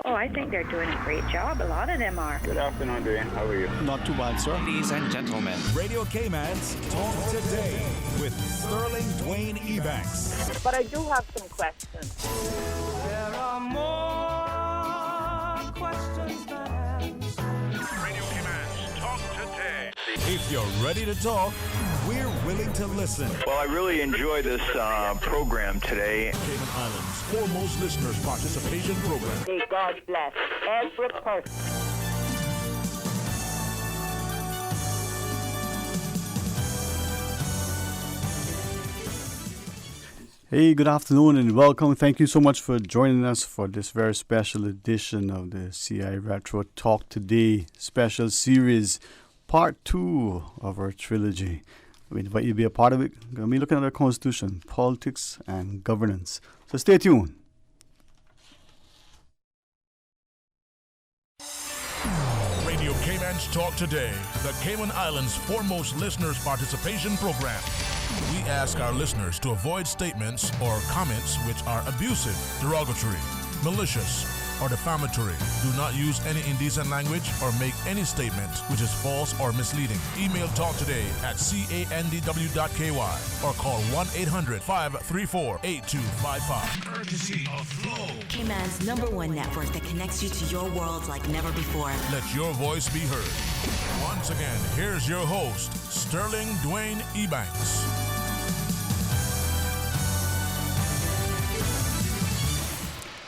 Oh, I think they're doing a great job. A lot of them are. Good afternoon, Dwayne. How are you? Not too bad, sir. Ladies and gentlemen, Radio Cayman's Talk Today with Sterling Dwayne Ebanks. But I do have some questions. There are more questions than answers. Radio Cayman's Talk Today. If you're ready to talk, we're willing to listen. Well, I really enjoy this program today. Cayman Islands' foremost listeners participation program. May God bless every person. Hey, good afternoon and welcome. Thank you so much for joining us for this very special edition of the CI Retro Talk Today special series, part 2 of our trilogy. We invite you to be a part of it. We're going to be looking at our constitution, politics, and governance. So stay tuned. Radio Cayman's Talk Today, the Cayman Islands' foremost listeners participation program. We ask our listeners to avoid statements or comments which are abusive, derogatory, malicious, or defamatory. Do not use any indecent language or make any statement which is false or misleading. Email talktoday@candw.ky or call 1-800-534-8255. Courtesy of Flow. Cayman's #1 network that connects you to your world like never before. Let your voice be heard. Once again, here's your host, Sterling Dwayne Ebanks.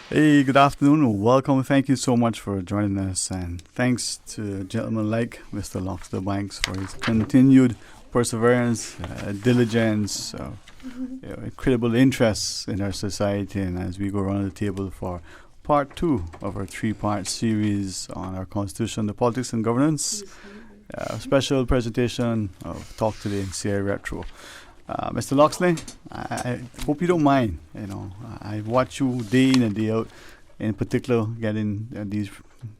Hey, good afternoon. Welcome. Thank you so much for joining us. And thanks to a gentleman like Mr. Loxley Banks for his continued perseverance, diligence, incredible interests in our society. And as we go around the table for part 2 of our 3-part series on our constitution, the politics and governance, a special presentation of Talk Today in CI Retro. Mr. Loxley, I hope you don't mind. You know, I watch you day in and day out, in particular getting these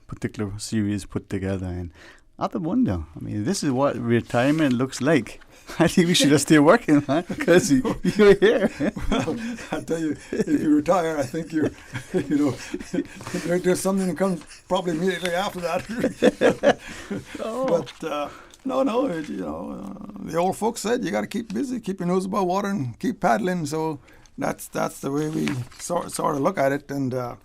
particular series put together. And I have to wonder, I mean, this is what retirement looks like. I think we should just stay working, man, because you're here. Well, I tell you, if you retire, I think there's something that comes probably immediately after that. But no, the old folks said you got to keep busy, keep your nose above water, and keep paddling. So that's the way we sort of look at it. And as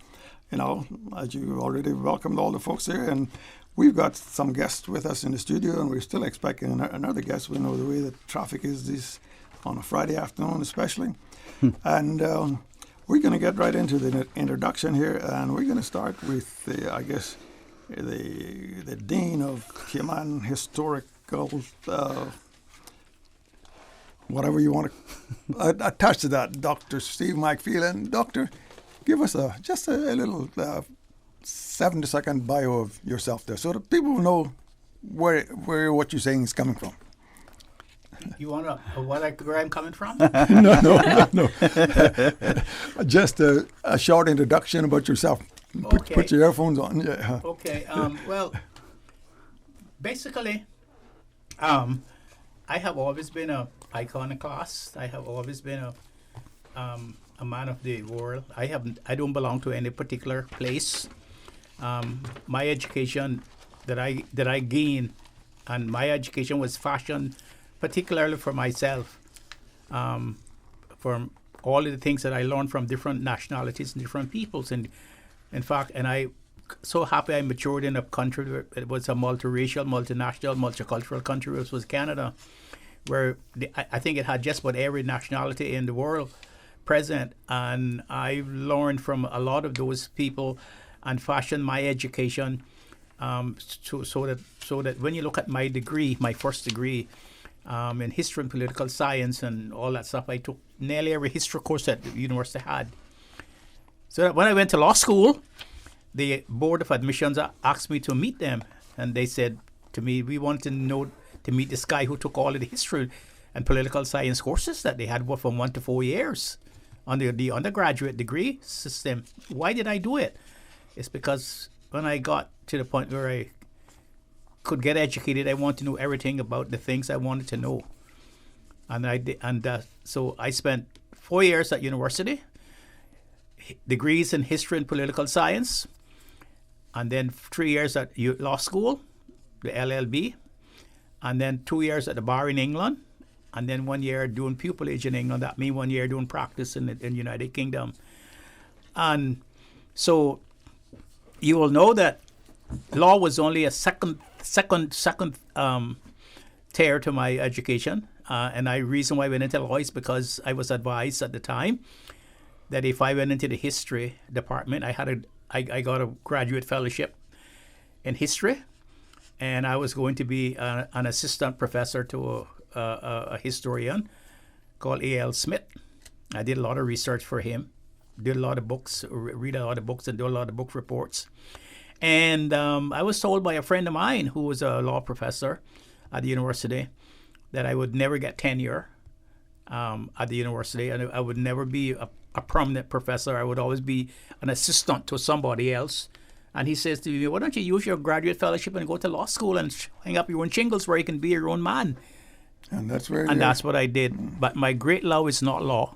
you already welcomed all the folks here, and we've got some guests with us in the studio, and we're still expecting another guest. We know the way that traffic is on a Friday afternoon, especially. And we're going to get right into the introduction here, and we're going to start with the Dean of Cayman Historical, whatever you want to attach to that, Dr. Steve McFeel. And Doctor, give us just a little 70-second bio of yourself there, so that people know where what you're saying is coming from. You want to where I'm coming from? No. Just a short introduction about yourself. Okay. Put your earphones on. Yeah. Okay. Well, basically, I have always been an iconoclast. I have always been a man of the world. I don't belong to any particular place. My education that I gained, and my education was fashioned particularly for myself, from all of the things that I learned from different nationalities and different peoples. And in fact, and I so happy I matured in a country where it was a multiracial, multinational, multicultural country, which was Canada, where I think it had just about every nationality in the world present. And I learned from a lot of those people and fashioned my education so that when you look at my degree, my first degree in history and political science and all that stuff, I took nearly every history course that the university had. So that when I went to law school, the board of admissions asked me to meet them, and they said to me, we want to meet this guy who took all of the history and political science courses that they had from 1 to 4 years under the undergraduate degree system. Why did I do it? It's because when I got to the point where I could get educated, I wanted to know everything about the things I wanted to know. And I did, so I spent 4 years at university, degrees in history and political science, and then 3 years at law school, the LLB, and then 2 years at the bar in England, and then 1 year doing pupillage in England. That means 1 year doing practice in the United Kingdom. And so you will know that law was only a second tier to my education. And the reason why I went into law is because I was advised at the time that if I went into the history department, I got a graduate fellowship in history, and I was going to be an assistant professor to a historian called A.L. Smith. I did a lot of research for him, did a lot of books, read a lot of books, and do a lot of book reports. And I was told by a friend of mine who was a law professor at the university that I would never get tenure at the university, and I would never be a prominent professor. I would always be an assistant to somebody else. And he says to me, why don't you use your graduate fellowship and go to law school and hang up your own shingles where you can be your own man? And that's where. And that's what I did. But my great love is not law.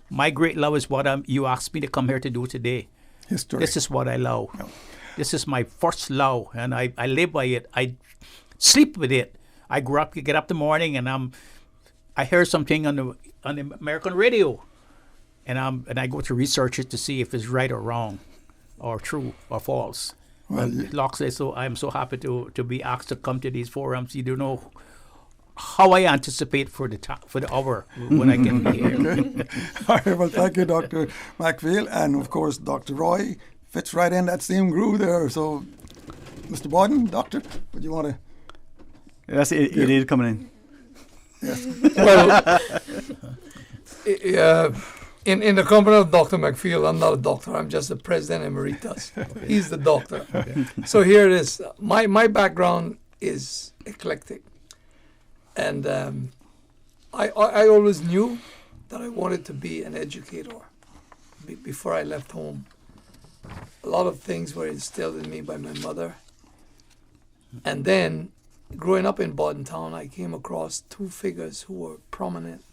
My great love is what you asked me to come here to do today. History. This is what I love. Yeah. This is my first love, and I live by it. I sleep with it. I grew up, get up in the morning, and I hear something on the American radio, and I go to research it to see if it's right or wrong, or true or false. Well, Loxley, so I'm so happy to be asked to come to these forums. You don't know how I anticipate for the hour when I get here. All right, well, thank you, Dr. McPhail, and of course, Dr. Roy fits right in that same groove there. So, Mr. Borden, Doctor, would you want to? Yes, it is coming in. Yes. Well, in the company of Dr. McPhail, I'm not a doctor. I'm just the president emeritus. Okay. He's the doctor. Okay. So here it is. My background is eclectic. And I always knew that I wanted to be an educator before I left home. A lot of things were instilled in me by my mother. And then, growing up in Bordentown, I came across two figures who were prominent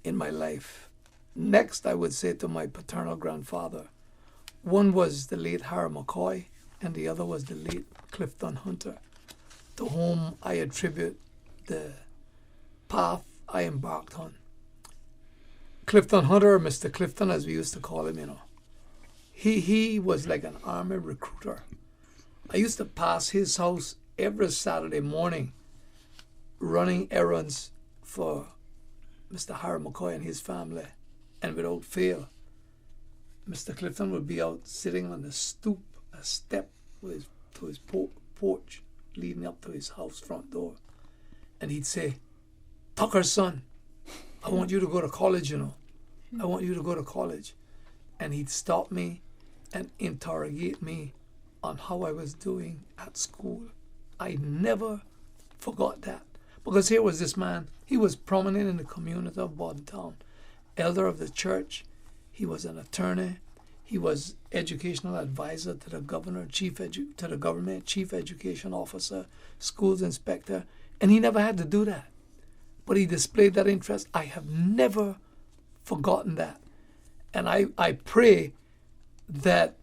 in my life. Next, I would say to my paternal grandfather. One was the late Harry McCoy, and the other was the late Clifton Hunter, to whom I attribute the path I embarked on. Clifton Hunter, or Mr. Clifton, as we used to call him, he was like an army recruiter. I used to pass his house every Saturday morning running errands for Mr. Harry McCoy and his family, and without fail, Mr. Clifton would be out sitting on the stoop, a step to his porch leading up to his house front door. And he'd say, "Tucker's son, I want you to go to college, I want you to go to college." And he'd stop me and interrogate me on how I was doing at school. I never forgot that. Because here was this man, he was prominent in the community of Bordentown, elder of the church, he was an attorney, he was educational advisor to the governor, to the government, chief education officer, schools inspector, and he never had to do that. But he displayed that interest. I have never forgotten that. And I pray that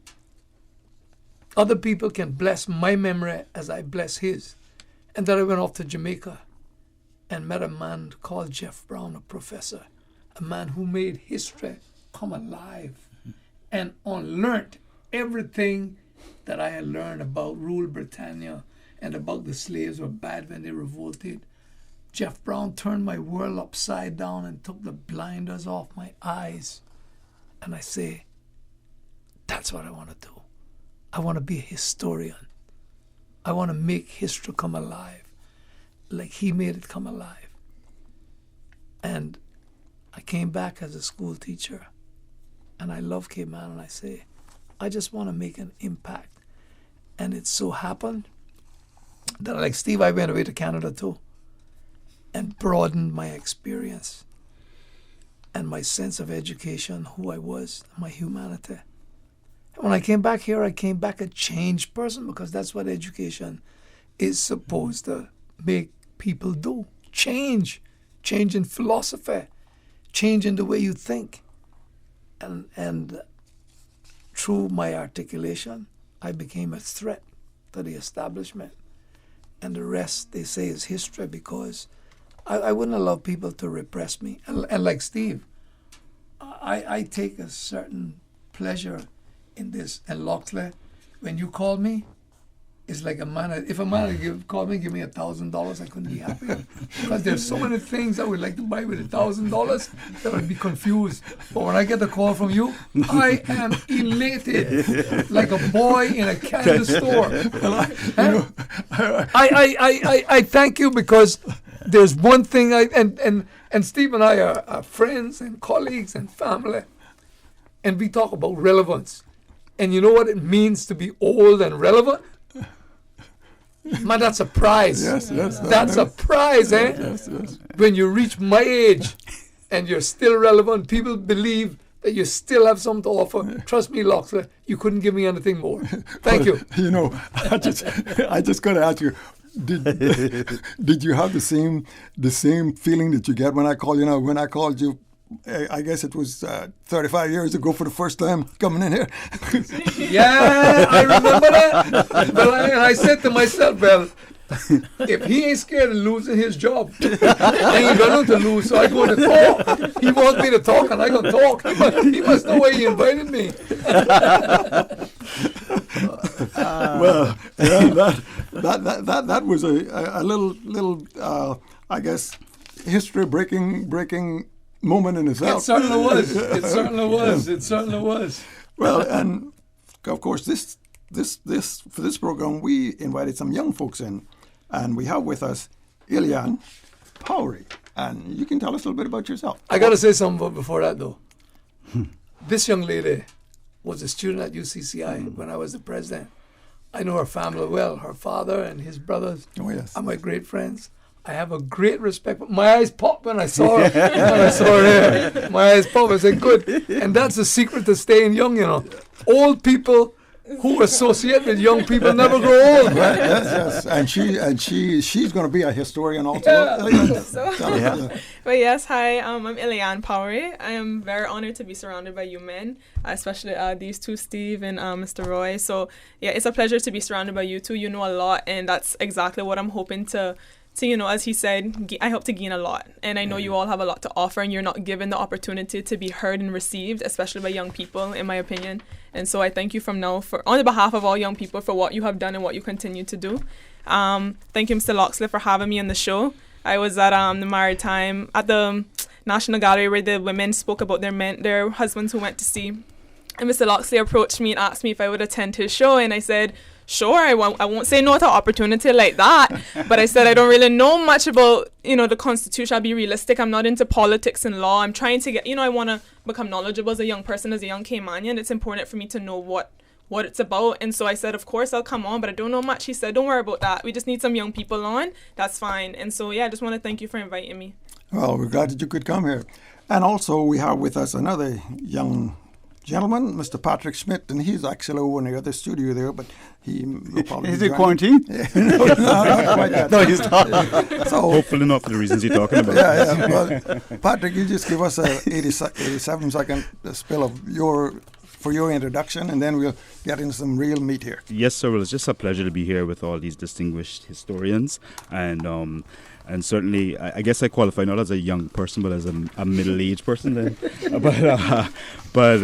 other people can bless my memory as I bless his. And then I went off to Jamaica and met a man called Jeff Brown, a professor, a man who made history come alive and unlearned everything that I had learned about rule Britannia and about the slaves were bad when they revolted. Jeff Brown turned my world upside down and took the blinders off my eyes. And I say, that's what I want to do. I want to be a historian. I want to make history come alive like he made it come alive. And I came back as a school teacher, and I love Cape Man, and I say, I just want to make an impact. And it so happened that, like Steve, I went away to Canada too and broadened my experience and my sense of education, who I was, my humanity. And when I came back here, I came back a changed person, because that's what education is supposed to make people do. Change in philosophy, change in the way you think. And through my articulation, I became a threat to the establishment. And the rest, they say, is history, because I wouldn't allow people to repress me. And like Steve, I take a certain pleasure in this. And Loxley, when you call me, it's like a man. If a man called me, give me $1,000, I couldn't be happier. Because there's so many things I would like to buy with $1,000 that I'd be confused. But when I get a call from you, I am elated, like a boy in a candy store. I thank you, because there's one thing and Steve and I are friends and colleagues and family, and we talk about relevance. And you know what it means to be old and relevant? Man, that's a prize. Yes. That's a prize, eh? Yes. When you reach my age and you're still relevant, people believe that you still have something to offer. Trust me, Loxley, you couldn't give me anything more. Thank you. You know, I just got to ask you, did you have the same feeling that you get when I call you now? When I called you, I guess it was 35 years ago for the first time coming in here. Yeah, I remember that. But I said to myself, well, if he ain't scared of losing his job, I ain't got nothing to lose, so I go to talk. He wants me to talk, and I go talk. He must know why he invited me. Well, yeah, that was a little I guess, history-breaking moment in itself. It certainly was. It certainly was. It certainly was. Well, and of course, this for this program, we invited some young folks in, and we have with us Eliane Powery, and you can tell us a little bit about yourself. I got to say something before that, though. This young lady was a student at UCCI when I was the president. I know her family well. Her father and his brothers are my great friends. I have a great respect. My eyes popped when I saw her. Here. My eyes popped. I said, good. And that's the secret to staying young, you know. Old people who associate with young people never grow old. Right? Yes. And she's going to be a historian also. Yeah. But yes, hi, I'm Eliane Powery. I am very honored to be surrounded by you men, especially these two, Steve and Mr. Roy. So yeah, it's a pleasure to be surrounded by you two. You know a lot, and that's exactly what I'm hoping to, you know, as he said, I hope to gain a lot. And I know you all have a lot to offer, and you're not given the opportunity to be heard and received, especially by young people, in my opinion. And so I thank you from now, on behalf of all young people, for what you have done and what you continue to do. Thank you, Mr. Loxley, for having me on the show. I was at the Maritime, at the National Gallery, where the women spoke about their husbands who went to sea. And Mr. Loxley approached me and asked me if I would attend his show, and I said, sure, I won't say no to an opportunity like that. But I said I don't really know much about, you know, the Constitution. I'll be realistic. I'm not into politics and law. I'm trying to get, you know, I want to become knowledgeable as a young person, as a young Caymanian. It's important for me to know what it's about. And so I said, of course, I'll come on, but I don't know much. He said, don't worry about that. We just need some young people on. That's fine. And so, yeah, I just want to thank you for inviting me. Well, we're glad that you could come here. And also we have with us another young gentleman, Mr. Patrick Schmidt, and he's actually over in the other studio there, but he will probably Is he quarantined? No, not quite yet. No, he's not. So, hopefully not for the reasons you're talking about. Yeah. Well, Patrick, you just give us a 87-second spill of your introduction, and then we'll get into some real meat here. Yes, sir. Well, it's just a pleasure to be here with all these distinguished historians, and certainly, I guess I qualify not as a young person, but as a middle-aged person. Then, but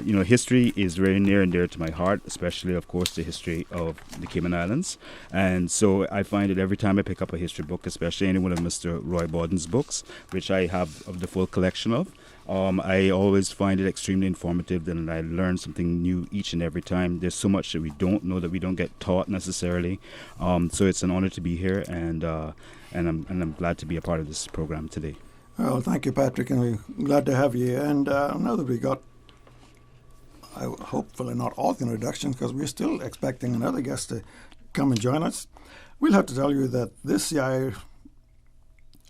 you know, history is very near and dear to my heart, especially, of course, the history of the Cayman Islands. And so I find that every time I pick up a history book, especially any one of Mr. Roy Bawden's books, which I have of the full collection of, I always find it extremely informative, and I learn something new each and every time. There's so much that we don't know, that we don't get taught necessarily. So it's an honor to be here, and I'm glad to be a part of this program today. Well, thank you, Patrick, and we're glad to have you. And now that we got, hopefully not all the introductions, because we're still expecting another guest to come and join us, we'll have to tell you that this year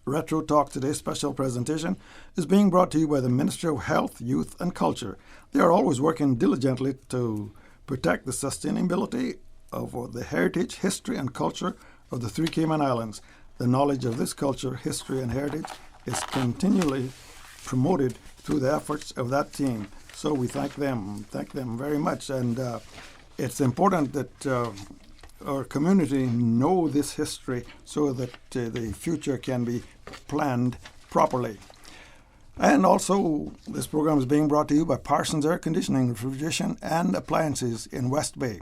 Retro Talk Today special presentation is being brought to you by the Ministry of Health, Youth and Culture. They are always working diligently to protect the sustainability of the heritage, history and culture of the three Cayman Islands. The knowledge of this culture, history and heritage is continually promoted through the efforts of that team. So we thank them very much. And it's important that our community know this history so that the future can be planned properly. And also, this program is being brought to you by Parsons Air Conditioning, Refrigeration and Appliances in West Bay.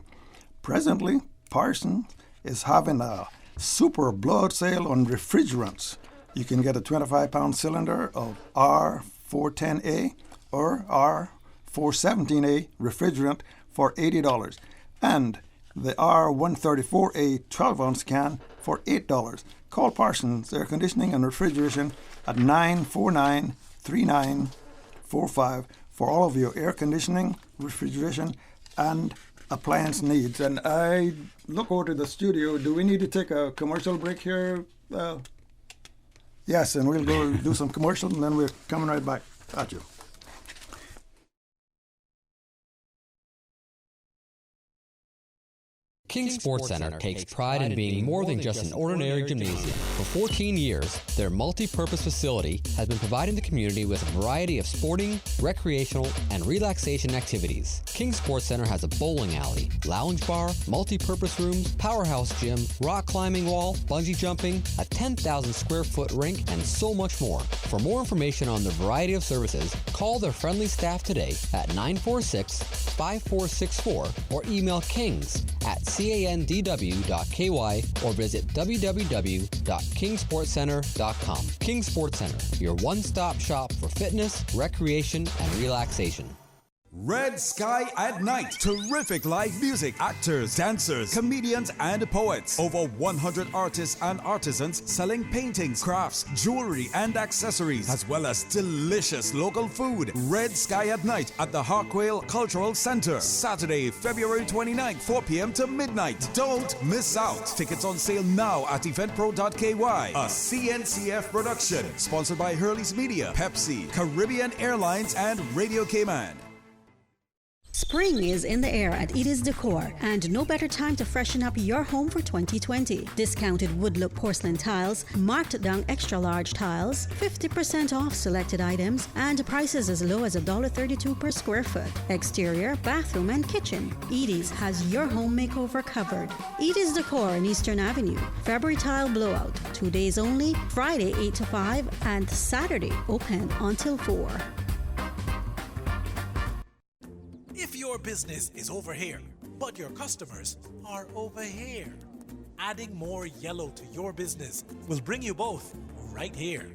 Presently, Parsons is having a super blowout sale on refrigerants. You can get a 25-pound cylinder of R410A or R417A refrigerant for $80, and the R134A 12-ounce can for $8. Call Parsons Air Conditioning and Refrigeration at 949-3945 for all of your air conditioning, refrigeration, and appliance needs. And I look over to the studio. Do we need to take a commercial break here? Yes, and we'll go do some commercials, and then we're coming right back at you. King Sports Center takes pride in being more than just an ordinary gymnasium. For 14 years, their multi-purpose facility has been providing the community with a variety of sporting, recreational, and relaxation activities. King Sports Center has a bowling alley, lounge bar, multi-purpose rooms, powerhouse gym, rock climbing wall, bungee jumping, a 10,000 square foot rink, and so much more. For more information on the variety of services, call their friendly staff today at 946-5464 or email kings@candw.ky or visit www.kingsportscenter.com. King Sports Center, your one-stop shop for fitness, recreation, and relaxation. Red Sky at Night. Terrific live music, actors, dancers, comedians, and poets. Over 100 artists and artisans selling paintings, crafts, jewelry, and accessories, as well as delicious local food. Red Sky at Night at the Harquail Cultural Center. Saturday, February 29th, 4 p.m. to midnight. Don't miss out. Tickets on sale now at eventpro.ky. A CNCF production. Sponsored by Hurley's Media, Pepsi, Caribbean Airlines, and Radio Cayman. Spring is in the air at Edie's Decor, and no better time to freshen up your home for 2020. Discounted wood-look porcelain tiles, marked down extra large tiles, 50% off selected items, and prices as low as $1.32 per square foot. Exterior, bathroom, and kitchen. Edie's has your home makeover covered. Edie's Decor on Eastern Avenue. February tile blowout, 2 days only, Friday 8 to 5, and Saturday open until 4. If your business is over here, but your customers are over here, adding more yellow to your business will bring you both right here.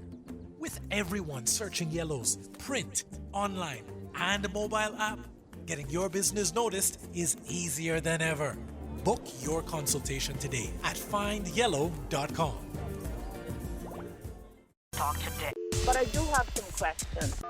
With everyone searching yellows, print, online, and mobile app, getting your business noticed is easier than ever. Book your consultation today at findyellow.com. Talk today. But I do have some questions.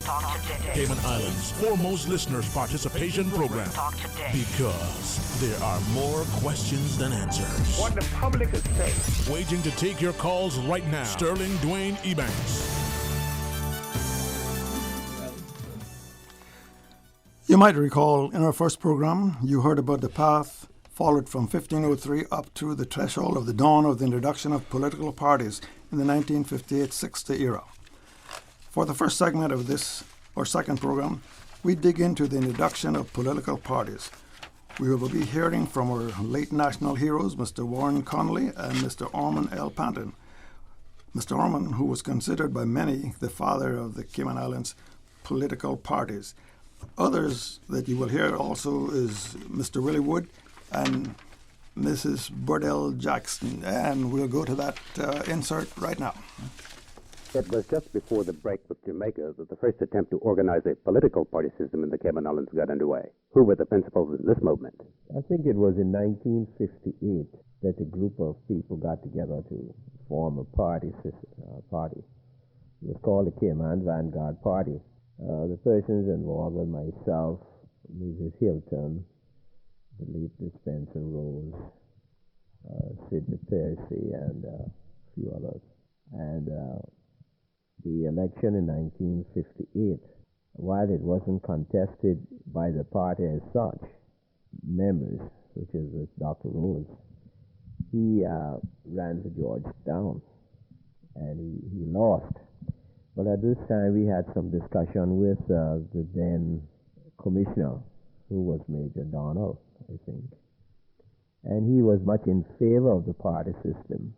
Talk today. Cayman Islands' foremost listeners participation program. Talk today. Because there are more questions than answers. What the public is saying. Waiting to take your calls right now. Sterling Dwayne Ebanks. You might recall in our first program, you heard about the path followed from 1503 up to the threshold of the dawn of the introduction of political parties in the 1958-60 era. For the first segment of this, or second program, we dig into the introduction of political parties. We will be hearing from our late national heroes, Mr. Warren Connolly and Mr. Orman L. Panton. Mr. Orman, who was considered by many the father of the Cayman Islands political parties. Others that you will hear also is Mr. Willie Wood and Mrs. Burdell Jackson. And we'll go to that insert right now. It was just before the break with Jamaica that the first attempt to organize a political party system in the Cayman Islands got underway. Who were the principals in this movement? I think it was in 1958 that a group of people got together to form a party. It was called the Cayman Vanguard Party. The persons involved were myself, Mrs. Hilton, the late Spencer Rose, Sidney Percy, and a few others. And the election in 1958, while it wasn't contested by the party as such, members, such as Dr. Rose, he ran for Georgetown, and he lost. But at this time, we had some discussion with the then commissioner who was Major Donald, I think. And he was much in favor of the party system.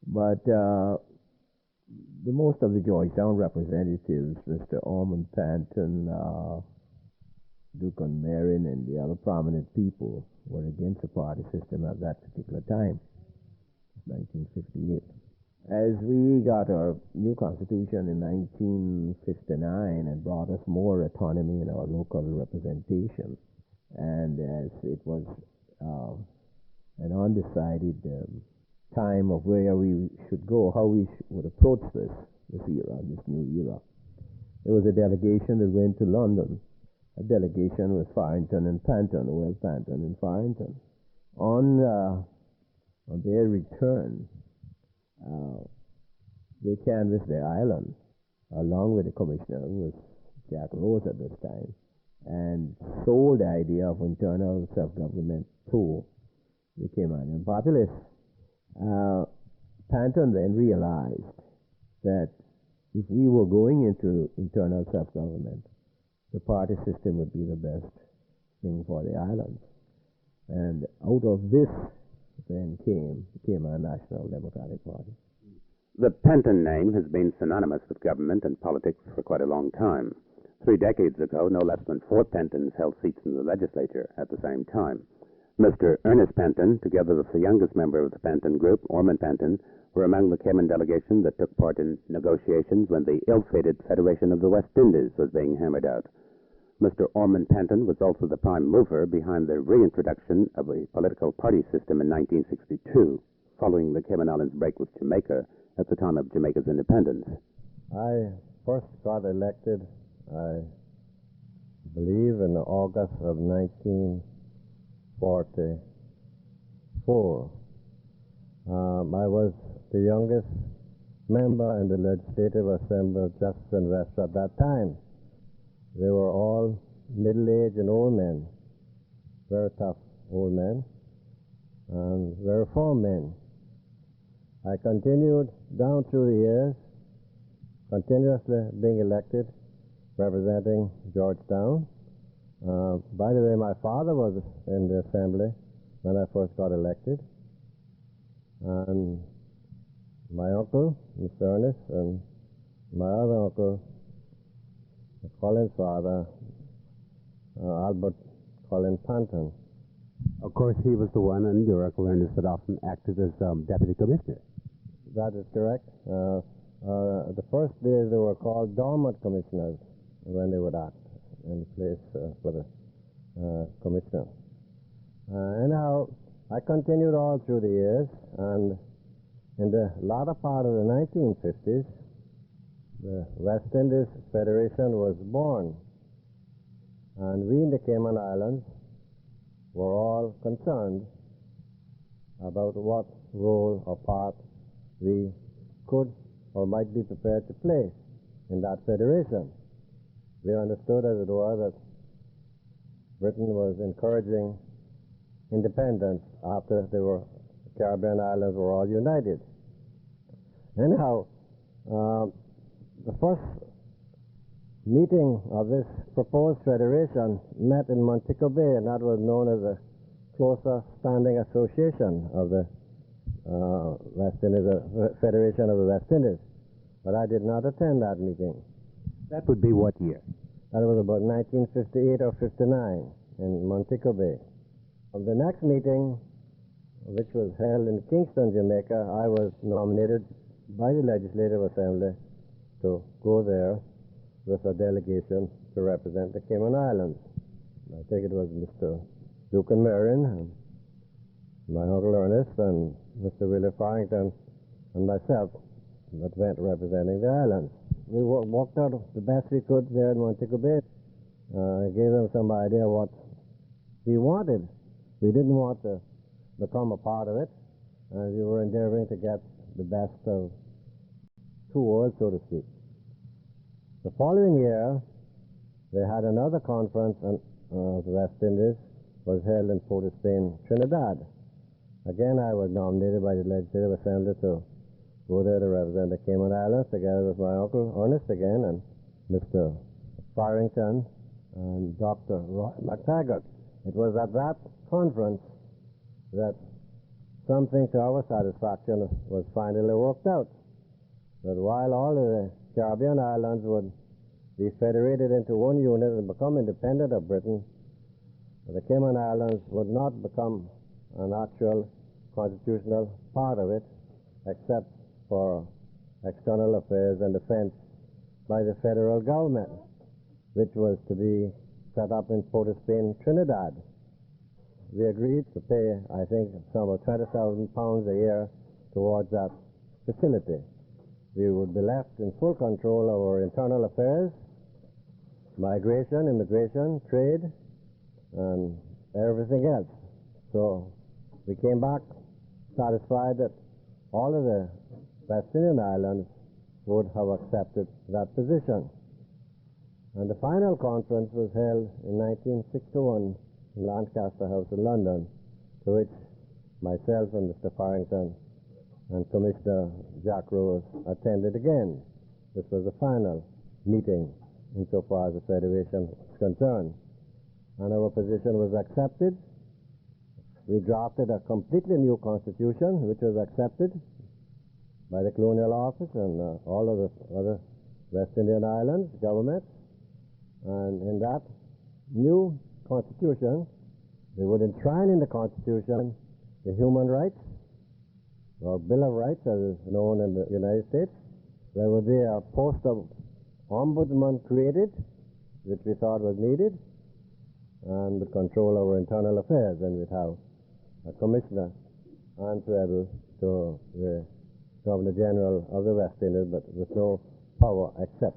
But the most of the Georgetown representatives, Mr. Ormond Panton, Duke Marin, and the other prominent people were against the party system at that particular time, 1958. As we got our new constitution in 1959 and brought us more autonomy in our local representation, and as it was an undecided time of where we should go, how we would approach this era, this new era, there was a delegation that went to London. A delegation with Farrington and Panton, Will Panton and Farrington. On their return, they canvassed their island, along with the commissioner, who was Jack Rose at this time, and sold the idea of internal self-government to the Caymanian populace. Panton then realized that if we were going into internal self-government, the party system would be the best thing for the islands. And out of this then came our National Democratic Party. The Panton name has been synonymous with government and politics for quite a long time. 3 decades ago, no less than 4 Pantons held seats in the legislature at the same time. Mr. Ernest Panton, together with the youngest member of the Panton group, Ormond Panton, were among the Cayman delegation that took part in negotiations when the ill-fated Federation of the West Indies was being hammered out. Mr. Ormond Panton was also the prime mover behind the reintroduction of a political party system in 1962, following the Cayman Islands break with Jamaica at the time of Jamaica's independence. I first got elected, I believe, in August of 1944. I was the youngest member in the Legislative Assembly of Justice and West at that time. They were all middle-aged and old men, very tough old men, and very firm men. I continued down through the years, continuously being elected, representing Georgetown. By the way, my father was in the assembly when I first got elected, and my uncle, Mr. Ernest, and my other uncle, Colin's father, Albert Colin Panton. Of course, he was the one, and your Uncle Ernest, that often acted as deputy commissioner. That is correct. The first days they were called dormant commissioners when they would act in place for the commissioner. Anyhow, I continued all through the years, and in the latter part of the 1950s, the West Indies Federation was born, and we in the Cayman Islands were all concerned about what role or part we could or might be prepared to play in that federation. We understood, as it were, that Britain was encouraging independence after the Caribbean islands were all united. Anyhow, the first meeting of this proposed federation met in Montego Bay, and that was known as the Closer Standing Association of the West Indies, Federation of the West Indies. But I did not attend that meeting. That would be what year? That was about 1958 or 59 in Montego Bay. Of the next meeting, which was held in Kingston, Jamaica, I was nominated by the Legislative Assembly to go there with a delegation to represent the Cayman Islands. I think it was Mr. Duke Marin, and my Uncle Ernest, and Mr. Willie Farrington, and myself that went representing the islands. We walked out the best we could there in Montego Bay. I gave them some idea what we wanted. We didn't want to become a part of it, and we were endeavoring to get the best of two worlds, so to speak. The following year, they had another conference of the West Indies, was held in Port of Spain, Trinidad. Again, I was nominated by the Legislative Assembly to go there to represent the Cayman Islands, together with my Uncle Ernest again, and Mr. Farrington, and Dr. Roy McTaggart. It was at that conference that something to our satisfaction was finally worked out. That while all of the Caribbean islands would be federated into one unit and become independent of Britain, the Cayman Islands would not become an actual constitutional part of it, except for external affairs and defense by the federal government, which was to be set up in Port of Spain, Trinidad. We agreed to pay, I think, some of £20,000 a year towards that facility. We would be left in full control of our internal affairs, migration, immigration, trade, and everything else. So we came back satisfied that all of the West Indian islands would have accepted that position. And the final conference was held in 1961 in Lancaster House in London, to which myself and Mr. Farrington and Commissioner Jack Rose attended again. This was the final meeting insofar as the Federation was concerned. And our position was accepted. We drafted a completely new constitution, which was accepted by the Colonial Office and all of the other West Indian Islands governments. And in that new constitution, they would enshrine in the constitution the human rights, or Bill of Rights as is known in the United States. There would be a post of ombudsman created, which we thought was needed, and would control our internal affairs, and we'd have a commissioner answerable to the Governor General of the West Indies, but with no power except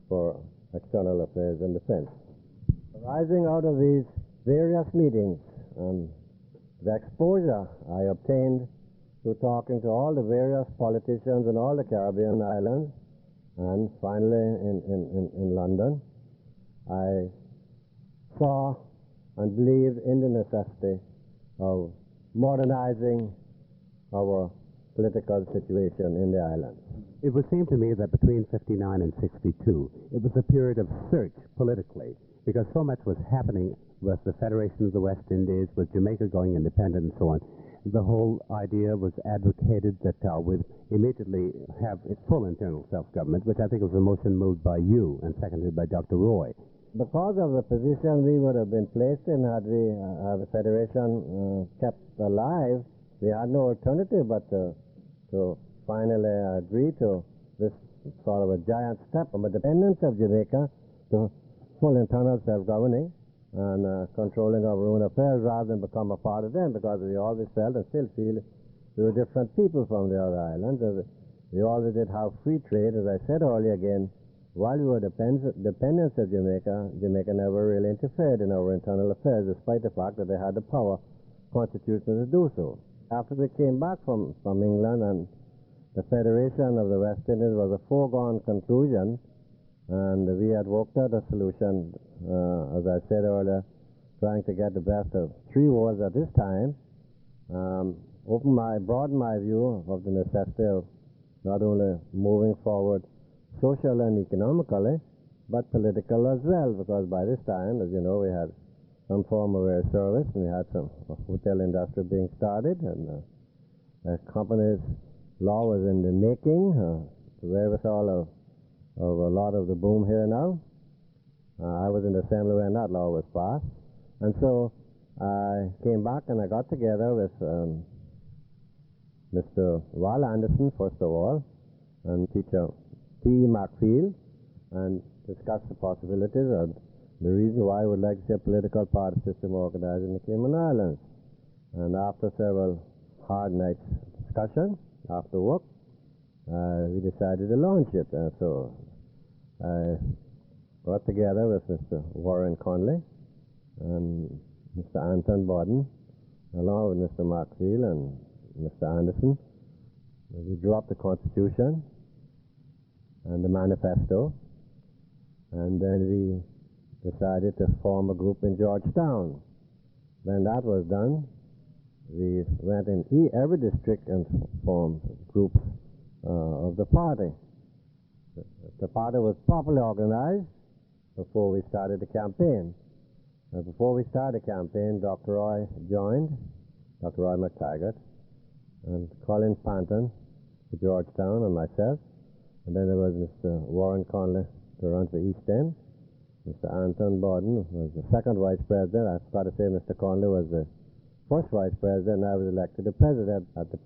for external affairs and defense. Arising out of these various meetings, the exposure I obtained through talking to all the various politicians in all the Caribbean islands, and finally in London, I saw and believed in the necessity of modernizing our political situation in the islands. It would seem to me that between 59 and 62, it was a period of search politically, because so much was happening with the Federation of the West Indies, with Jamaica going independent and so on. The whole idea was advocated that we'd immediately have its full internal self-government, which I think was a motion moved by you and seconded by Dr. Roy. Because of the position we would have been placed in had we the Federation kept alive, we had no alternative but to finally agree to this sort of a giant step from independence of Jamaica to full internal self-governing and controlling our own affairs rather than become a part of them, because we always felt and still feel we were different people from the other islands. We always did have free trade. As I said earlier again, while we were dependents of Jamaica, Jamaica never really interfered in our internal affairs, despite the fact that they had the power constitutionally to do so. After we came back from England, and the Federation of the West Indies was a foregone conclusion, and we had worked out a solution, as I said earlier, trying to get the best of three wars at this time, broadened my view of the necessity of not only moving forward social and economically, but political as well, because by this time, as you know, we had some form of air service, and we had some hotel industry being started, and the company's law was in the making, the wherewithal of a lot of the boom here now. I was in the assembly when that law was passed, and so I came back and I got together with Mr. Val Anderson, first of all, and teacher T. Macfield, and discussed the possibilities of the reason why I would like to see a political party system organized in the Cayman Islands. And after several hard nights discussion, after work, we decided to launch it. So I got together with Mr. Warren Conley and Mr. Anton Bodden, along with Mr. Macfield and Mr. Anderson. We drew up the Constitution and the manifesto, and then we decided to form a group in Georgetown. When that was done, we went in every district and formed groups of the party. The party was properly organized, before we started the campaign. Before we started the campaign, Dr. Roy joined, Dr. Roy McTaggart, and Colin Panton to Georgetown, and myself. And then there was Mr. Warren Conley to run for East End. Mr. Anton Borden was the second vice president. I forgot to say Mr. Conley was the first vice president, and I was elected the president at the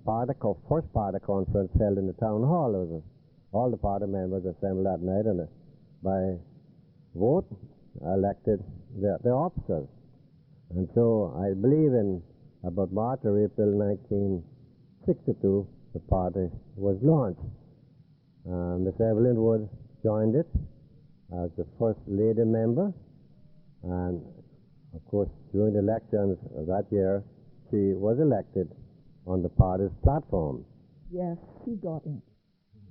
first party conference held in the town hall. It was all the party members assembled that night, and by vote, I elected the officers. And so I believe in about March or April 1962, the party was launched. Miss Evelyn Wood joined it as the first lady member, and of course during the elections that year she was elected on the party's platform. Yes, she got in.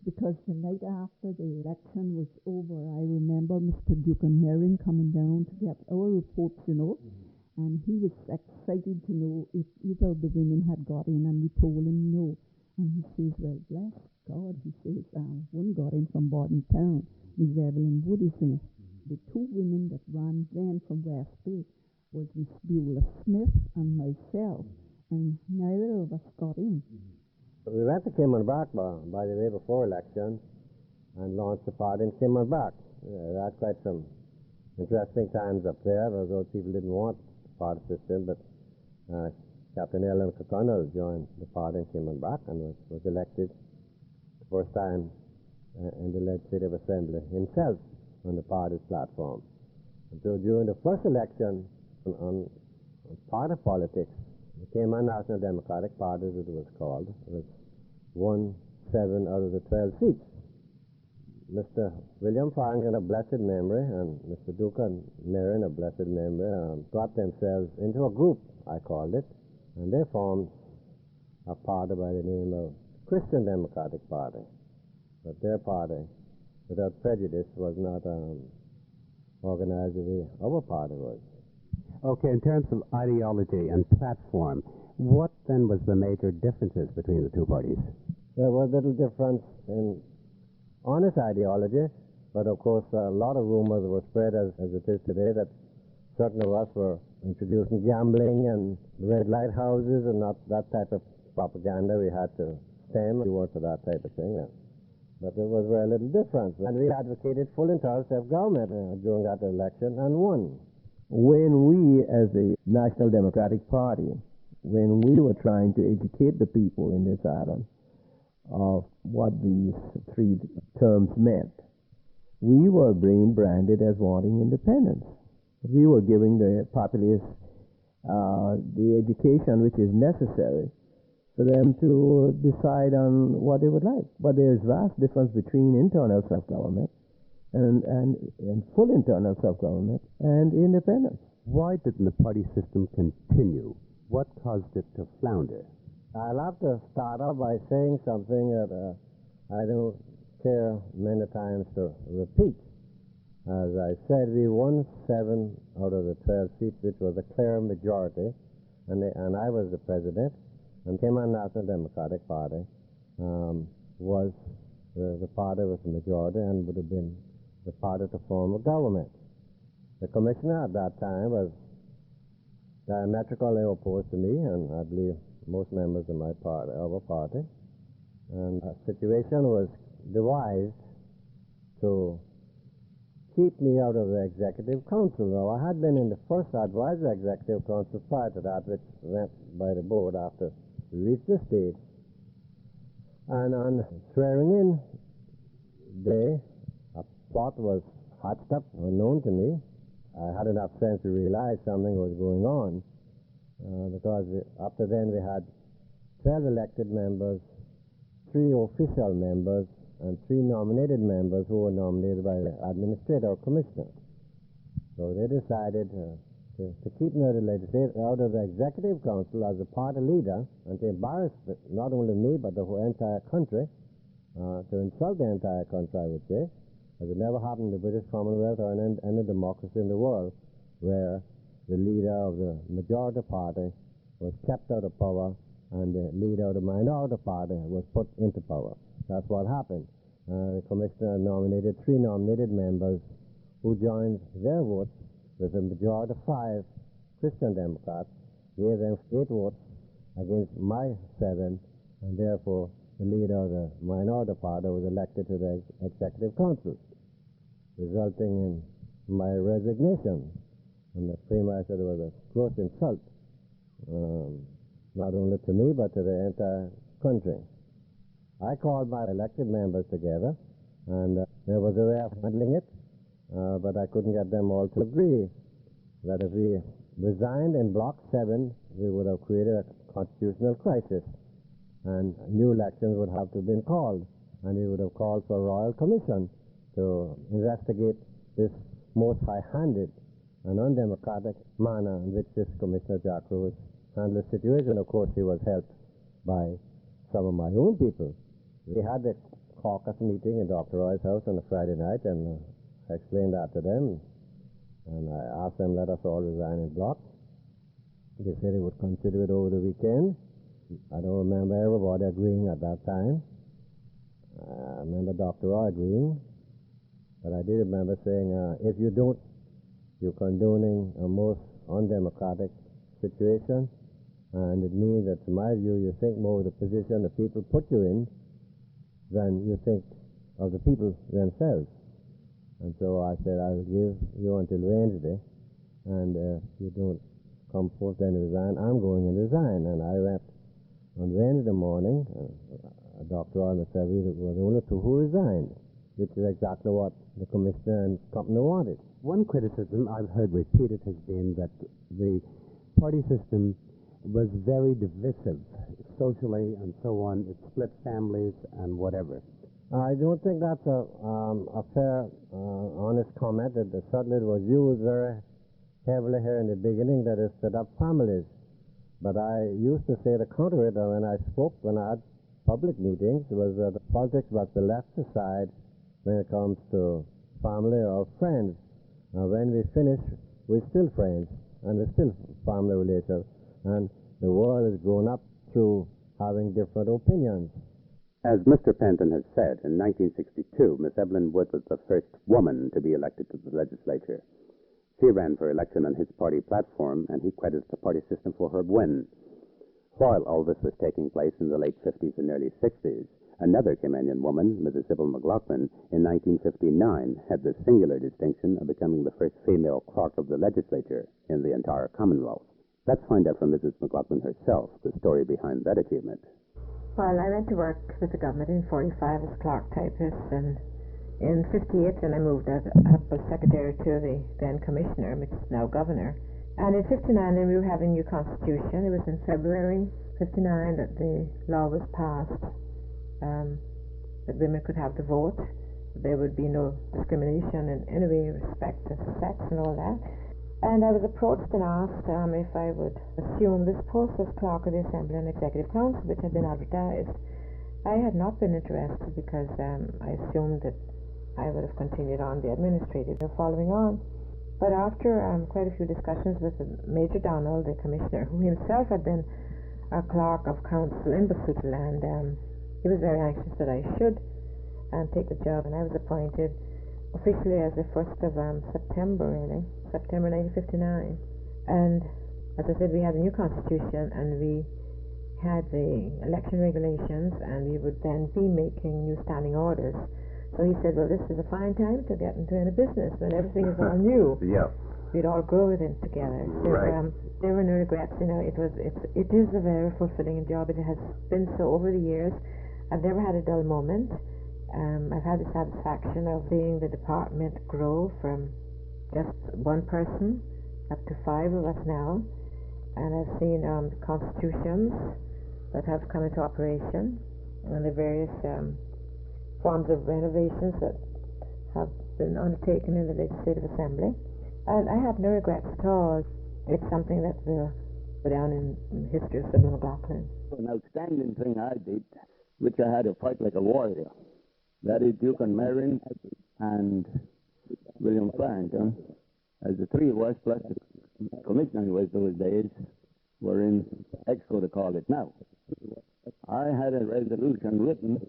Because the night after the election was over, I remember Mr. Duke-Merrin coming down to get our reports, and he was excited to know if either of the women had got in, and we told him no. And he says, well, bless God, he says, one got in from Borden Town, Miss Evelyn Wood is in. The two women that ran then from West Bay was Miss Beulah Smith and myself, and neither of us got in. We went to Kimmonbrook, by the way, before election, and launched the party in Kimmonbrook. We had quite some interesting times up there, although people didn't want the party system, but Captain Ellen O'Connell joined the party in Kimmonbrook and was elected the first time in the Legislative Assembly himself on the party's platform. And so during the first election on party politics, the Cayman National Democratic Party, as it was called, won 7 out of the 12 seats. Mr. William Farrington, a blessed memory, and Mr. Duke-Merrin, a blessed memory, got themselves into a group, I called it, and they formed a party by the name of Christian Democratic Party. But their party, without prejudice, was not organized the way our party was. Okay, in terms of ideology and platform, what then was the major differences between the two parties? There was little difference in honest ideology, but of course a lot of rumors were spread as it is today that certain of us were introducing gambling and red light houses and not that type of propaganda. We had to stem towards that type of thing. But there was very little difference. And we advocated full and total self-government during that election and won. When we, as the National Democratic Party, when we were trying to educate the people in this island of what these 3 terms meant, we were being branded as wanting independence. We were giving the populace the education which is necessary for them to decide on what they would like. But there's vast difference between internal self-government and full internal self-government and independence. Why didn't the party system continue? What caused it to flounder? I'll have to start off by saying something that I don't care many times to repeat. As I said, we won 7 out of the 12 seats, which was a clear majority, and I was the president, and Cayman National Democratic Party was the party with the majority and would have been the party to form a government. The commissioner at that time was diametrically opposed to me, and I believe most members of my party, our party, and a situation was devised to keep me out of the Executive Council. Now, I had been in the first advisory Executive Council prior to that, which went by the board after we reached this stage. And on swearing-in day, a plot was hatched up, unknown to me. I had enough sense to realize something was going on, because after then we had 12 elected members, 3 official members, and 3 nominated members who were nominated by the administrator or commissioner. So they decided to keep me out of the Executive Council as a party leader, and to embarrass not only me but the whole entire country, to insult the entire country, I would say, as it never happened in the British Commonwealth or in any democracy in the world, where the leader of the majority party was kept out of power and the leader of the minority party was put into power. That's what happened. The commissioner nominated 3 nominated members who joined their votes with a majority of 5 Christian Democrats, gave them 8 votes against my 7, and therefore the leader of the minority party was elected to the Executive Council, resulting in my resignation. And the Premier said it was a gross insult, not only to me but to the entire country. I called my elected members together, and there was a way of handling it, but I couldn't get them all to agree that if we resigned in Block 7, we would have created a constitutional crisis, and new elections would have to have been called, and we would have called for a royal commission to investigate this most high-handed and undemocratic manner in which this Commissioner Jack Rose handled the situation. Of course, he was helped by some of my own people. We had the caucus meeting in Dr. Roy's house on a Friday night, and I explained that to them, and I asked them, let us all resign in block. They said they would consider it over the weekend. I don't remember everybody agreeing at that time. I remember Dr. Roy agreeing, but I did remember saying, if you don't, you're condoning a most undemocratic situation, and it means that, to my view, you think more of the position the people put you in than you think of the people themselves. And so I said, I will give you until Wednesday, and if you don't come forth then resign, I'm going and resign. And I went on Wednesday morning. Dr. Roy said it was only 2 who resigned, which is exactly what the commissioner and company wanted. One criticism I've heard repeated has been that the party system was very divisive socially and so on. It split families and whatever. I don't think that's a fair, honest comment. That certainly it was used very heavily here in the beginning, that it set up families. But I used to say the contrary when I spoke, when I had public meetings, was that politics was the left side when it comes to family or friends. When we finish, we're still friends, and we're still family relations. And the world has grown up through having different opinions. As Mr. Penton has said, in 1962, Miss Evelyn Wood was the first woman to be elected to the legislature. She ran for election on his party platform, and he credits the party system for her win. While all this was taking place in the late 50s and early 60s, another Caymanian woman, Mrs. Sybil McLaughlin, in 1959 had the singular distinction of becoming the first female clerk of the legislature in the entire Commonwealth. Let's find out from Mrs. McLaughlin herself the story behind that achievement. Well, I went to work with the government in 45 as clerk typist, and in 58 then I moved up as secretary to the then commissioner, which is now governor. And in 59 then we were having a new constitution. It was in February 59 that the law was passed, that women could have the vote. There would be no discrimination in any way with respect to sex and all that. And I was approached and asked if I would assume this post as clerk of the Assembly and Executive Council, which had been advertised. I had not been interested because I assumed that I would have continued on the administrative following on. But after quite a few discussions with Major Donald, the commissioner, who himself had been a clerk of council in Basutoland, he was very anxious that I should take the job, and I was appointed officially as the 1st of September 1959. And as I said, we had a new constitution, and we had the election regulations, and we would then be making new standing orders. So he said, well, this is a fine time to get into any business when everything is all new. Yeah. We'd all grow with it together. So Right. there were no regrets. You know, it is a very fulfilling job. It has been so over the years. I've never had a dull moment. I've had the satisfaction of seeing the department grow from just one person up to 5 of us now, and I've seen constitutions that have come into operation and the various forms of renovations that have been undertaken in the Legislative Assembly, and I have no regrets at all. It's something that will go down in the history of Sybil McLaughlin. An outstanding thing I did, which I had to fight like a warrior. That is Duke and Marion and William Farrington, as the 3 of us, plus the commissioner who was those days, were in Exco to call it now. I had a resolution written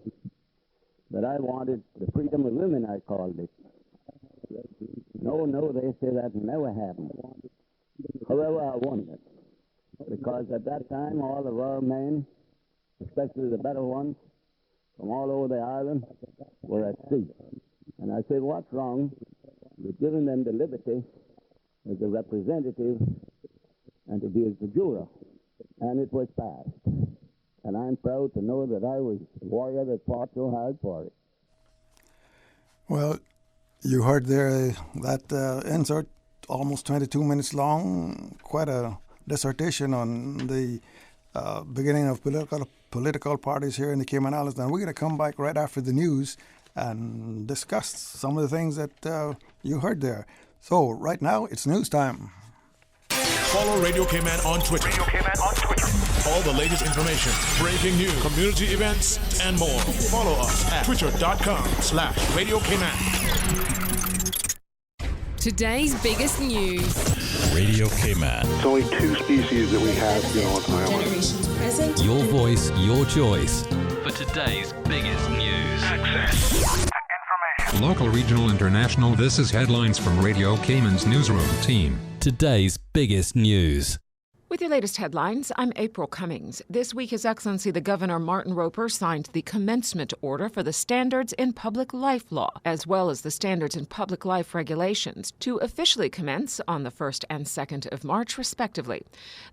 that I wanted the freedom of women, I called it. No, they say that never happened. However, I wonder, because at that time, all of our men, especially the better ones, from all over the island, were at sea. And I said, what's wrong with giving them the liberty as a representative and to be as the juror? And it was passed. And I'm proud to know that I was a warrior that fought so hard for it. Well, you heard there that insert, almost 22 minutes long, quite a dissertation on the beginning of political parties here in the Cayman Islands. And we're going to come back right after the news and discuss some of the things that you heard there. So right now, it's news time. Follow Radio Cayman on Twitter. All the latest information, breaking news, community events, and more. Follow us at twitter.com/Radio Cayman. Today's biggest news. Radio Cayman. It's only 2 species that we have here on the island. Generations present. Your voice, your choice. For today's biggest news. Access. Local, regional, international. This is headlines from Radio Cayman's newsroom team. Today's biggest news. With your latest headlines, I'm April Cummings. This week, His Excellency the Governor Martin Roper signed the commencement order for the Standards in Public Life Law, as well as the Standards in Public Life Regulations, to officially commence on the 1st and 2nd of March, respectively.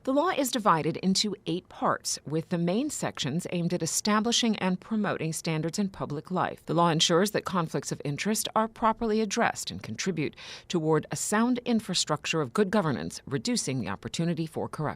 The law is divided into 8 parts, with the main sections aimed at establishing and promoting standards in public life. The law ensures that conflicts of interest are properly addressed and contribute toward a sound infrastructure of good governance, reducing the opportunity for corruption.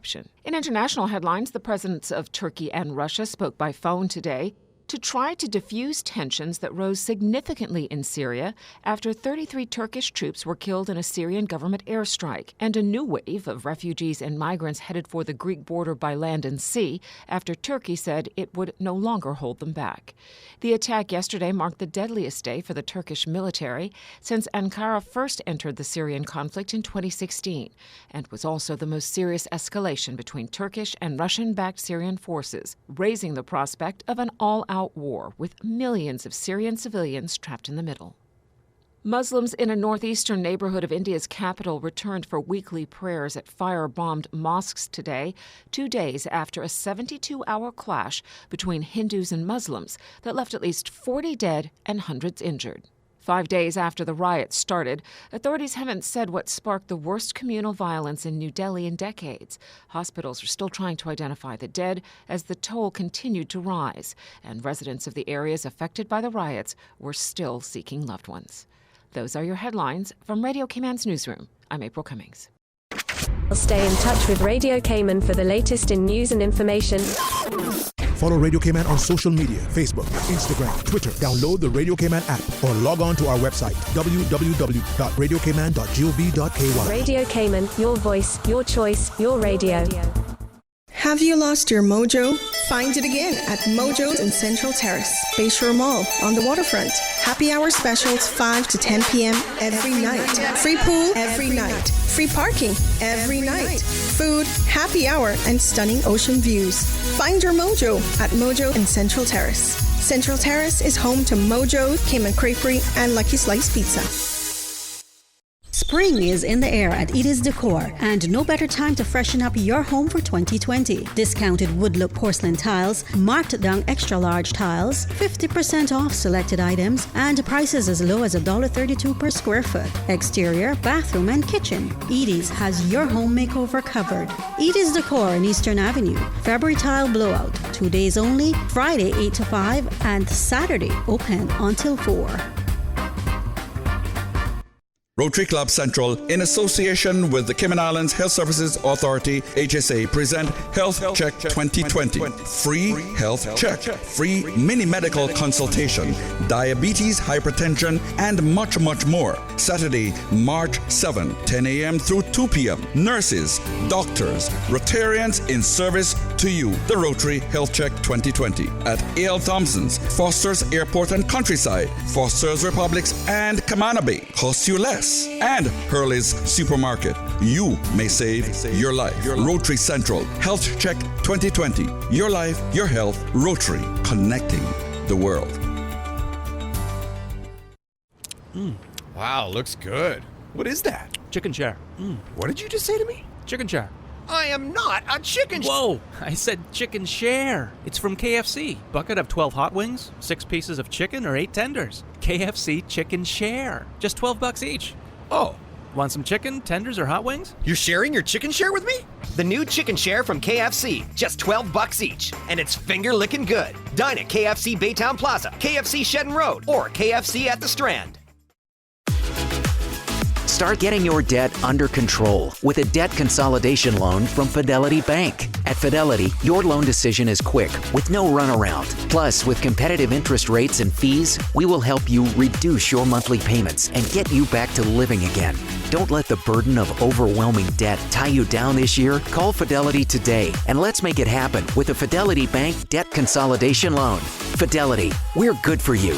In international headlines, the presidents of Turkey and Russia spoke by phone today to try to diffuse tensions that rose significantly in Syria after 33 Turkish troops were killed in a Syrian government airstrike, and a new wave of refugees and migrants headed for the Greek border by land and sea after Turkey said it would no longer hold them back. The attack yesterday marked the deadliest day for the Turkish military since Ankara first entered the Syrian conflict in 2016, and was also the most serious escalation between Turkish and Russian-backed Syrian forces, raising the prospect of an all-out war with millions of Syrian civilians trapped in the middle. Muslims in a northeastern neighborhood of India's capital returned for weekly prayers at fire-bombed mosques today, 2 days after a 72-hour clash between Hindus and Muslims that left at least 40 dead and hundreds injured. 5 days after the riots started, authorities haven't said what sparked the worst communal violence in New Delhi in decades. Hospitals are still trying to identify the dead as the toll continued to rise, and residents of the areas affected by the riots were still seeking loved ones. Those are your headlines from Radio Cayman's newsroom. I'm April Cummings. Stay in touch with Radio Cayman for the latest in news and information. Follow Radio Cayman on social media, Facebook, Instagram, Twitter. Download the Radio Cayman app or log on to our website, www.radiocayman.gov.ky. Radio Cayman, your voice, your choice, your radio. Have you lost your mojo? Find it again at Mojo's in Central Terrace, Bayshore Mall, on the waterfront. Happy hour specials 5 to 10 p.m. every night. Free pool every night. Free parking every night. Food, happy hour, and stunning ocean views. Find your mojo at Mojo in Central Terrace. Central Terrace is home to Mojo, Cayman Creperie, and Lucky Slice Pizza. Spring is in the air at Edie's Decor, and no better time to freshen up your home for 2020. Discounted wood look porcelain tiles, marked down extra large tiles, 50% off selected items, and prices as low as $1.32 per square foot. Exterior, bathroom, and kitchen. Edie's has your home makeover covered. Edie's Decor in Eastern Avenue. February tile blowout, 2 days only, Friday 8 to 5, and Saturday open until 4. Rotary Club Central, in association with the Cayman Islands Health Services Authority, HSA, present Health Check 2020. Free health check, free mini medical consultation, diabetes, hypertension, and much, much more. Saturday, March 7, 10 a.m. through 2 p.m. Nurses, doctors, Rotarians in service to you. The Rotary Health Check 2020 at A.L. Thompson's, Foster's Airport and Countryside, Foster's Republics, and Kamana Bay. Costs you less. And Hurley's Supermarket. You may save your life. Rotary Central Health Check 2020. Your life, your health. Rotary, connecting the world. Wow, looks good. What is that? Chicken share. What did you just say to me? Chicken share. I am not a chicken. Whoa! I said chicken share. It's from KFC. Bucket of 12 hot wings, 6 pieces of chicken, or 8 tenders. KFC chicken share. Just $12 each. Oh. Want some chicken, tenders, or hot wings? You're sharing your chicken share with me? The new chicken share from KFC, just $12 each, and it's finger-licking good. Dine at KFC Baytown Plaza, KFC Shedden Road, or KFC at the Strand. Start getting your debt under control with a debt consolidation loan from Fidelity Bank. At Fidelity, your loan decision is quick, with no runaround. Plus, with competitive interest rates and fees, we will help you reduce your monthly payments and get you back to living again. Don't let the burden of overwhelming debt tie you down this year. Call Fidelity today, and let's make it happen with a Fidelity Bank debt consolidation loan. Fidelity, we're good for you.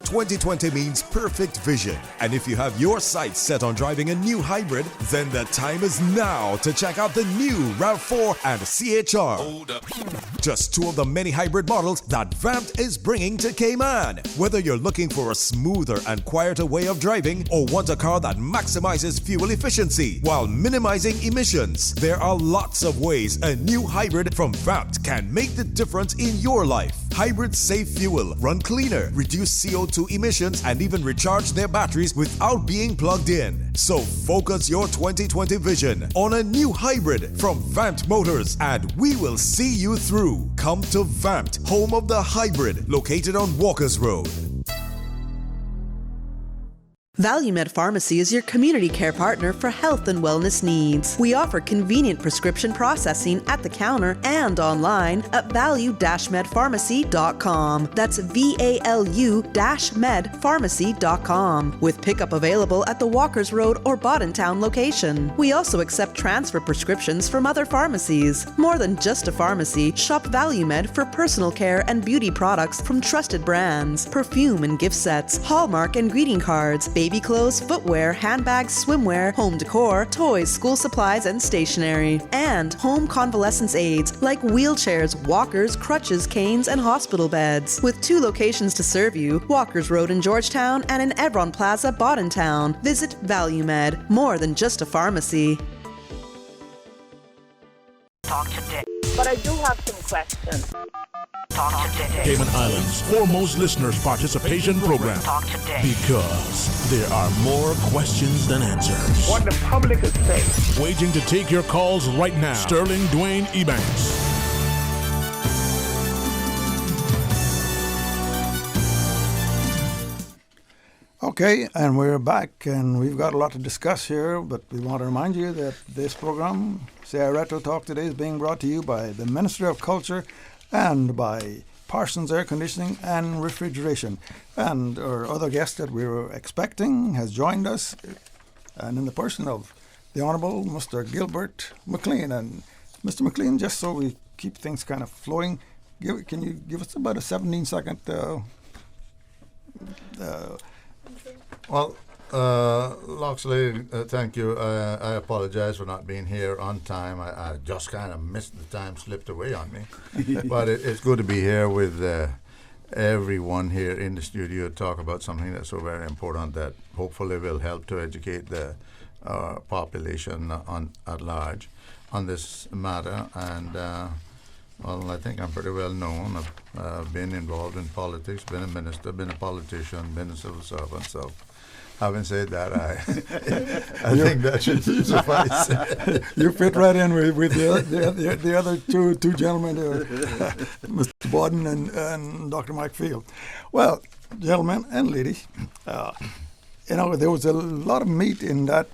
2020 means perfect vision. And if you have your sights set on driving a new hybrid, then the time is now to check out the new RAV4 and CHR. Hold up. Just 2 of the many hybrid models that Vamped is bringing to Cayman. Whether you're looking for a smoother and quieter way of driving or want a car that maximizes fuel efficiency while minimizing emissions, there are lots of ways a new hybrid from Vamped can make the difference in your life. Hybrids save fuel, run cleaner, reduce CO2 emissions, and even recharge their batteries without being plugged in. So focus your 2020 vision on a new hybrid from Vamped Motors, and we will see you through. Come to Vamped, home of the hybrid, located on Walkers Road. ValueMed Pharmacy is your community care partner for health and wellness needs. We offer convenient prescription processing at the counter and online at value-medpharmacy.com. That's VALU-medpharmacy.com, with pickup available at the Walkers Road or Boddentown location. We also accept transfer prescriptions from other pharmacies. More than just a pharmacy, shop ValueMed for personal care and beauty products from trusted brands, perfume and gift sets, Hallmark and greeting cards, baby clothes, footwear, handbags, swimwear, home decor, toys, school supplies, and stationery. And home convalescence aids like wheelchairs, walkers, crutches, canes, and hospital beds. With 2 locations to serve you, Walkers Road in Georgetown and in Evron Plaza, Boddentown. Visit ValueMed, more than just a pharmacy. Talk today. But I do have some questions. Talk today. Cayman Islands' foremost listeners' participation program. Talk today. Because there are more questions than answers. What the public is saying. Waiting to take your calls right now. Sterling Dwayne Ebanks. Okay, and we're back, and we've got a lot to discuss here, but we want to remind you that this program, Say Retro Talk Today, is being brought to you by the Ministry of Culture and by Parsons Air Conditioning and Refrigeration. And our other guest that we were expecting has joined us, and in the person of the Honourable Mr. Gilbert McLean. And Mr. McLean, just so we keep things kind of flowing, can you give us about a 17-second Well, Loxley, thank you. I apologize for not being here on time. I just kind of missed the time, slipped away on me. But it's good to be here with everyone here in the studio to talk about something that's so very important that hopefully will help to educate the population at large on this matter. And well, I think I'm pretty well known. I've been involved in politics, been a minister, been a politician, been a civil servant. So, having said that, I think that should suffice. You fit right in with the other two gentlemen, Mr. Borden and Dr. Mike Field. Well, gentlemen and ladies, there was a lot of meat in that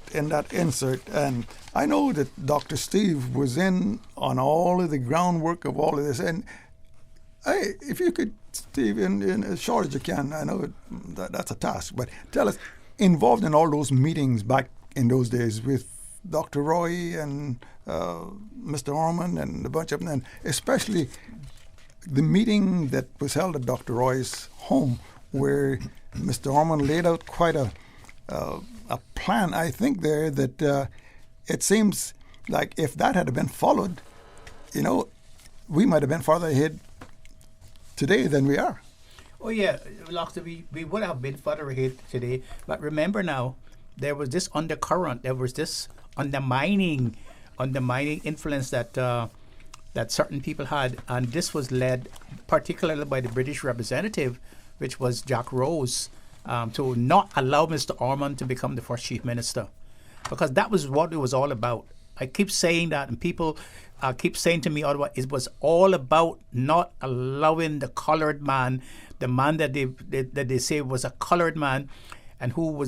insert, and I know that Dr. Steve was in on all of the groundwork of all of this. And if you could, Steve, in as short as you can, I know that's a task, but tell us, involved in all those meetings back in those days with Dr. Roy and Mr. Orman and a bunch of them, and especially the meeting that was held at Dr. Roy's home, where Mr. Orman laid out quite a plan, I think, there that it seems like if that had been followed, we might have been farther ahead today than we are. Oh yeah, Loxley, we would have been further ahead today, but remember now, there was this undercurrent, there was this undermining influence that that certain people had, and this was led particularly by the British representative, which was Jack Rose, to not allow Mr. Ormond to become the first chief minister, because that was what it was all about. I keep saying that, and people keep saying to me, it was all about not allowing the coloured man, the man that they say was a coloured man, and who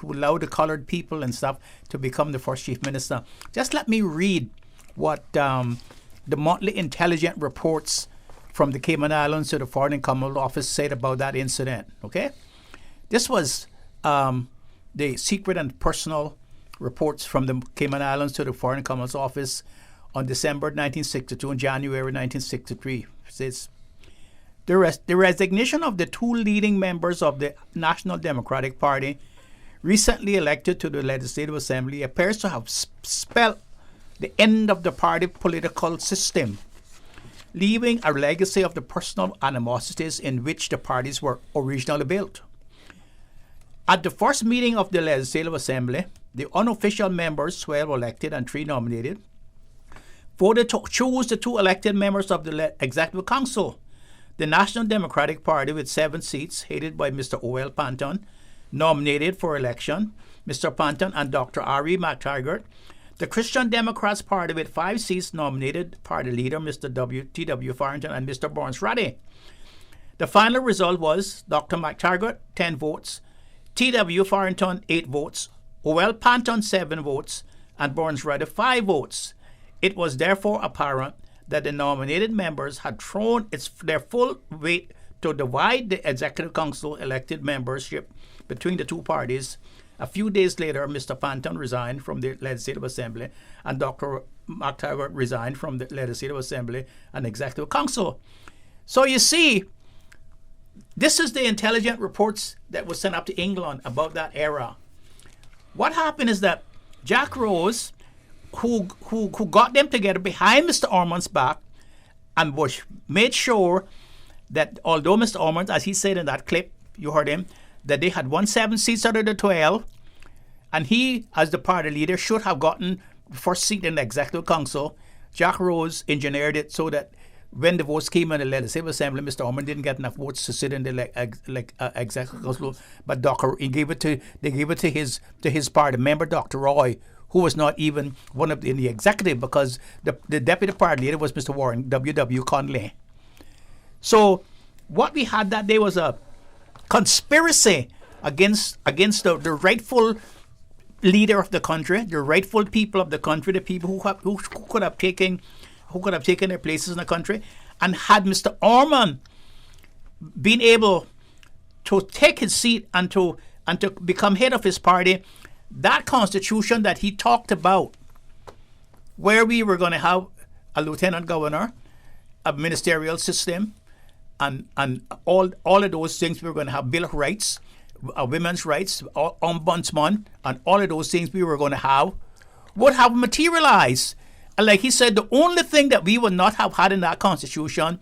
allowed the coloured people and stuff to become the first chief minister. Just let me read what the monthly intelligence reports from the Cayman Islands to the Foreign and Commonwealth Office said about that incident. Okay, this was the secret and personal reports from the Cayman Islands to the Foreign and Commonwealth Office on December 1962 and January 1963. It says, the resignation of the two leading members of the National Democratic Party recently elected to the Legislative Assembly appears to have spelled the end of the party political system, leaving a legacy of the personal animosities in which the parties were originally built. At the first meeting of the Legislative Assembly, the unofficial members, 12 elected and 3 nominated, voted to choose the 2 elected members of the Executive Council. The National Democratic Party, with 7 seats, headed by Mr. O.L. Panton, nominated for election Mr. Panton and Dr. R.E. McTaggart. The Christian Democrats Party, with 5 seats, nominated party leader Mr. T.W. Farrington and Mr. Burns Ruddy. The final result was Dr. McTaggart, 10 votes, T.W. Farrington, 8 votes, O.L. Panton, 7 votes, and Burns Ruddy, 5 votes. It was therefore apparent that the nominated members had thrown their full weight to divide the Executive Council elected membership between the 2 parties. A few days later, Mr. Panton resigned from the Legislative Assembly, and Dr. McTaggart resigned from the Legislative Assembly and Executive Council. So you see, this is the intelligence reports that was sent up to England about that era. What happened is that Jack Rose, who got them together behind Mr. Ormond's back, and made sure that although Mr. Ormond, as he said in that clip, you heard him, that they had won 7 seats out of the 12, and he, as the party leader, should have gotten the first seat in the Executive Council. Jack Rose engineered it so that when the votes came in the Legislative Assembly, Mr. Ormond didn't get enough votes to sit in the Executive Council, but they gave it to his party member, Dr. Roy, who was not even one of in the executive, because the deputy party leader was Mr. Warren W.W. Conley. So what we had that day was a conspiracy against the rightful leader of the country, the rightful people of the country, the people who could have taken their places in the country. And had Mr. Ormond been able to take his seat and to become head of his party, that constitution that he talked about, where we were going to have a lieutenant governor, a ministerial system, and all of those things, we were going to have Bill of Rights, women's rights, ombudsman, and all of those things we were going to have would have materialized. And like he said, the only thing that we would not have had in that constitution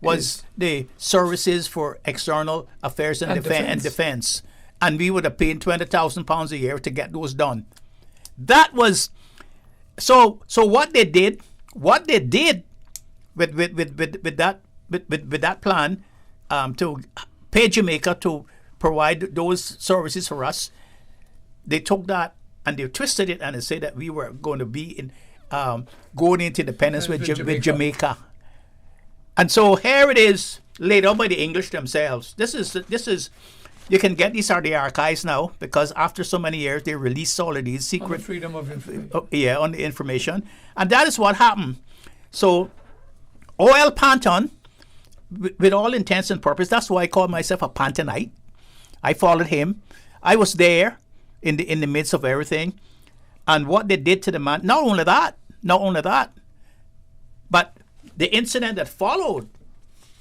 was the services for external affairs and defense. And we would have paid £20,000 a year to get those done. That was so. What they did with that plan to pay Jamaica to provide those services for us, they took that and they twisted it and they said that we were going to be going into independence with Jamaica. And so here it is, laid out by the English themselves. This is. You can get these are the archives now, because after so many years they released all of these secret on the freedom of information. On the information, and that is what happened. So, O.L. Panton, with all intents and purpose, that's why I call myself a Pantonite. I followed him. I was there in the midst of everything, and what they did to the man. Not only that, but the incident that followed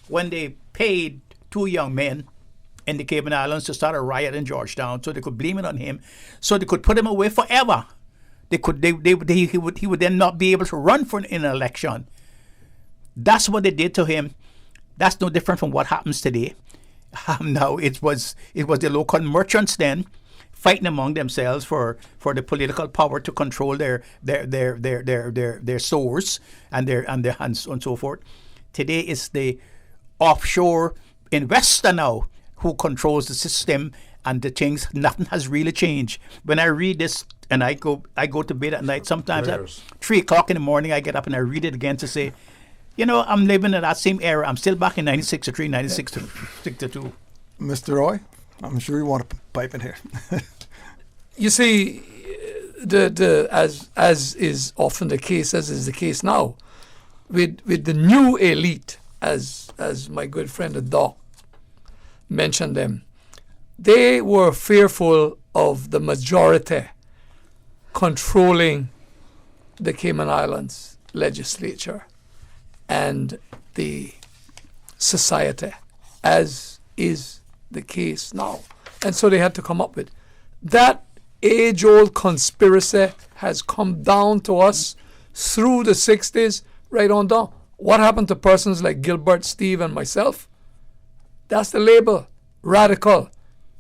when they paid 2 young men in the Cayman Islands to start a riot in Georgetown, so they could blame it on him, so they could put him away forever. He would then not be able to run for an election. That's what they did to him. That's no different from what happens today. Now it was the local merchants then fighting among themselves for the political power to control their source and so forth. Today it's the offshore investor now who controls the system and the things. Nothing has really changed. When I read this and I go to bed at night, sometimes at 3 o'clock in the morning I get up and I read it again to say, I'm living in that same era. I'm still back in 96-3, 96-2. Mr. Roy, I'm sure you want to pipe in here. You see, as is often the case, as is the case now, with the new elite, as my good friend the Doc mentioned them, they were fearful of the majority controlling the Cayman Islands legislature and the society, as is the case now. And so they had to come up with that. Age-old conspiracy has come down to us through the 60s, right on down. What happened to persons like Gilbert, Steve, and myself? That's the label. Radical.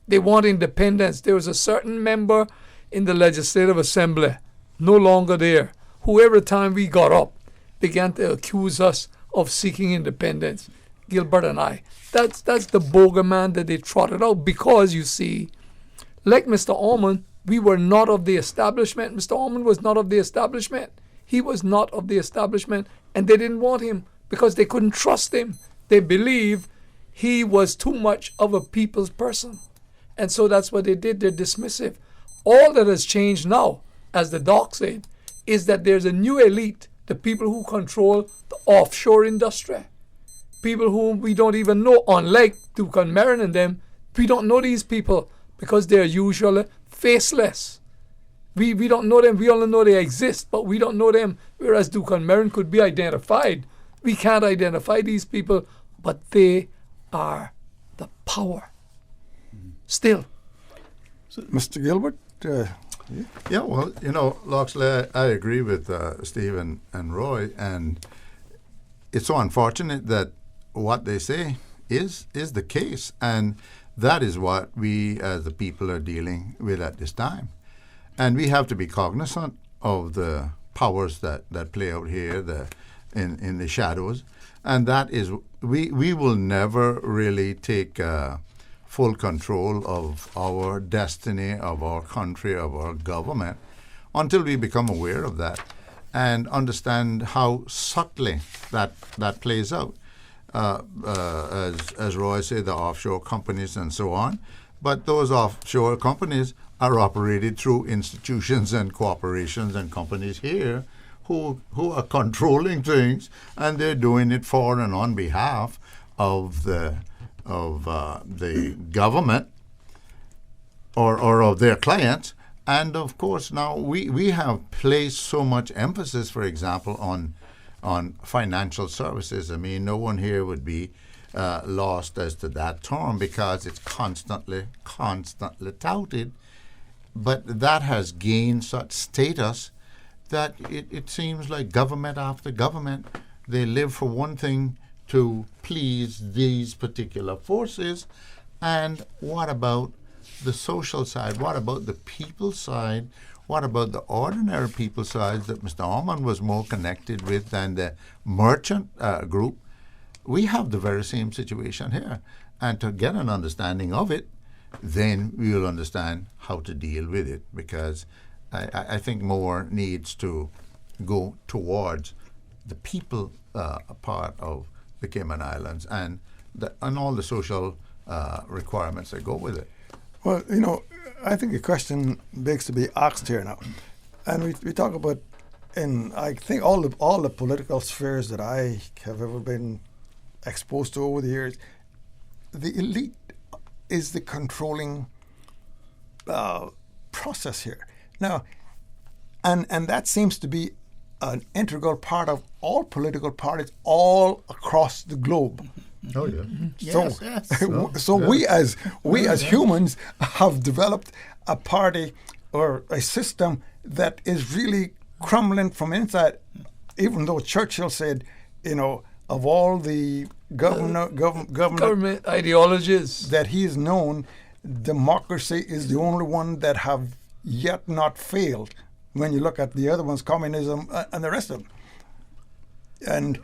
They want independence. There was a certain member in the Legislative Assembly, no longer there, who every time we got up began to accuse us of seeking independence. Gilbert and I. That's the bogeyman that they trotted out, because, you see, like Mr. Ormond, we were not of the establishment. Mr. Ormond was not of the establishment. He was not of the establishment, and they didn't want him because they couldn't trust him. They believed he was too much of a people's person. And so that's what they did. They're dismissive. All that has changed now, as the Doc said, is that there's a new elite, the people who control the offshore industry. People whom we don't even know, unlike Duke and Marin and them. We don't know these people because they're usually faceless. We don't know them. We only know they exist, but we don't know them. Whereas Duke and Marin could be identified. We can't identify these people, but they are the power. Still. So, Mr. Gilbert? Yeah, well, Loxley, I agree with Steve and Roy, and it's so unfortunate that what they say is the case, and that is what we as the people are dealing with at this time. And we have to be cognizant of the powers that play out here in the shadows. And that is, we will never really take full control of our destiny, of our country, of our government, until we become aware of that and understand how subtly that plays out. As Roy said, the offshore companies and so on. But those offshore companies are operated through institutions and corporations and companies here who are controlling things, and they're doing it for and on behalf of the government or of their clients. And of course, now we have placed so much emphasis, for example, on financial services. I mean, no one here would be lost as to that term because it's constantly touted. But that has gained such status that it seems like government after government, they live for one thing to please these particular forces. And what about the social side? What about the people side? What about the ordinary people side that Mr. Ormond was more connected with than the merchant group? We have the very same situation here. And to get an understanding of it, then we will understand how to deal with it, because I think more needs to go towards the people part of the Cayman Islands and all the social requirements that go with it. Well, I think a question begs to be asked here now. And we talk about, I think all the political spheres that I have ever been exposed to over the years, the elite is the controlling process here. Now, and that seems to be an integral part of all political parties all across the globe. Oh yeah. So, we as humans have developed a party or a system that is really crumbling from inside. Even though Churchill said, of all the government ideologies that he is known, democracy is the only one that have yet not failed. When you look at the other ones, communism and the rest of them. And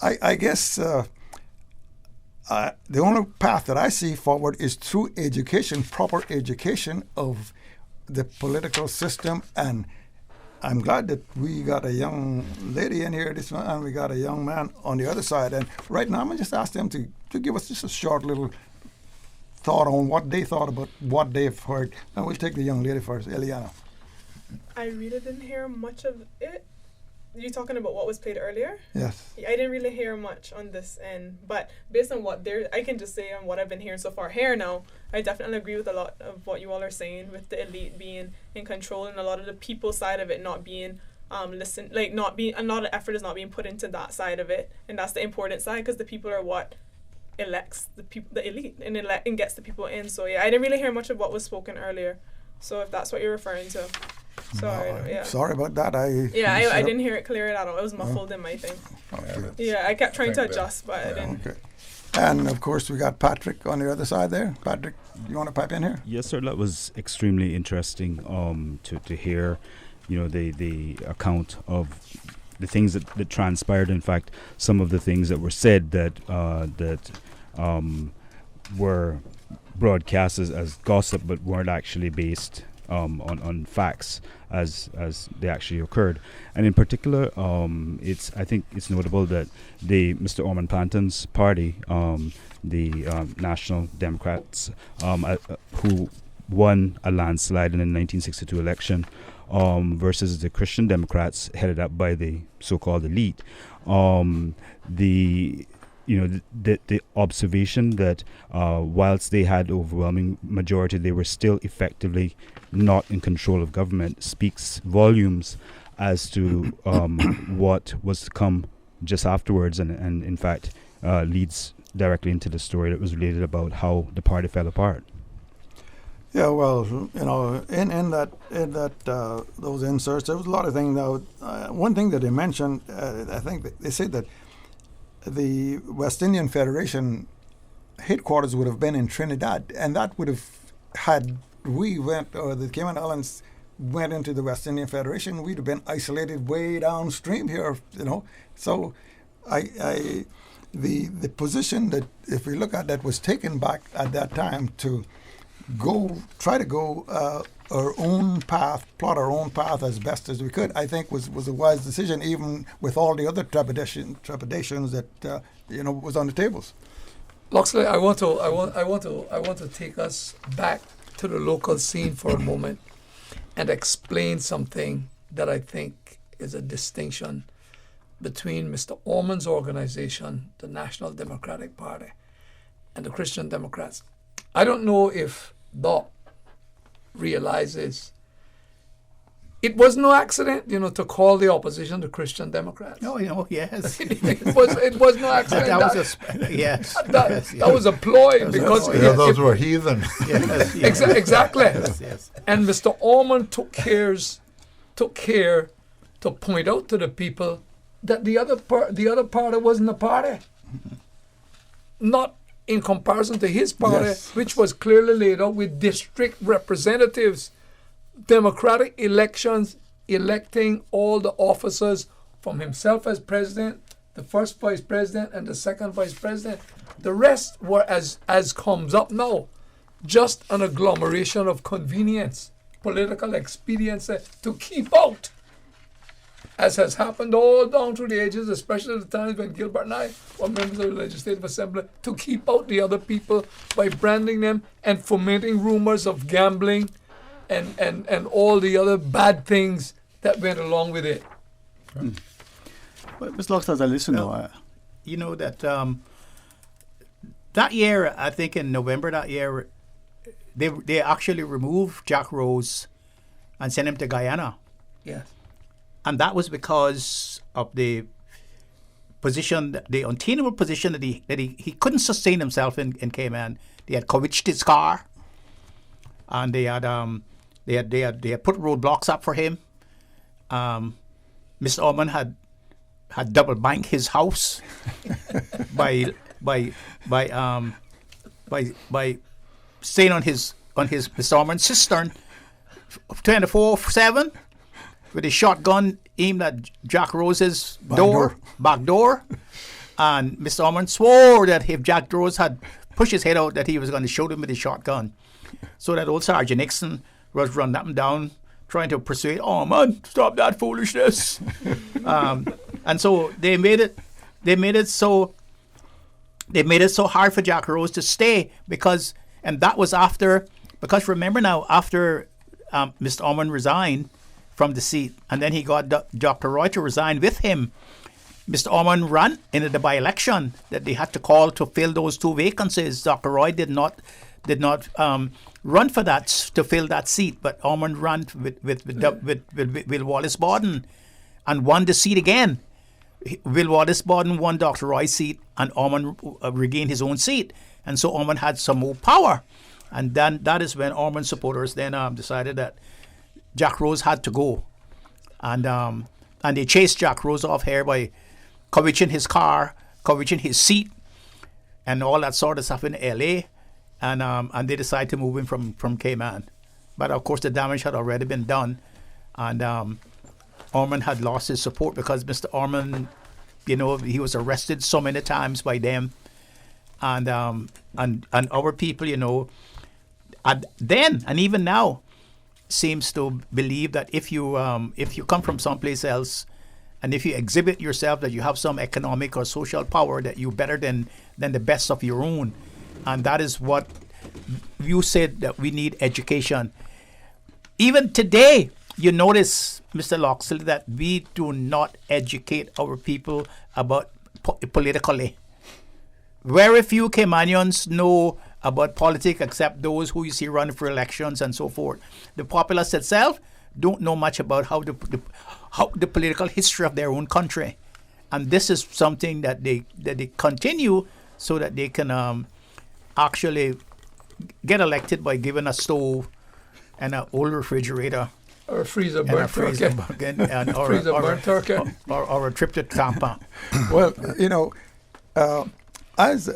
I guess the only path that I see forward is through education, proper education of the political system. And I'm glad that we got a young lady in here this one, and we got a young man on the other side. And right now I'm going to just ask them to give us just a short little thought on what they thought about what they've heard. And we'll take the young lady first, Eliana. I really didn't hear much of it. You talking about what was played earlier? Yes. I didn't really hear much on this end, but based on what I can just say on what I've been hearing so far here now, I definitely agree with a lot of what you all are saying, with the elite being in control and a lot of the people side of it not being a lot of effort is not being put into that side of it, and that's the important side, because the people are what elects the elite and gets the people in. So yeah, I didn't really hear much of what was spoken earlier. So if that's what you're referring to. Sorry about that. I didn't hear it clear at all. It was muffled in my thing. Okay. Yeah, I kept trying to adjust, but I didn't. Okay. And of course, we got Patrick on the other side there. Patrick, you want to pipe in here? Yes, sir. That was extremely interesting to hear, the account of the things that transpired. In fact, some of the things that were said that were broadcast as gossip, but weren't actually based on facts as they actually occurred. And in particular, I think it's notable that Mr. Orman Planton's party, the National Democrats, who won a landslide in the 1962 election, versus the Christian Democrats headed up by the so-called elite. The observation that whilst they had overwhelming majority, they were still effectively not in control of government speaks volumes as to what was to come just afterwards, and in fact leads directly into the story that was related about how the party fell apart. Yeah, well, in that those inserts, there was a lot of things. One thing that they mentioned, I think they said that the West Indian Federation headquarters would have been in Trinidad, and that would have had the Cayman Islands went into the West Indian Federation, we'd have been isolated way downstream here, So the position that, if we look at that, was taken back at that time to try to go our own path, plot our own path as best as we could, I think was a wise decision, even with all the other trepidations that was on the tables. Loxley, I want to take us back to the local scene for a moment and explain something that I think is a distinction between Mr. Orman's organization, the National Democratic Party, and the Christian Democrats. I don't know if Doc realizes it was no accident, to call the opposition the Christian Democrats. Oh, yes. it was no accident. That was a ploy because those were heathen. Yes. Exactly. Yes. And Mr. Orman took care to point out to the people that the other party wasn't a party. Not in comparison to his party, which was clearly laid out with district representatives, democratic elections, electing all the officers from himself as president, the first vice president, and the second vice president. The rest were, as comes up now, just an agglomeration of convenience, political expediency to keep out, as has happened all down through the ages, especially the times when Gilbert and I were members of the Legislative Assembly, to keep out the other people by branding them and fomenting rumors of gambling and all the other bad things that went along with it. Well, Ms. Loxley, as I listen now, that year, I think in November that year, they actually removed Jack Rose and sent him to Guyana. Yes. And that was because of the position, the untenable position that he couldn't sustain himself in Cayman. They had coveted his car, and they had put roadblocks up for him. Mr. Orman had double banked his house by staying on his Mr. Ormond's cistern 24/7 with a shotgun aimed at Jack Rose's back door. And Mr. Ormond swore that if Jack Rose had pushed his head out, that he was going to shoot him with a shotgun. So that old Sergeant Nixon was running up and down trying to persuade Ormond, stop that foolishness. And so they made it so hard for Jack Rose to stay because remember now, after Mr. Ormond resigned from the seat, and then he got Dr. Roy to resign with him, Mr. Ormond ran in the by-election that they had to call to fill those 2 vacancies. Dr. Roy did not run for that to fill that seat, but Ormond ran with Will Wallace Borden and won the seat again. Will Wallace Borden won Dr. Roy's seat, and Ormond regained his own seat, and so Ormond had some more power. And then that is when Ormond supporters then decided that Jack Rose had to go, and they chased Jack Rose off here by coveting his car, coveting his seat, and all that sort of stuff in L.A. And they decided to move him from Cayman, but of course the damage had already been done, and Ormond had lost his support because Mr. Ormond, he was arrested so many times by them, and our people, then and even now, seems to believe that if you come from someplace else, and if you exhibit yourself that you have some economic or social power, that you're better than the best of your own. And that is what you said, that we need education. Even today, you notice, Mr. Loxley, that we do not educate our people about politically. Very few Caymanians know about politics except those who you see running for elections and so forth. The populace itself don't know much about how the political history of their own country. And this is something that they continue so that they can actually get elected by giving a stove and an old refrigerator. Or a freezer burnt turkey. Or a trip to Tampa. Well, as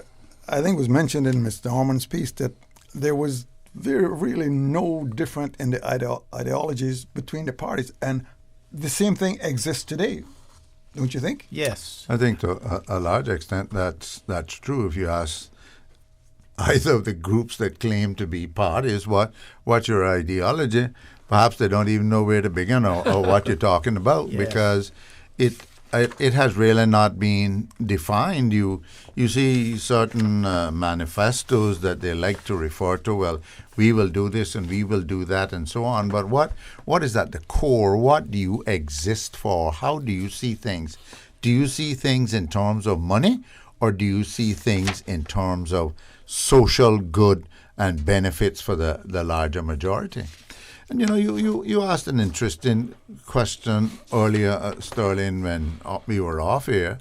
I think was mentioned in Mr. Ormond's piece, that there was really no different in the ideologies between the parties, and the same thing exists today, don't you think? Yes. I think to a large extent that's true. If you ask either of the groups that claim to be parties what's your ideology, perhaps they don't even know where to begin or what you're talking about, yes. Because it has really not been defined. You see certain manifestos that they like to refer to. Well, we will do this and we will do that and so on. But what is at the core? What do you exist for? How do you see things? Do you see things in terms of money, or do you see things in terms of social good and benefits for the larger majority? And you asked an interesting question earlier, Sterling, when we were off here,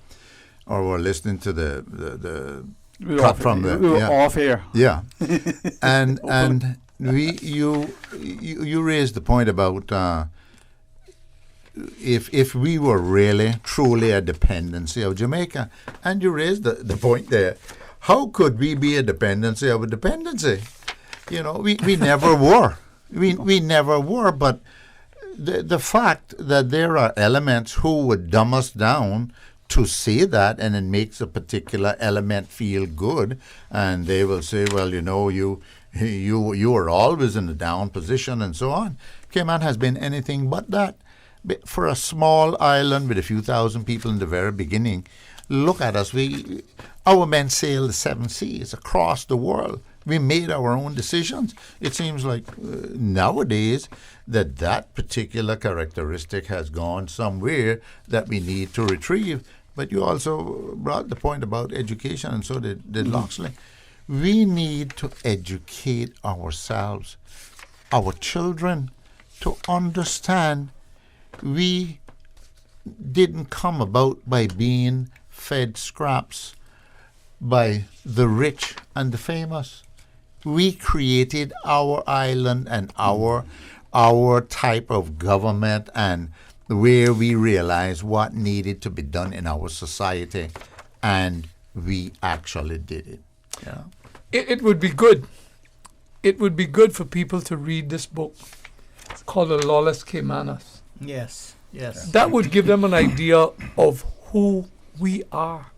or were listening to the cut from the. We were off here. Yeah, and you raised the point about if we were really truly a dependency of Jamaica, and you raised the point there. How could we be a dependency of a dependency? We never were. We never were, but the fact that there are elements who would dumb us down to say that, and it makes a particular element feel good, and they will say, well, you are always in a down position and so on. Cayman has been anything but that. For a small island with a few thousand people in the very beginning, look at us. Our men sailed the 7 seas across the world. We made our own decisions. It seems like nowadays that particular characteristic has gone somewhere that we need to retrieve. But you also brought the point about education, and so did Loxley. We need to educate ourselves, our children, to understand we didn't come about by being fed scraps by the rich and the famous. We created our island and our type of government, and where we realized what needed to be done in our society, and we actually did it. Yeah. It would be good. It would be good for people to read this book. It's called The Lawless Caymanas. Yes. That would give them an idea of who we are.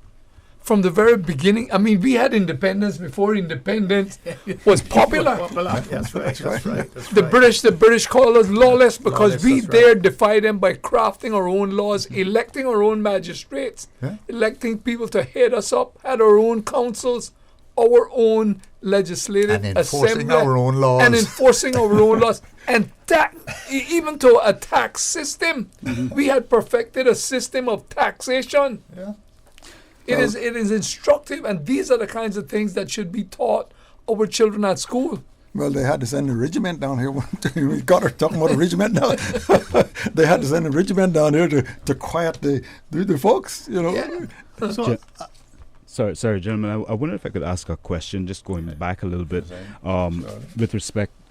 From the very beginning, I mean, we had independence before independence was popular. That's right. The British call us lawless because we dared defy them by crafting our own laws, electing our own magistrates, electing people to head us up, had our own councils, our own legislative and enforcing assembly, our own laws. And even to a tax system, we had perfected a system of taxation. Yeah. It is instructive, and these are the kinds of things that should be taught our children at school. Well, they had to send a regiment down here. We got her talking about a regiment now. They had to send a regiment down here to quiet the folks, you know. Yeah. Sorry, gentlemen. I wonder if I could ask a question, just going back a little bit,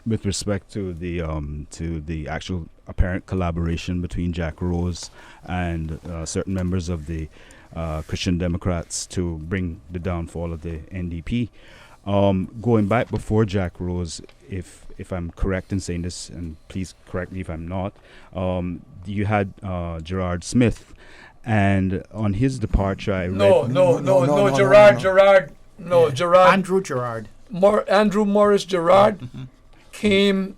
with respect to the actual apparent collaboration between Jack Rose and certain members of the Christian Democrats to bring the downfall of the NDP. Going back before Jack Rose, if I'm correct in saying this, and please correct me if I'm not, you had Gerard Smith, and on his departure, I read... Gerard. Andrew Gerard. Andrew Morris Gerard came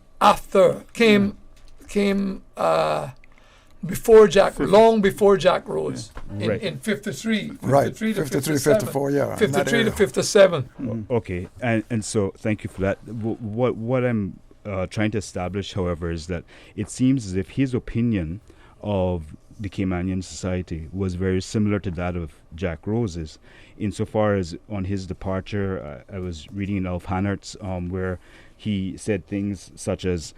before Jack, long before Jack Rose, in 53. Right, 53 to 54, yeah. 53 to 57. Okay, and so thank you for that. What I'm trying to establish, however, is that it seems as if his opinion of the Caymanian society was very similar to that of Jack Rose's, insofar as on his departure, I was reading in Alf Hannert's where he said things such as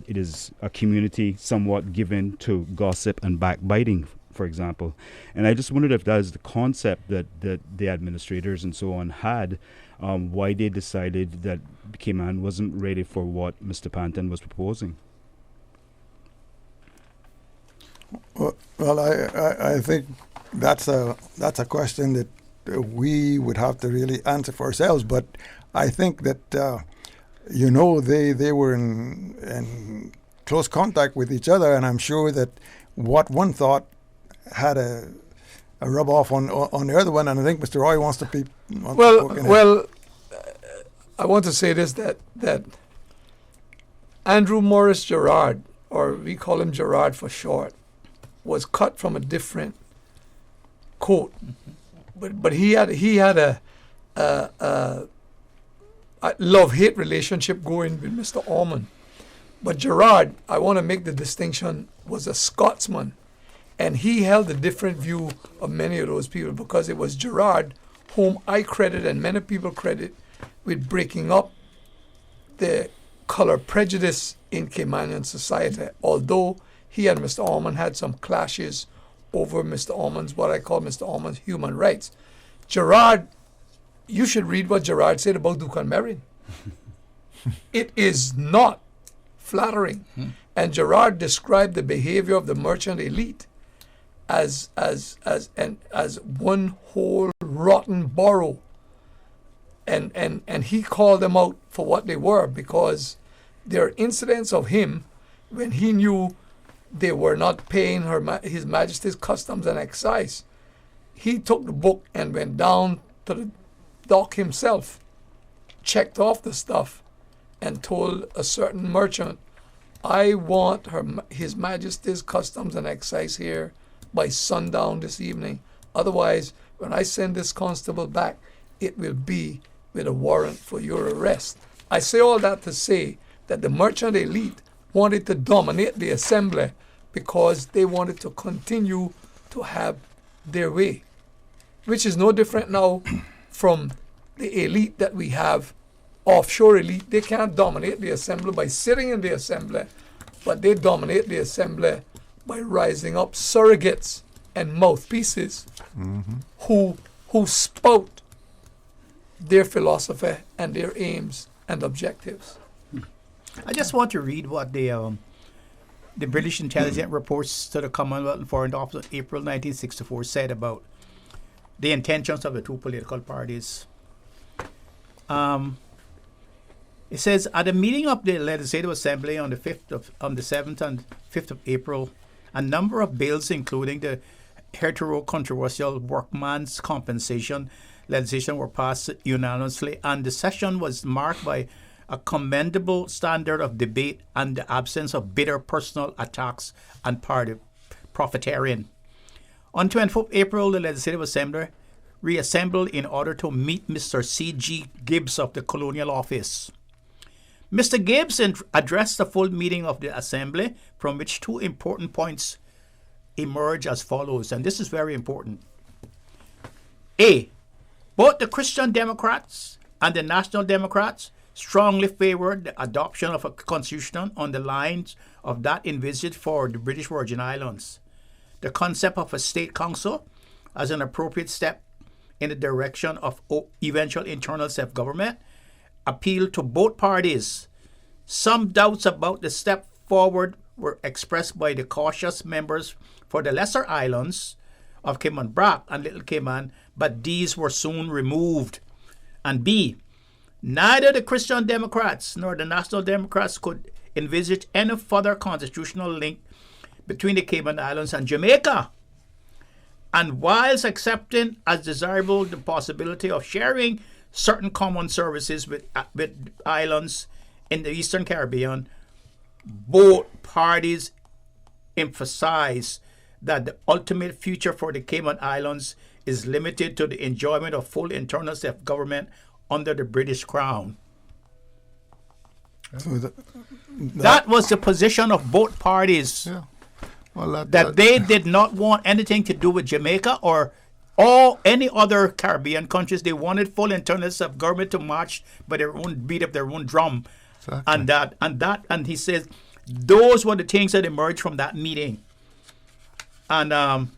it is a community somewhat given to gossip and backbiting, for example. And I just wondered if that is the concept that the administrators and so on had, why they decided that Cayman wasn't ready for what Mr. Panton was proposing. Well, I think that's a question that we would have to really answer for ourselves. But I think that they were in close contact with each other, and I'm sure that what one thought had a rub off on the other one. And I think Mr. Roy wants to be. I want to say this that Andrew Morris Gerard, or we call him Gerard for short, was cut from a different coat, but he had a love-hate relationship going with Mr. Ormond. But Gerard, I want to make the distinction, was a Scotsman, and he held a different view of many of those people, because it was Gerard whom I credit, and many people credit, with breaking up the color prejudice in Caymanian society, although he and Mr. Ormond had some clashes over Mr. Ormond's, what I call Mr. Ormond's human rights. Gerard, you should read what Gerard said about Dukan Merrin. It is not flattering. And Gerard described the behavior of the merchant elite as one whole rotten borough. And he called them out for what they were, because there are incidents of him when he knew they were not paying His Majesty's Customs and Excise. He took the book and went down to the dock himself, checked off the stuff, and told a certain merchant, I want His Majesty's Customs and Excise here by sundown this evening. Otherwise, when I send this constable back, it will be with a warrant for your arrest. I say all that to say that the merchant elite wanted to dominate the assembly because they wanted to continue to have their way, which is no different now from the elite that we have, offshore elite. They can't dominate the assembly by sitting in the assembly, but they dominate the assembly by rising up surrogates and mouthpieces who spout their philosophy and their aims and objectives. I just want to read what the British intelligence reports to the Commonwealth and Foreign Office of April 1964 said about the intentions of the two political parties. It says, at a meeting of the Legislative Assembly on the 7th and 5th of April, a number of bills, including the heretofore controversial workman's compensation legislation, were passed unanimously, and the session was marked by a commendable standard of debate and the absence of bitter personal attacks and party profiteering. On 24th April, the Legislative Assembly reassembled in order to meet Mr. C.G. Gibbs of the Colonial Office. Mr. Gibbs addressed the full meeting of the Assembly, from which two important points emerge as follows, and this is very important. A, both the Christian Democrats and the National Democrats strongly favored the adoption of a constitution on the lines of that envisaged for the British Virgin Islands. The concept of a state council as an appropriate step in the direction of eventual internal self-government appealed to both parties. Some doubts about the step forward were expressed by the cautious members for the lesser islands of Cayman Brac and Little Cayman, but these were soon removed. And B, neither the Christian Democrats nor the National Democrats could envisage any further constitutional link between the Cayman Islands and Jamaica. And whilst accepting as desirable the possibility of sharing certain common services with islands in the Eastern Caribbean, both parties emphasize that the ultimate future for the Cayman Islands is limited to the enjoyment of full internal self-government under the British Crown. So that was the position of both parties. Yeah. Well, that they did not want anything to do with Jamaica or any other Caribbean countries. They wanted full internal self-government to march by their own beat of their own drum. Exactly. And he says those were the things that emerged from that meeting. And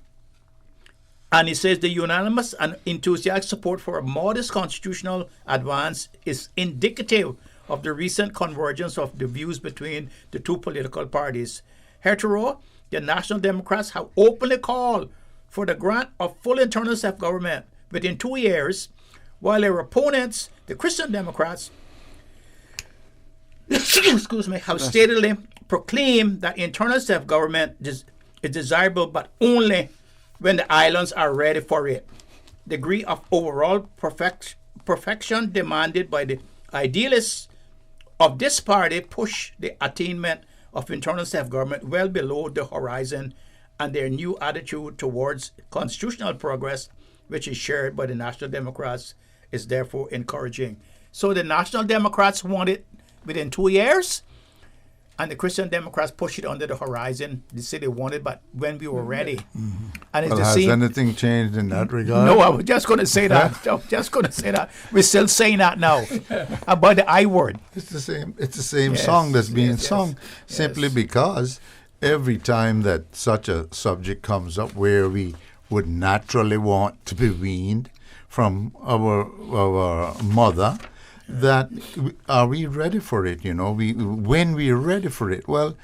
he says the unanimous and enthusiastic support for a modest constitutional advance is indicative of the recent convergence of the views between the two political parties. Heretofore, the National Democrats have openly called for the grant of full internal self-government within 2 years, while their opponents, the Christian Democrats, have statedly proclaimed that internal self-government is desirable, but only when the islands are ready for it. The degree of overall perfection demanded by the idealists of this party push the attainment of internal self-government well below the horizon, and their new attitude towards constitutional progress, which is shared by the National Democrats, is therefore encouraging. So the National Democrats want it within 2 years, and the Christian Democrats push it under the horizon. They say they want it, but when we were ready. Mm-hmm. And it's well, the has same. Anything changed in that regard? No, I was just going to say that. I was just going to say that. We're still saying that now about the I word. It's the same. It's the same song that's being sung, simply because every time that such a subject comes up where we would naturally want to be weaned from our mother, that are we ready for it? You know, when we're ready for it. Well,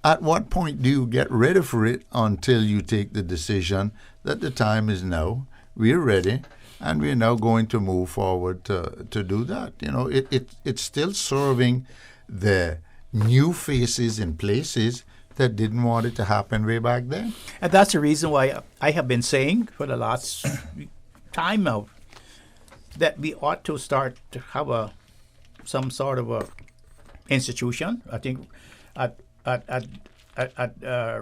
at what point do you get ready for it until you take the decision that the time is now, we're ready, and we're now going to move forward to do that? You know, it's still serving the new faces in places that didn't want it to happen way back then. And that's the reason why I have been saying for the last time now that we ought to start to have some sort of a institution. I think at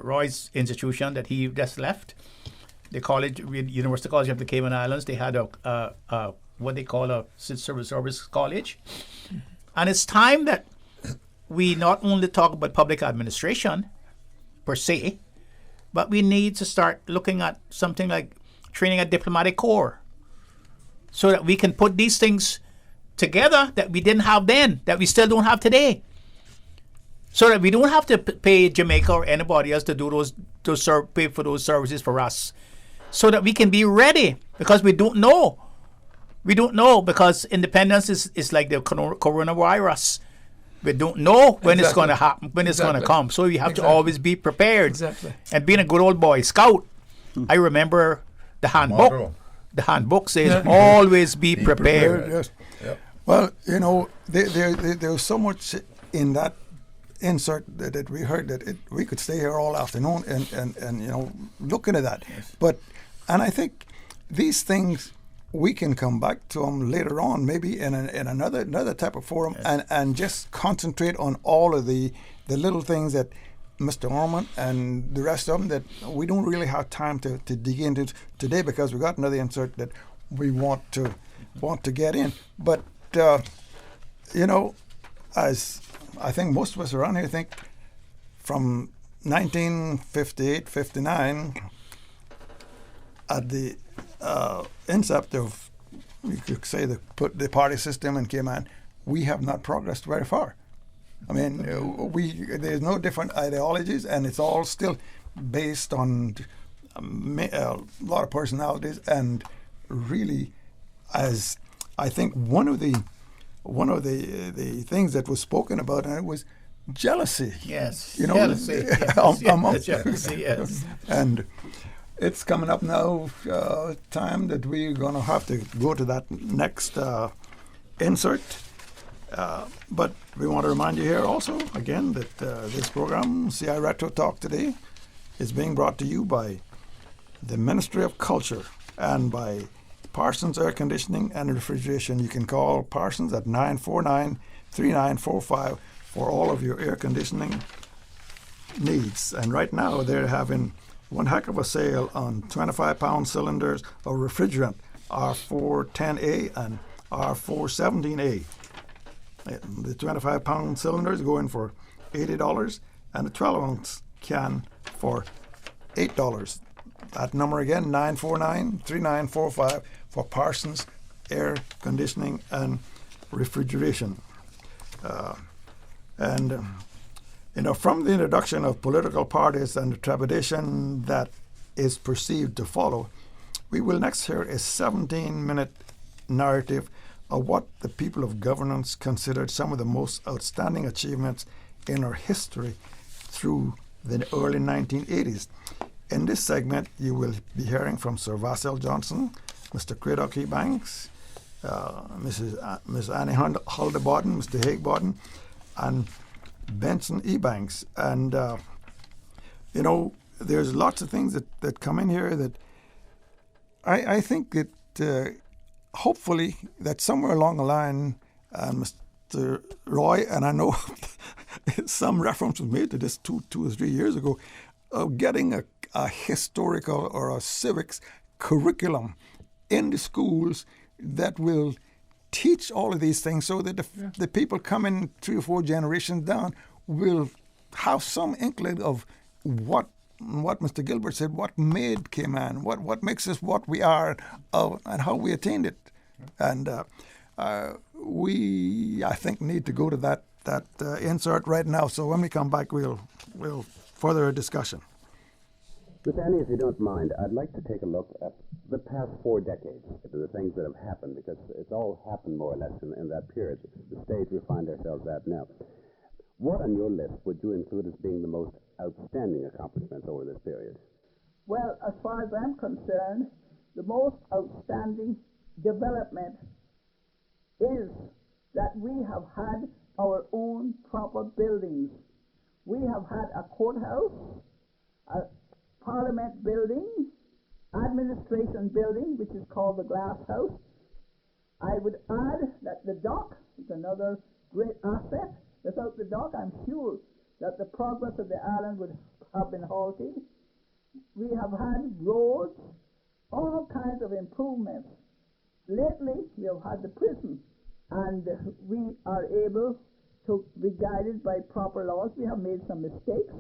Roy's institution that he just left, the college, University College of the Cayman Islands, they had a what they call a civil service college. And it's time that we not only talk about public administration per se, but we need to start looking at something like training a diplomatic corps, so that we can put these things together that we didn't have then, that we still don't have today, so that we don't have to pay Jamaica or anybody else to do pay for those services for us, so that we can be ready, because we don't know. We don't know, because independence is like the coronavirus. We don't know when it's going to happen, when it's going to come. So you have to always be prepared. And being a good old boy scout, I remember the handbook. the handbook says always be prepared. Yes. Yep. Well, you know, there's so much in that insert that we heard that we could stay here all afternoon and you know, look into that. Yes. And I think these things, we can come back to them later on, maybe in another type of forum, and just concentrate on all of the little things that Mr. Orman and the rest of them that we don't really have time to dig into today, because we got another insert that we want to get in. But you know, as I think most of us around here think, from 1958, 59, at the incept of, you could say, the party system in Cayman, we have not progressed very far. I mean, there's no different ideologies, and it's all still based on a lot of personalities. And really, as I think one of the things that was spoken about, and it was jealousy. Yes, you know, jealousy. Yes, jealousy. Yes, and it's coming up now, time that we're going to have to go to that next insert. But we want to remind you here also, again, that this program, CI Retro Talk Today, is being brought to you by the Ministry of Culture and by Parsons Air Conditioning and Refrigeration. You can call Parsons at 949-3945 for all of your air conditioning needs. And right now they're having one heck of a sale on 25-pound cylinders of refrigerant, R410A and R417A. The 25-pound cylinders going for $80 and the 12-ounce can for $8. That number again, 949-3945 for Parsons Air Conditioning and Refrigeration. You know, from the introduction of political parties and the trepidation that is perceived to follow, we will next hear a 17-minute narrative of what the people of governance considered some of the most outstanding achievements in our history through the early 1980s. In this segment, you will be hearing from Sir Vassell Johnson, Mr. Cradock Ebanks, Miss Annie Huldebodden, Mr. Higgbodden, and Benson Ebanks. And, you know, there's lots of things that come in here that I think that hopefully that somewhere along the line, Mr. Roy, and I know some reference was made to this two or 3 years ago, of getting a historical or a civics curriculum in the schools that will teach all of these things, so that the people coming 3 or 4 generations down will have some inkling of what Mr. Gilbert said, what made Cayman, what makes us what we are, and how we attained it. And we, I think, need to go to that insert right now. So when we come back, we'll further a discussion. Miss Annie, if you don't mind, I'd like to take a look at the past 4 decades, the things that have happened, because it's all happened more or less in that period, the stage we find ourselves at now. What on your list would you include as being the most outstanding accomplishments over this period? Well, as far as I'm concerned, the most outstanding development is that we have had our own proper buildings. We have had a courthouse, a Parliament building, administration building, which is called the Glass House. I would add that the dock is another great asset. Without the dock, I'm sure that the progress of the island would have been halted. We have had roads, all kinds of improvements. Lately, we have had the prison, and we are able to be guided by proper laws. We have made some mistakes.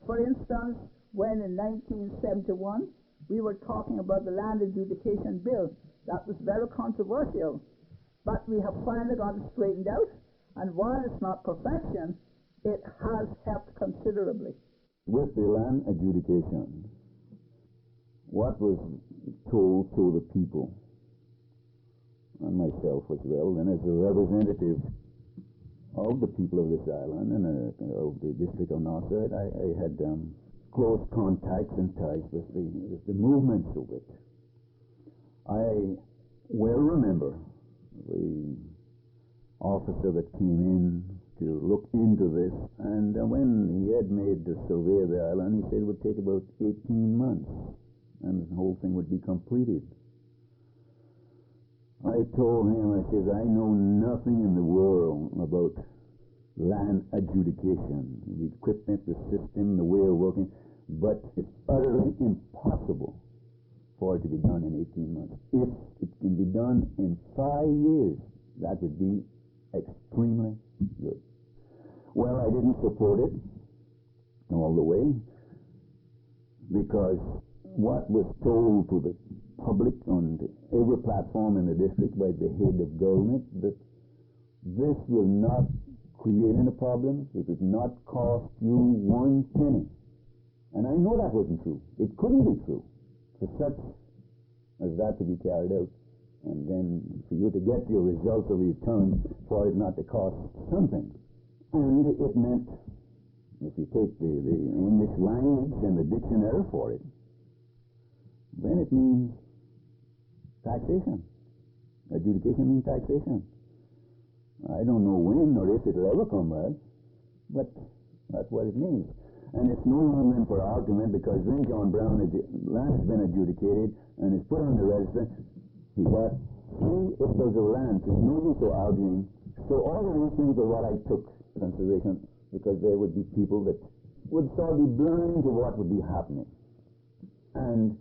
For instance, when in 1971 we were talking about the land adjudication bill, that was very controversial, but we have finally got it straightened out, and while it's not perfection, it has helped considerably. With the land adjudication, what was told to the people, and myself as well, and as a representative of the people of this island and of the district of Northside, I had close contacts and ties with the movements of it. I well remember the officer that came in to look into this, and when he had made the survey of the island, he said it would take about 18 months, and the whole thing would be completed. I told him, I said, I know nothing in the world about land adjudication, the equipment, the system, the way of working, but it's utterly impossible for it to be done in 18 months. If it can be done in 5 years, that would be extremely good. Well, I didn't support it all the way, because what was told to the public on every platform in the district by the head of government, that this will not create any problems, it would not cost you 1 penny. And I know that wasn't true. It couldn't be true for such as that to be carried out. And then for you to get your results of return for it not to cost something. And it meant, if you take the English language and the dictionary for it, then it means taxation. Adjudication means taxation. I don't know when or if it'll ever come back, but that's what it means. And it's no room then for argument, because when John Brown, land has been adjudicated and is put on the register, he got 3 acres of land. There's no use of arguing. So all of these things are what I took into consideration, because there would be people that would sort of be blind to what would be happening. And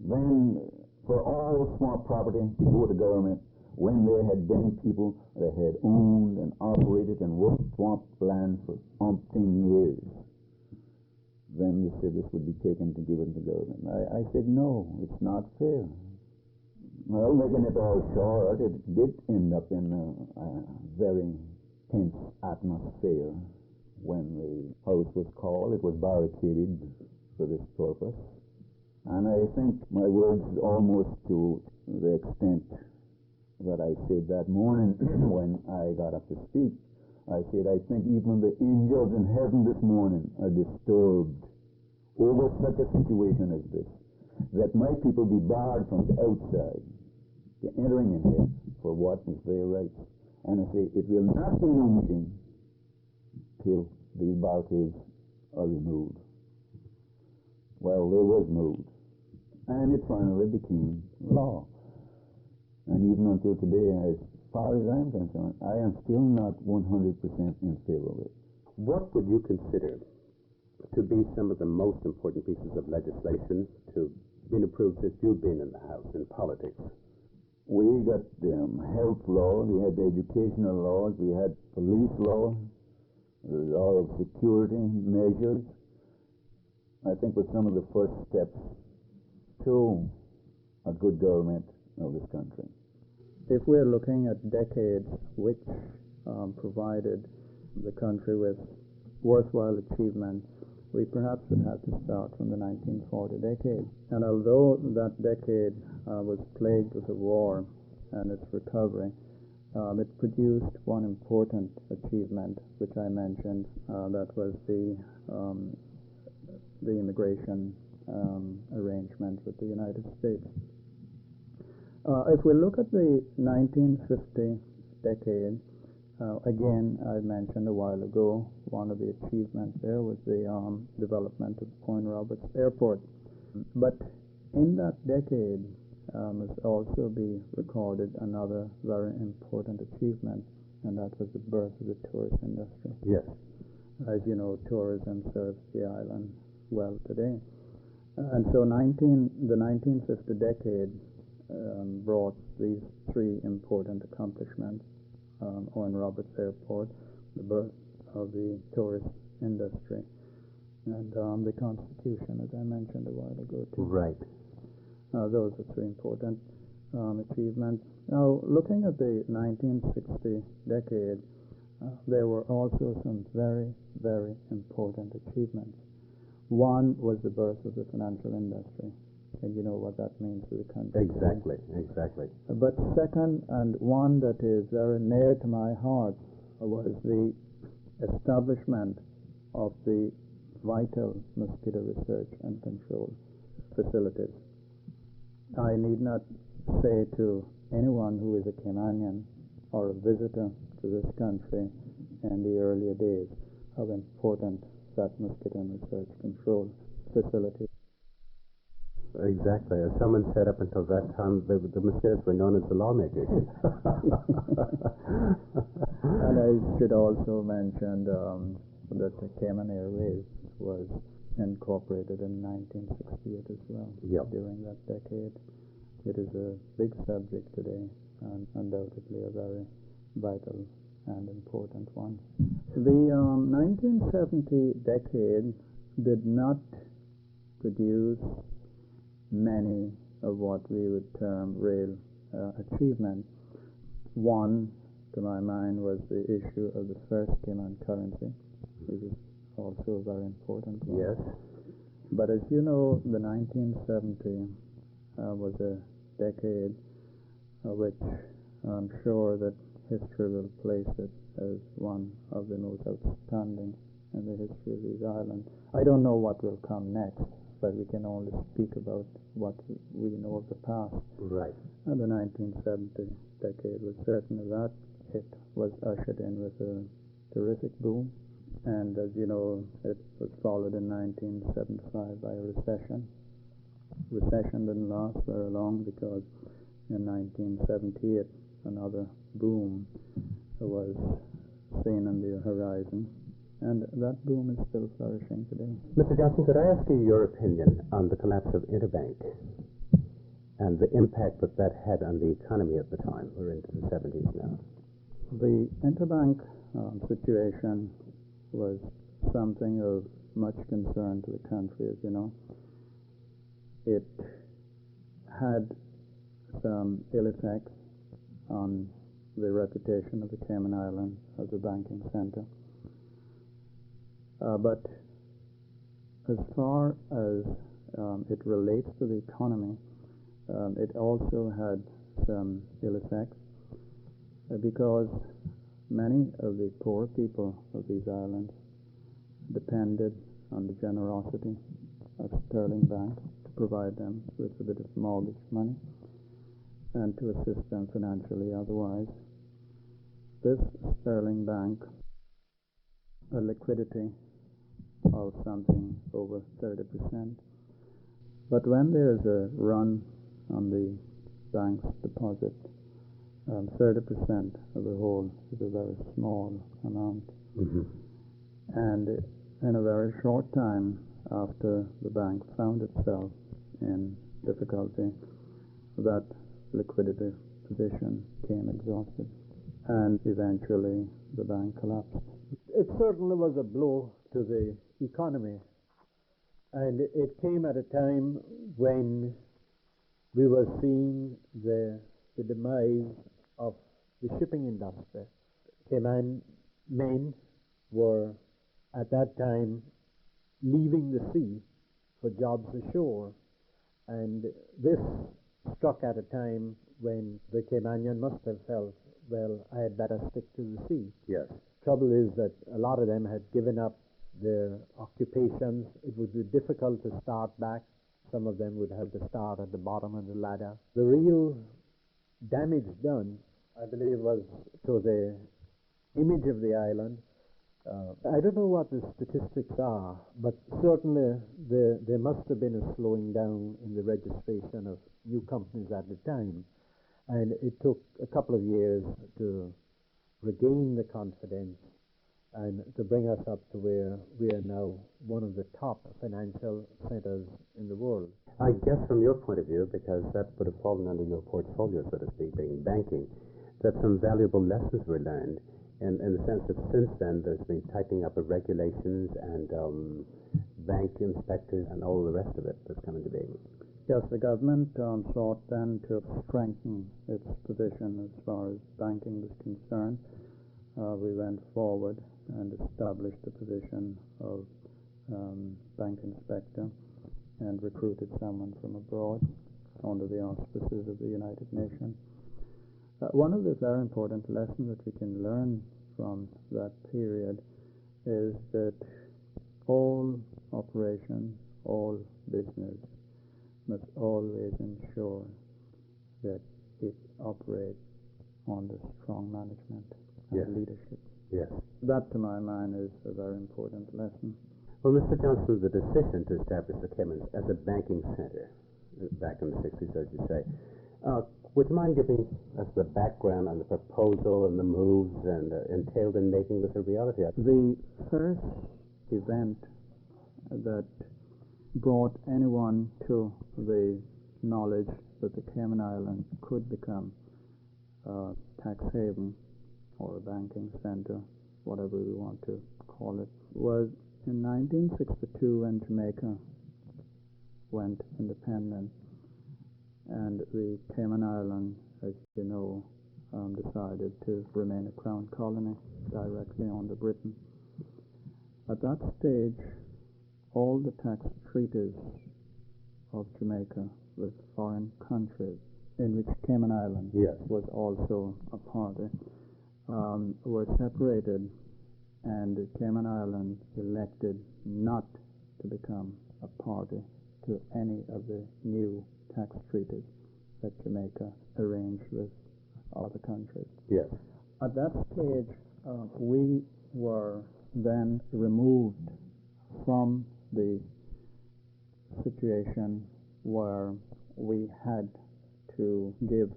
then for all swamp property to go to government, when there had been people that had owned and operated and worked swamp land for umpteen years, then they said this would be taken to give it to government. I said, no, it's not fair. Well, making it all short, it did end up in a very tense atmosphere when the house was called. It was barricaded for this purpose. And I think my words almost to the extent that I said that morning when I got up to speak. I said, I think even the angels in heaven this morning are disturbed over such a situation as this, that my people be barred from the outside to entering in here for what is their right. And I say, it will not be no meeting till these barricades are removed. Well, they was moved, and it finally became law. And even until today, as far as I'm concerned, I am still not 100% in favor of it. What would you consider to be some of the most important pieces of legislation to been approved since you've been in the House in politics? We got health law, we had the educational laws, we had police law, the law of security measures. I think were some of the first steps to a good government of this country. If we're looking at decades which provided the country with worthwhile achievements, we perhaps would have to start from the 1940 decade. And although that decade was plagued with a war and its recovery, it produced one important achievement, which I mentioned, that was the immigration arrangement with the United States. If we look at the 1950 decade, again, I mentioned a while ago, one of the achievements there was the development of Point Roberts Airport. But in that decade must also be recorded another very important achievement, and that was the birth of the tourist industry. Yes. As you know, tourism serves the island well today. And so the 1950 decade brought these 3 important accomplishments: Owen Roberts Airport, the birth of the tourist industry, and the Constitution, as I mentioned a while ago, too. Right. Those are 3 important achievements. Now, looking at the 1960 decade, there were also some very, very important achievements. One was the birth of the financial industry, and you know what that means to the country. Exactly. But second, and one that is very near to my heart, was the establishment of the vital mosquito research and control facilities. I need not say to anyone who is a Caymanian or a visitor to this country in the earlier days how important that mosquito research control facility. Exactly. As someone said, up until that time, the mosquitoes were known as the lawmakers. And I should also mention that the Cayman Airways was incorporated in 1968 as well. Yep. During that decade. It is a big subject today and undoubtedly a very vital and important one. The 1970 decade did not produce many of what we would term real achievements. One, to my mind, was the issue of the first Cayman currency, which is also a very important one. Yes. But as you know, the 1970 was a decade which I'm sure that history will place it as one of the most outstanding in the history of these islands. I don't know what will come next, but we can only speak about what we know of the past. Right. And the 1970 decade was certainly that. It was ushered in with a terrific boom. And as you know, it was followed in 1975 by a recession. Recession didn't last very long because in 1978 another boom was seen on the horizon. And that boom is still flourishing today. Mr. Johnson, could I ask you your opinion on the collapse of Interbank and the impact that that had on the economy at the time? We're into the 70s now. The Interbank situation was something of much concern to the country, as you know. It had some ill effects on the reputation of the Cayman Islands as a banking center. But as far as it relates to the economy, it also had some ill effects because many of the poor people of these islands depended on the generosity of Sterling Bank to provide them with a bit of mortgage money and to assist them financially otherwise. This Sterling Bank a liquidity of something over 30%. But when there's a run on the bank's deposit, 30% of the whole is a very small amount. Mm-hmm. And in a very short time after the bank found itself in difficulty, that liquidity position came exhausted, and eventually the bank collapsed. It certainly was a blow to the economy, and it came at a time when we were seeing the demise of the shipping industry. Cayman men were at that time leaving the sea for jobs ashore, and this struck at a time when the Caymanian must have felt, well, I had better stick to the sea. Yes. Trouble is that a lot of them had given up their occupations. It would be difficult to start back. Some of them would have to start at the bottom of the ladder. The real damage done, I believe, was to the image of the island. I don't know what the statistics are, but certainly there must have been a slowing down in the registration of new companies at the time. And it took a couple of years to regain the confidence and to bring us up to where we are now one of the top financial centers in the world. I guess from your point of view, because that would have fallen under your portfolio, so to speak, being banking, that some valuable lessons were learned in the sense that since then there's been tightening up of regulations and bank inspectors and all the rest of it that's come into being. Yes, the government sought then to strengthen its position as far as banking was concerned. We went forward and established the position of bank inspector and recruited someone from abroad under the auspices of the United Nations. One of the very important lessons that we can learn from that period is that all operations, all business must always ensure that it operates on the strong management and Yes. leadership. Yes. That, to my mind, is a very important lesson. Well, Mr. Johnson, the decision to establish the Caymans as a banking center back in the 60s, as you say, would you mind giving us the background on the proposal and the moves and entailed in making this a reality? The first event that brought anyone to the knowledge that the Cayman Islands could become a tax haven or a banking center, whatever we want to call it, was in 1962 when Jamaica went independent, and the Cayman Islands, as you know, decided to remain a crown colony directly under Britain. At that stage, all the tax treaties of Jamaica with foreign countries, in which Cayman Islands was also a party, were separated, and the Cayman Islands elected not to become a party to any of the new tax treaties that Jamaica arranged with other countries. Yes. At that stage, we were then removed from the situation where we had to give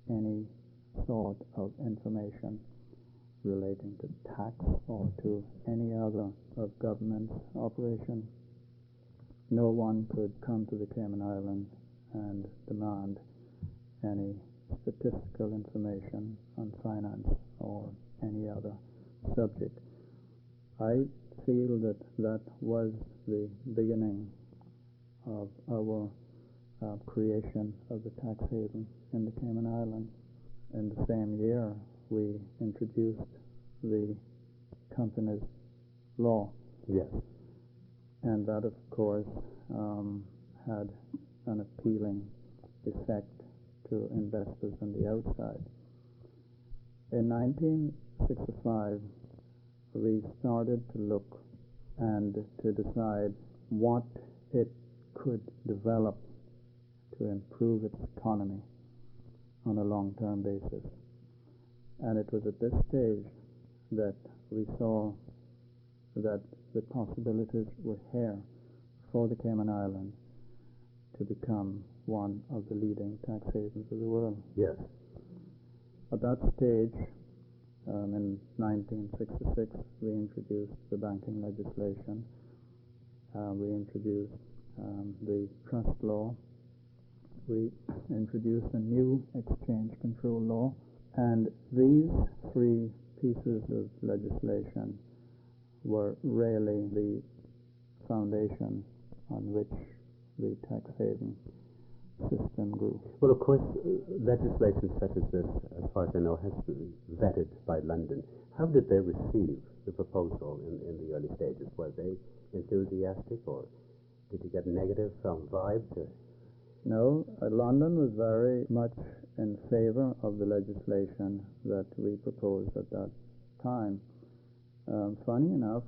any sort of information relating to tax or to any other of government's operation. No one could come to the Cayman Islands and demand any statistical information on finance or any other subject. I feel that that was the beginning of our creation of the tax haven in the Cayman Islands. In the same year, we introduced the company's law. Yes. And that, of course, had an appealing effect to investors on the outside. In 1965, we started to look and to decide what it could develop to improve its economy on a long-term basis. And it was at this stage that we saw that the possibilities were here for the Cayman Islands to become one of the leading tax havens of the world. Yes. At that stage, in 1966, we introduced the banking legislation. We introduced the trust law. We introduced a new exchange control law. And these three pieces of legislation were really the foundation on which the tax haven system grew. Well, of course, legislation such as this, as far as I know, has been vetted by London. How did they receive the proposal in the early stages? Were they enthusiastic, or did you get negative vibes? Or? No, London was very much in favor of the legislation that we proposed at that time. Funny enough,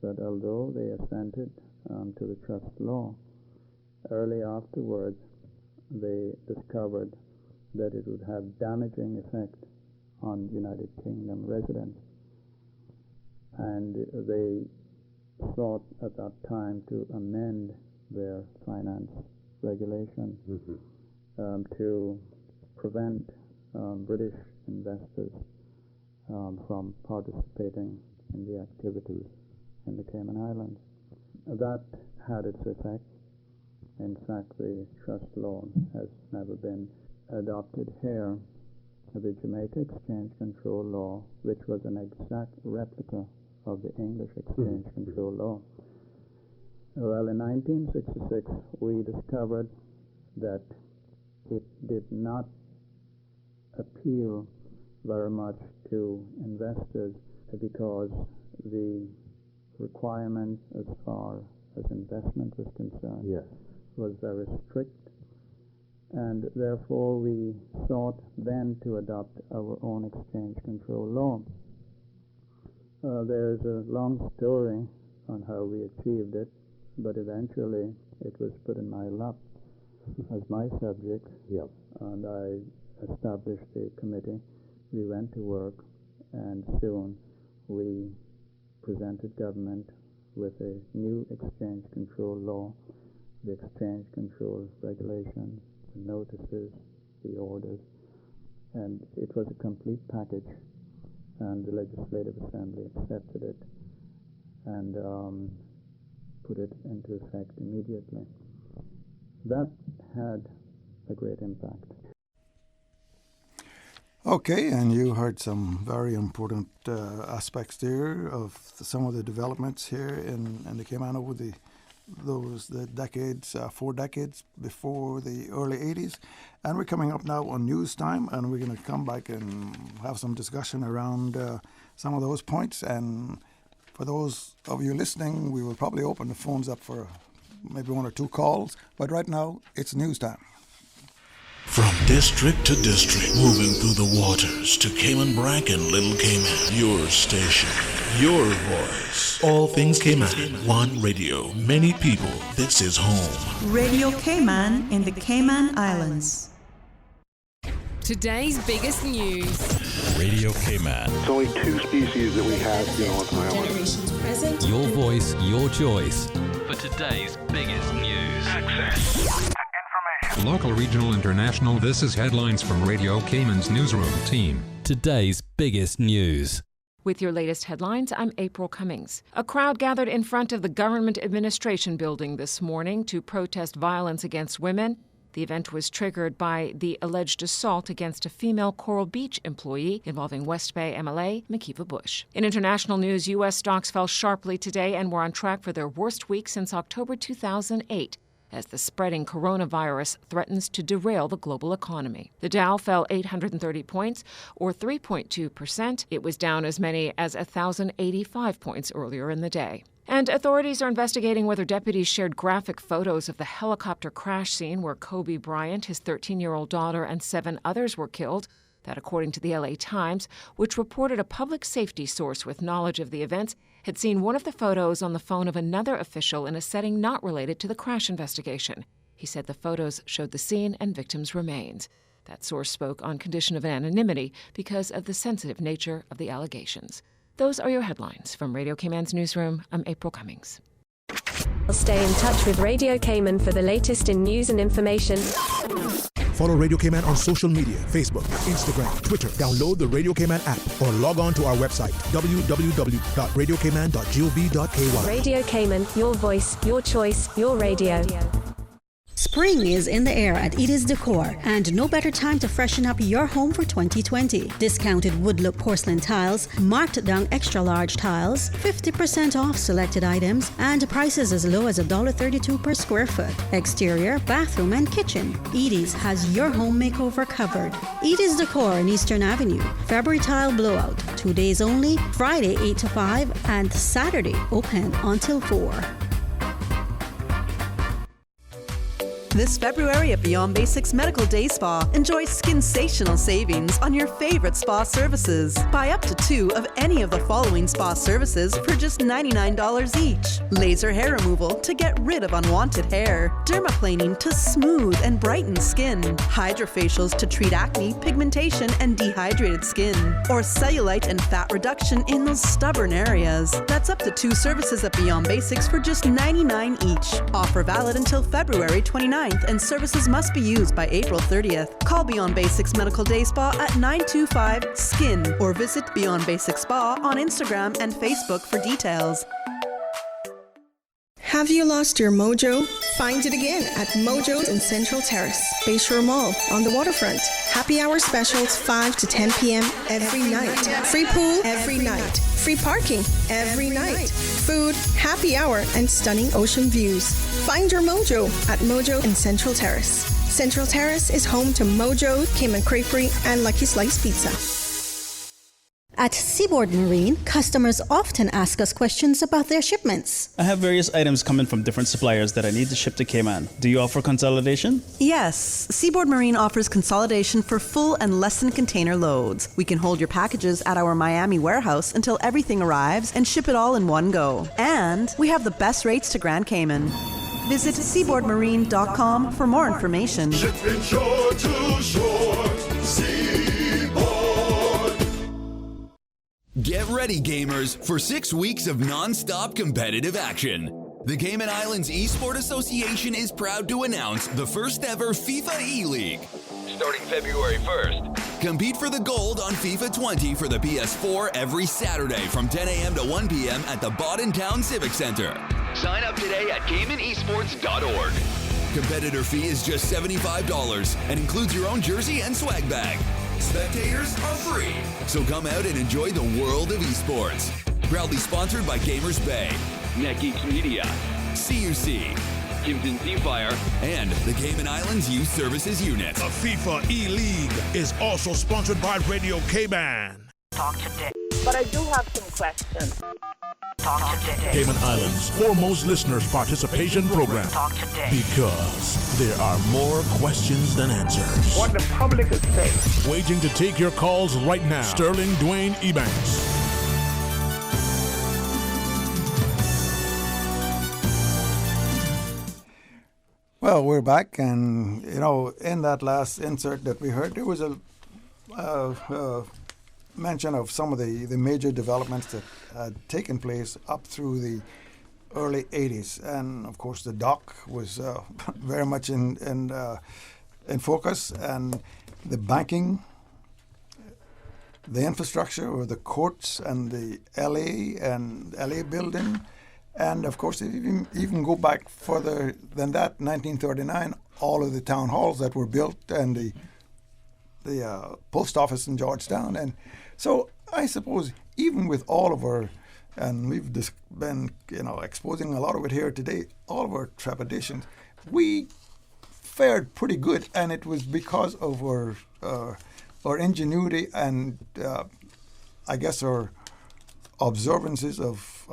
that although they assented to the trust law, early afterwards they discovered that it would have damaging effect on United Kingdom residents, and they sought at that time to amend their finance regulation to prevent British investors from participating in the activities in the Cayman Islands. That had its effect. In fact, the trust law has never been adopted here. The Jamaica Exchange Control Law, which was an exact replica of the English Exchange Control Law. Well, in 1966, we discovered that it did not appeal very much to investors because the requirement as far as investment was concerned was very strict, and therefore we sought then to adopt our own exchange control law. There's a long story on how we achieved it, but eventually it was put in my lap. as my subject, and I established a committee. We went to work, and soon we presented government with a new exchange control law, the exchange control regulations, the notices, the orders, and it was a complete package, and the Legislative Assembly accepted it and put it into effect immediately. That had a great impact. Okay, and you heard some very important aspects there of some of the developments here in the Cayman over the decades, 4 decades before the early 80s. And we're coming up now on news time, and we're going to come back and have some discussion around some of those points. And for those of you listening, we will probably open the phones up for maybe 1 or 2 calls. But right now, it's news time. From district to district, moving through the waters to Cayman Brac and Little Cayman. Your station, your voice. All things Cayman. One radio, many people. This is home. Radio Cayman in the Cayman Islands. Today's biggest news. Radio Cayman. It's only 2 species that we have here on the island. Generations present. Your voice, your choice. For today's biggest news. Access. Local, regional, international, this is headlines from Radio Cayman's newsroom team. Today's biggest news. With your latest headlines, I'm April Cummings. A crowd gathered in front of the Government Administration Building this morning to protest violence against women. The event was triggered by the alleged assault against a female Coral Beach employee involving West Bay MLA Makiva Bush. In international news, U.S. stocks fell sharply today and were on track for their worst week since October 2008. As the spreading coronavirus threatens to derail the global economy. The Dow fell 830 points, or 3.2%. It was down as many as 1,085 points earlier in the day. And authorities are investigating whether deputies shared graphic photos of the helicopter crash scene where Kobe Bryant, his 13-year-old daughter, and 7 others were killed. That, according to the LA Times, which reported a public safety source with knowledge of the events, had seen one of the photos on the phone of another official in a setting not related to the crash investigation. He said the photos showed the scene and victims' remains. That source spoke on condition of anonymity because of the sensitive nature of the allegations. Those are your headlines. From Radio Cayman's newsroom, I'm April Cummings. Stay in touch with Radio Cayman for the latest in news and information. Follow Radio Cayman on social media, Facebook, Instagram, Twitter. Download the Radio Cayman app or log on to our website, www.radiocayman.gov.ky. Radio Cayman, your voice, your choice, your radio. Spring is in the air at Edie's Decor, and no better time to freshen up your home for 2020. Discounted wood look porcelain tiles, marked down extra large tiles, 50% off selected items, and prices as low as $1.32 per square foot. Exterior, bathroom, and kitchen. Edie's has your home makeover covered. Edie's Decor on Eastern Avenue. February tile blowout. 2 days only, Friday 8 to 5, and Saturday open until 4. This February at Beyond Basics Medical Day Spa, enjoy sensational savings on your favorite spa services. Buy up to 2 of any of the following spa services for just $99 each. Laser hair removal to get rid of unwanted hair. Dermaplaning to smooth and brighten skin. Hydrofacials to treat acne, pigmentation, and dehydrated skin. Or cellulite and fat reduction in those stubborn areas. That's up to 2 services at Beyond Basics for just $99 each. Offer valid until February 29th. And services must be used by April 30th. Call Beyond Basics Medical Day Spa at 925-SKIN or visit Beyond Basics Spa on Instagram and Facebook for details. Have you lost your mojo? Find it again at Mojo's in Central Terrace, Bayshore Mall, on the waterfront. Happy hour specials 5 to 10 p.m. every night. Free pool every night. Free parking every night. Food, happy hour, and stunning ocean views. Find your mojo at Mojo in Central Terrace. Central Terrace is home to Mojo, Cayman Creperie, and Lucky Slice Pizza. At Seaboard Marine, customers often ask us questions about their shipments. I have various items coming from different suppliers that I need to ship to Cayman. Do you offer consolidation? Yes. Seaboard Marine offers consolidation for full and less than container loads. We can hold your packages at our Miami warehouse until everything arrives and ship it all in one go. And we have the best rates to Grand Cayman. Visit seaboardmarine.com for more information. Shipping shore to shore, Seaboard. Get ready, gamers, for 6 weeks of non-stop competitive action. The Cayman Islands Esports Association is proud to announce the first ever FIFA E-League. Starting February 1st. Compete for the gold on FIFA 20 for the PS4 every Saturday from 10 a.m. to 1 p.m. at the Town Civic Center. Sign up today at CaymanEsports.org. Competitor fee is just $75 and includes your own jersey and swag bag. Spectators are free, so come out and enjoy the world of esports. Proudly sponsored by Gamers Bay, NetGeeks Media, CUC, Kimpton Seafire, and the Cayman Islands Youth Services Unit. The FIFA E-League is also sponsored by Radio Cayman. Talk today. But I do have some questions. Talk today. Cayman Islands' foremost listeners participation program. Talk today. Because there are more questions than answers. What the public is saying. Waging to take your calls right now. Sterling Dwayne Ebanks. Well, we're back, and in that last insert that we heard, there was a mention of some of the major developments that had taken place up through the early 80s, and of course the dock was very much in focus, and the banking, the infrastructure, or the courts, and the LA building. And of course, if you even go back further than that, 1939, all of the town halls that were built, and the post office in Georgetown. And so I suppose even with all of our, and we've just been exposing a lot of it here today, all of our trepidations, we fared pretty good, and it was because of our ingenuity and I guess our observances of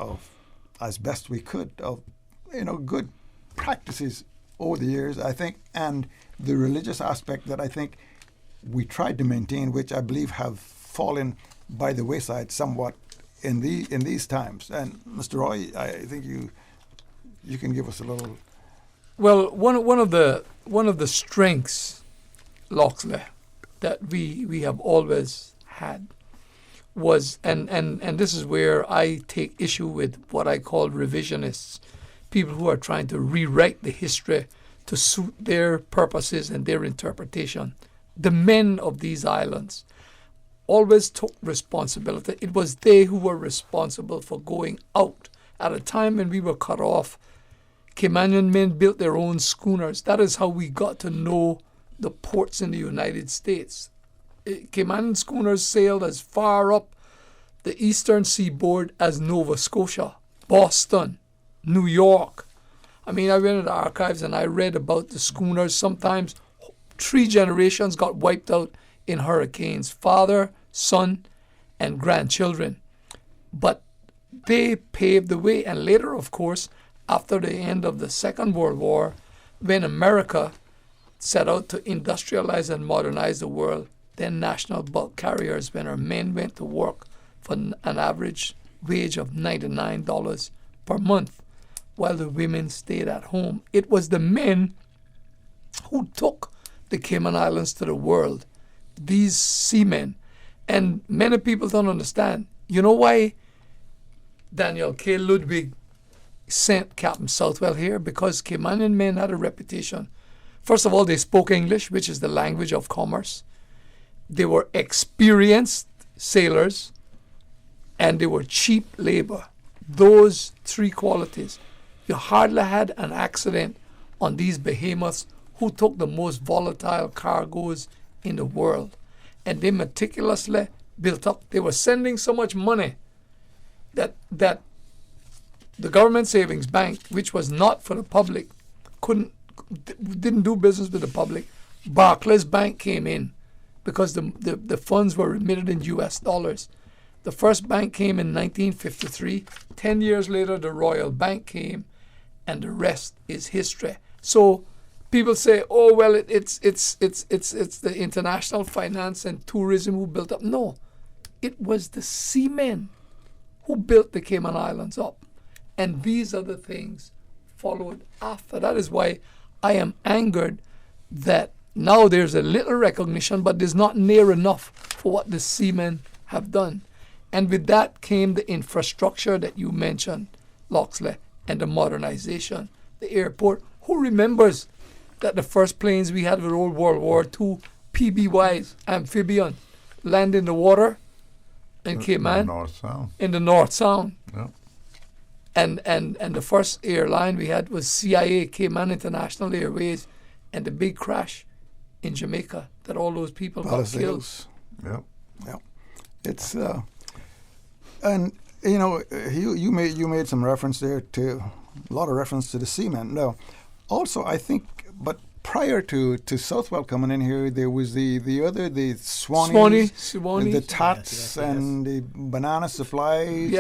as best we could of good practices over the years, I think, and the religious aspect that I think we tried to maintain, which I believe have fallen by the wayside somewhat in these times. And Mr. Roy, I think you can give us a little. Well, one of the strengths, Loxley, that we have always had was, and this is where I take issue with what I call revisionists, people who are trying to rewrite the history to suit their purposes and their interpretation. The men of these islands always took responsibility. It was they who were responsible for going out. At a time when we were cut off, Caymanian men built their own schooners. That is how we got to know the ports in the United States. Caymanian schooners sailed as far up the eastern seaboard as Nova Scotia, Boston, New York. I mean, I went into the archives and I read about the schooners. Sometimes 3 generations got wiped out in hurricanes, father, son, and grandchildren. But they paved the way. And later, of course, after the end of the Second World War, when America set out to industrialize and modernize the world, then national bulk carriers, when our men went to work for an average wage of $99 per month, while the women stayed at home. It was the men who took the Cayman Islands to the world, these seamen. And many people don't understand. You know why Daniel K. Ludwig sent Captain Southwell here? Because Caymanian men had a reputation. First of all, they spoke English, which is the language of commerce. They were experienced sailors, and they were cheap labor. Those 3 qualities. You hardly had an accident on these behemoths who took the most volatile cargoes in the world. And they meticulously built up. They were sending so much money that the government savings bank, which was not for the public, didn't do business with the public. Barclays Bank came in because the funds were remitted in US dollars. The first bank came in 1953. 10 years later, the Royal Bank came, and the rest is history. So people say, "Oh well, it's the international finance and tourism who built up." No, it was the seamen who built the Cayman Islands up, and these are the things followed after. That is why I am angered that now there's a little recognition, but there's not near enough for what the seamen have done. And with that came the infrastructure that you mentioned, Loxley, and the modernization, the airport. Who remembers that the first planes we had with Old World War II, PBYs, amphibian, land in the water in Cayman, in the North Sound. Yeah. And the first airline we had was CIA, Cayman International Airways, and the big crash in Jamaica that all those people got killed. Yeah. Yeah. It's and you know, you made some reference there to a lot of reference to the seamen. No, also I think, but prior to Southwell coming in here, there was the Swanee, the Tots, and the banana supplies,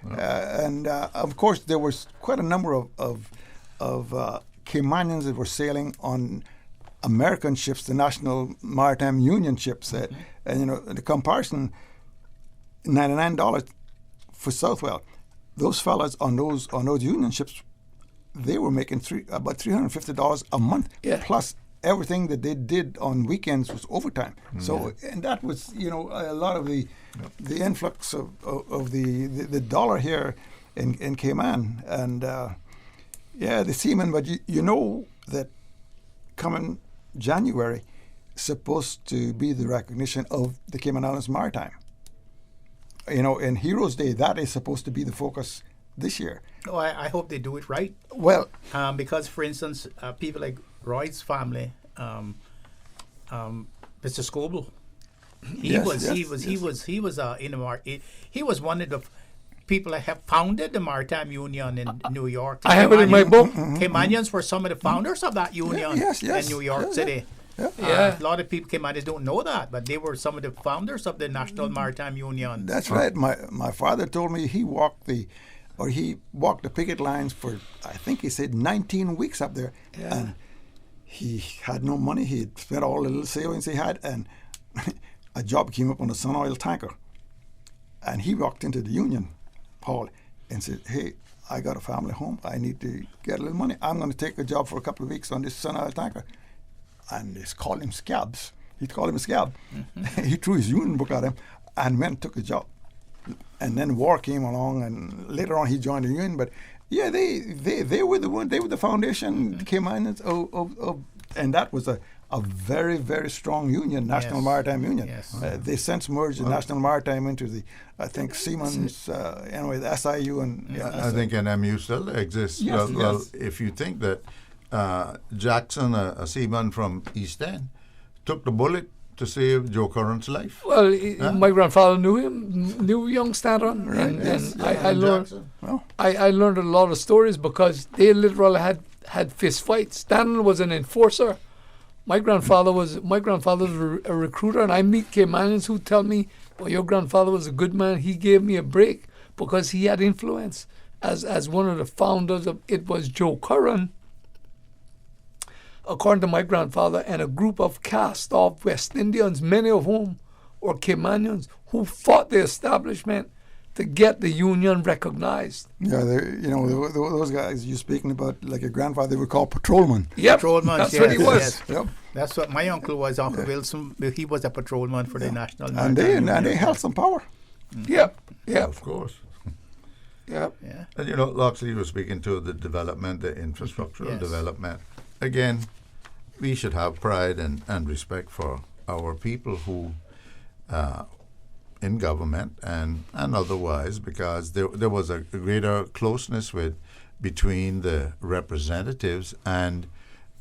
and of course there was quite a number of Caymanians that were sailing on American ships, the National Maritime Union ships, and you know the comparison, $99 for Southwell. Those fellas on those Union ships, they were making about $350 a month, plus everything that they did on weekends was overtime. So, and that was, you know, a lot of the influx of the dollar here in Cayman, and the seamen. But you know that coming January, supposed to be the recognition of the Cayman Islands Maritime. You know, in Heroes Day, that is supposed to be the focus this year. Oh, I hope they do it right. Well, because for instance, people like Roy's family, Mr. Scoble, he was one of the people that have founded the Maritime Union in New York. I have it in my book. Caymanians were some of the founders of that union in New York City. A lot of people Caymanians don't know that, but they were some of the founders of the National Maritime Union. That's right. My father told me he walked the picket lines for, I think he said 19 weeks up there, and he had no money. He had spent all the little savings he had, and a job came up on a Sun Oil tanker, and he walked into the union, Paul, and said, "Hey, I got a family home. I need to get a little money. I'm going to take a job for a couple of weeks on this Sun Oil tanker." And they called him Scabs. He'd call him a scab. Mm-hmm. He threw his union book at him and went and took a job. And then war came along, and later on he joined the union. But yeah, they were the foundation, Caymanians of, and that was a very, very strong union, National Maritime Union. Yes. They since merged the National Maritime into the, I think, Seamen's, anyway, the SIU and. I think NMU still exists. Yes, well, if you think that Jackson, a seaman from East End, took the bullet to save Joe Curran's life. Well, my grandfather knew young Stanton, and I learned a lot of stories because they literally had fist fights. Stanton was an enforcer. My grandfather was a recruiter, and I meet Caymanians who tell me, "Well, your grandfather was a good man. He gave me a break because he had influence as one of the founders of it was Joe Curran." According to my grandfather, and a group of cast-off West Indians, many of whom were Caymanians, who fought the establishment to get the union recognized. Yeah, those guys you're speaking about, like your grandfather, they were called patrolmen. Yep, patrolmen. That's what he was. Yes. Yep. That's what my uncle was, Uncle Wilson. He was a patrolman for the National and they held some power. Yep. Of course. Yep. Yeah. And you know, Loxley was speaking to the development, the infrastructural development. Again, we should have pride and respect for our people who, in government and otherwise, because there was a greater closeness between the representatives and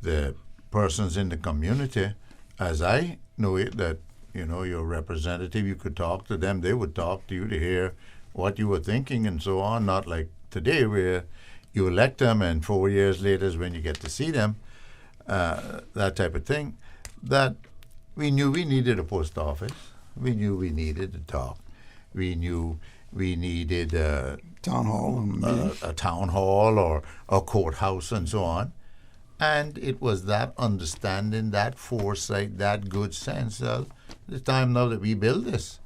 the persons in the community. As I know it, that you know your representative, you could talk to them, they would talk to you to hear what you were thinking and so on. Not like today where you elect them and 4 years later is when you get to see them. That type of thing. That we knew we needed a post office. We knew we needed a talk. We knew we needed a town hall or a courthouse and so on. And it was that understanding, that foresight, that good sense of the time now that we build this.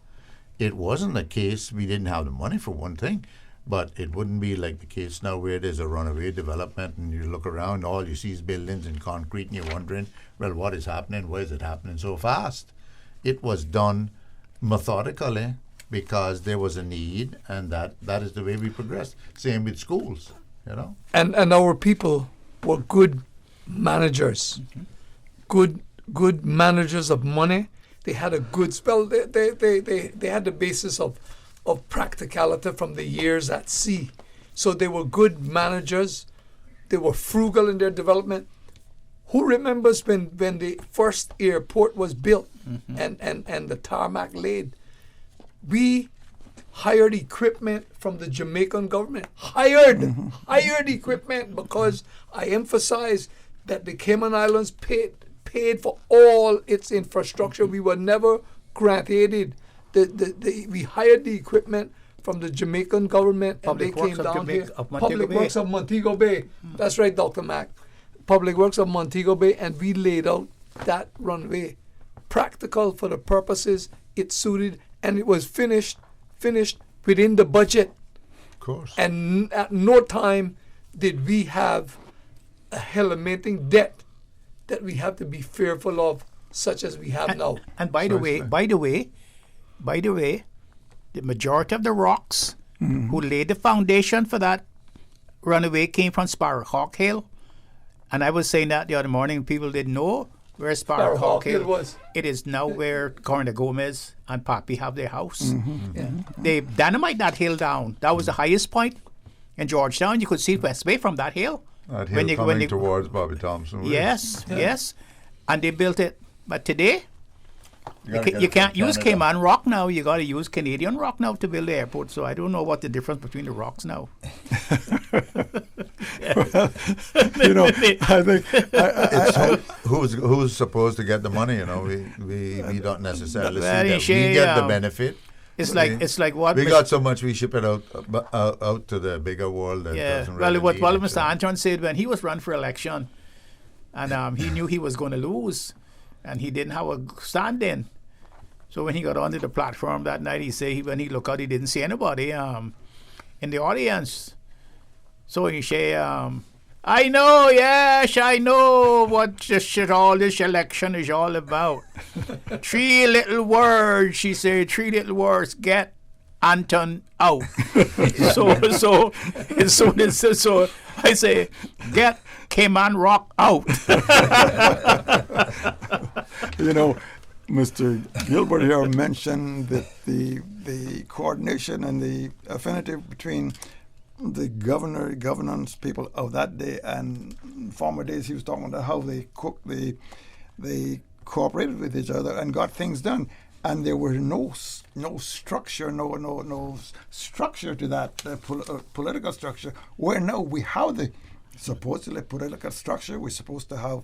It wasn't a case we didn't have the money for one thing. But it wouldn't be like the case now where there's a runaway development and you look around, all you see is buildings and concrete, and you're wondering, well, what is happening? Why is it happening so fast? It was done methodically because there was a need, and that is the way we progressed. Same with schools, you know. And our people were good managers, good managers of money. They had a good spell. They had the basis of practicality from the years at sea. So they were good managers. They were frugal in their development. Who remembers when the first airport was built and the tarmac laid? We hired equipment from the Jamaican government. Hired equipment, because I emphasize that the Cayman Islands paid for all its infrastructure. We were never grant aided. We hired the equipment from the Jamaican government, and they came down here. Public Works of Montego Bay. That's right, Dr. Mack. Public Works of Montego Bay, and we laid out that runway. Practical for the purposes it suited, and it was finished within the budget. Of course. And at no time did we have a elementing debt that we have to be fearful of, such as we have now. And by the way, the majority of the rocks who laid the foundation for that runaway came from Sparrowhawk Hill. And I was saying that the other morning, people didn't know where Sparrowhawk Hill was. It is now where Corner Gomez and Pappy have their house. They dynamite that hill down. That was the highest point in Georgetown. You could see West Bay from that hill. That hill coming towards Bobby Thompson. Yes. And they built it. But today, you can't use Cayman rock now. You got to use Canadian rock now to build the airport. So I don't know what the difference between the rocks now. Well, I think it's who's supposed to get the money. You know, we don't necessarily see that. We get the benefit. It's like what we got so much, we ship it out to the bigger world. That doesn't really what Mr. Anton said when he was run for election, and he knew he was going to lose, and he didn't have a stand-in. So when he got onto the platform that night, he said when he looked out, he didn't see anybody in the audience. So he say, I know what all this election is all about. 3 little words, she said, 3 little words, get Anton out. so I say, get Cayman Rock out. Mr. Gilbert here mentioned that the coordination and the affinity between the governance people of that day and former days. He was talking about how they cooked, they cooperated with each other and got things done, and there was no structure, no structure to that political structure. Where now we have the supposedly political structure. We're supposed to have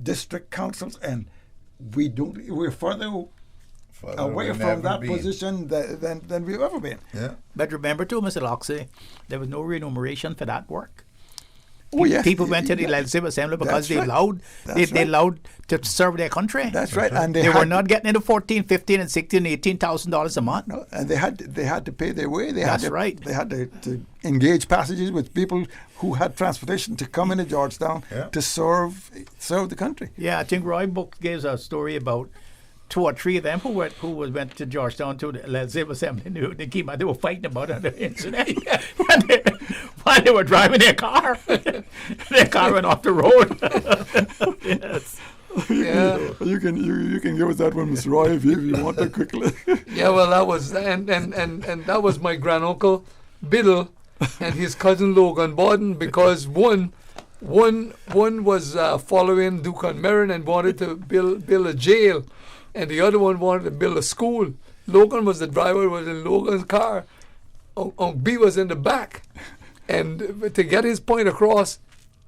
district councils, and we don't. We're further away from that position than we've ever been. Yeah. But remember too, Mr. Loxley, there was no remuneration for that work. People went to the Legislative Assembly because they allowed to serve their country. That's right. And they were not getting into $14,000, $15,000, and $16,000, and $18,000 a month. No, and they had to pay their way. They had to engage passages with people who had transportation to come into Georgetown to serve the country. Yeah, I think Roy Book gave a story about 2 or 3 of them who went to Georgetown to the Legislative Assembly. They came out, they were fighting about an incident while they were driving their car. Their car went off the road. Yes. Yeah. You can give us that one, Mr. Roy, if you want to quickly. Yeah, well, that was and that was my granduncle Biddle and his cousin Logan Borden, because one was following Duke Merrin and wanted to build a jail, and the other one wanted to build a school. Logan was the driver, was in Logan's car. B was in the back, and to get his point across,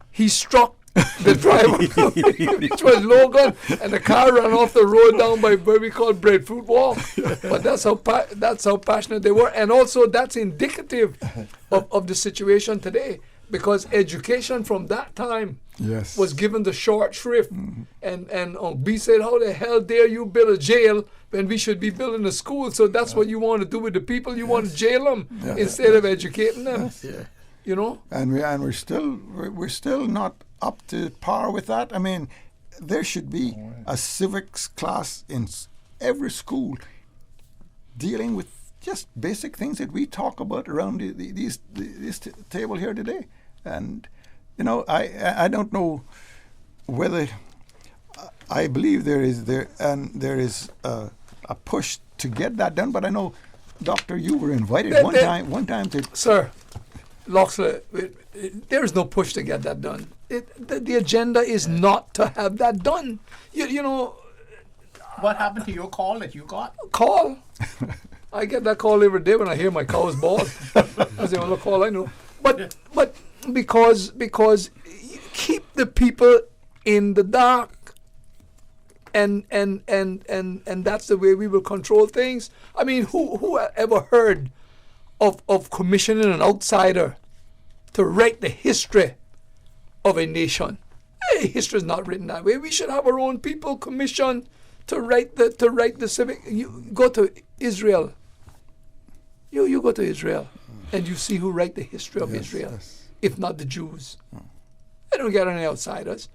he struck the driver, which was Logan, and the car ran off the road down by where we call Breadfruit Walk. But that's how passionate they were, and also that's indicative of the situation today, because education from that time Yes. was given the short shrift. And B said, how the hell dare you build a jail when we should be building a school? So that's what you want to do with the people. You want to jail them instead of educating them. You know? And we're still not up to par with that. I mean, there should be a civics class in every school dealing with just basic things that we talk about around this table here today. And you know, I don't know whether I believe there is a push to get that done. But I know, Doctor, you were invited one time to. Sir, Loxley, there is no push to get that done. The agenda is not to have that done. You know. What happened to your call that you got? Call. I get that call every day when I hear my cows bawl. That's the only call I know. But because you keep the people in the dark, and that's the way we will control things. I mean, who ever heard of commissioning an outsider to write the history of a nation? Hey, history is not written that way. We should have our own people commissioned to write the civic. You go to Israel. You go to Israel, and you see who write the history of Israel, if not the Jews. They don't get any outsiders.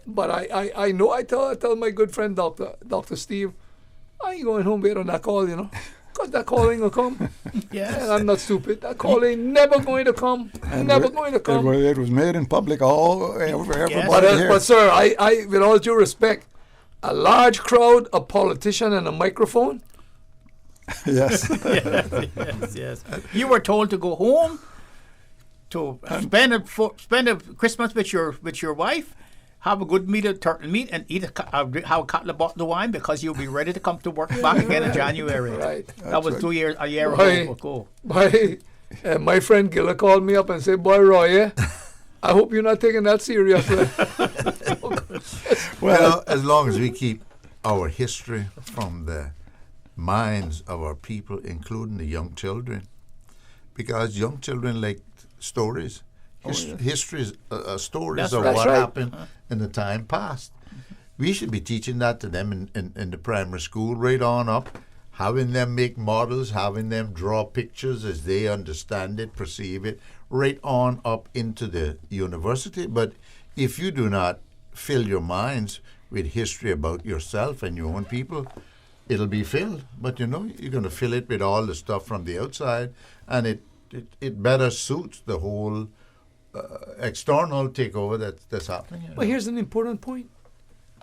But I know. I tell my good friend Dr. Steve, I ain't going home waiting on that call, you know, because that call ain't gonna come. Yes. And I'm not stupid. That call ain't never going to come. Never going to come. It was made in public everybody here. But sir, I with all due respect, a large crowd, a politician, and a microphone. Yes. yes. You were told to go home to spend a Christmas with your wife, have a good meat of turtle meat, and eat have a couple of bottles of wine because you'll be ready to come to work back again in January. Right. That was a year ago. My friend Gilla called me up and said, "Boy, Roy, I hope you're not taking that seriously." Well, as long as we keep our history from the minds of our people, including the young children, because young children like stories. History is stories of what happened in the time past. We should be teaching that to them in the primary school right on up, having them make models, having them draw pictures as they understand it, perceive it, right on up into the university. But if you do not fill your minds with history about yourself and your own people, it'll be filled. But you know, you're going to fill it with all the stuff from the outside, and it better suits the whole external takeover that's happening. But here's an important point.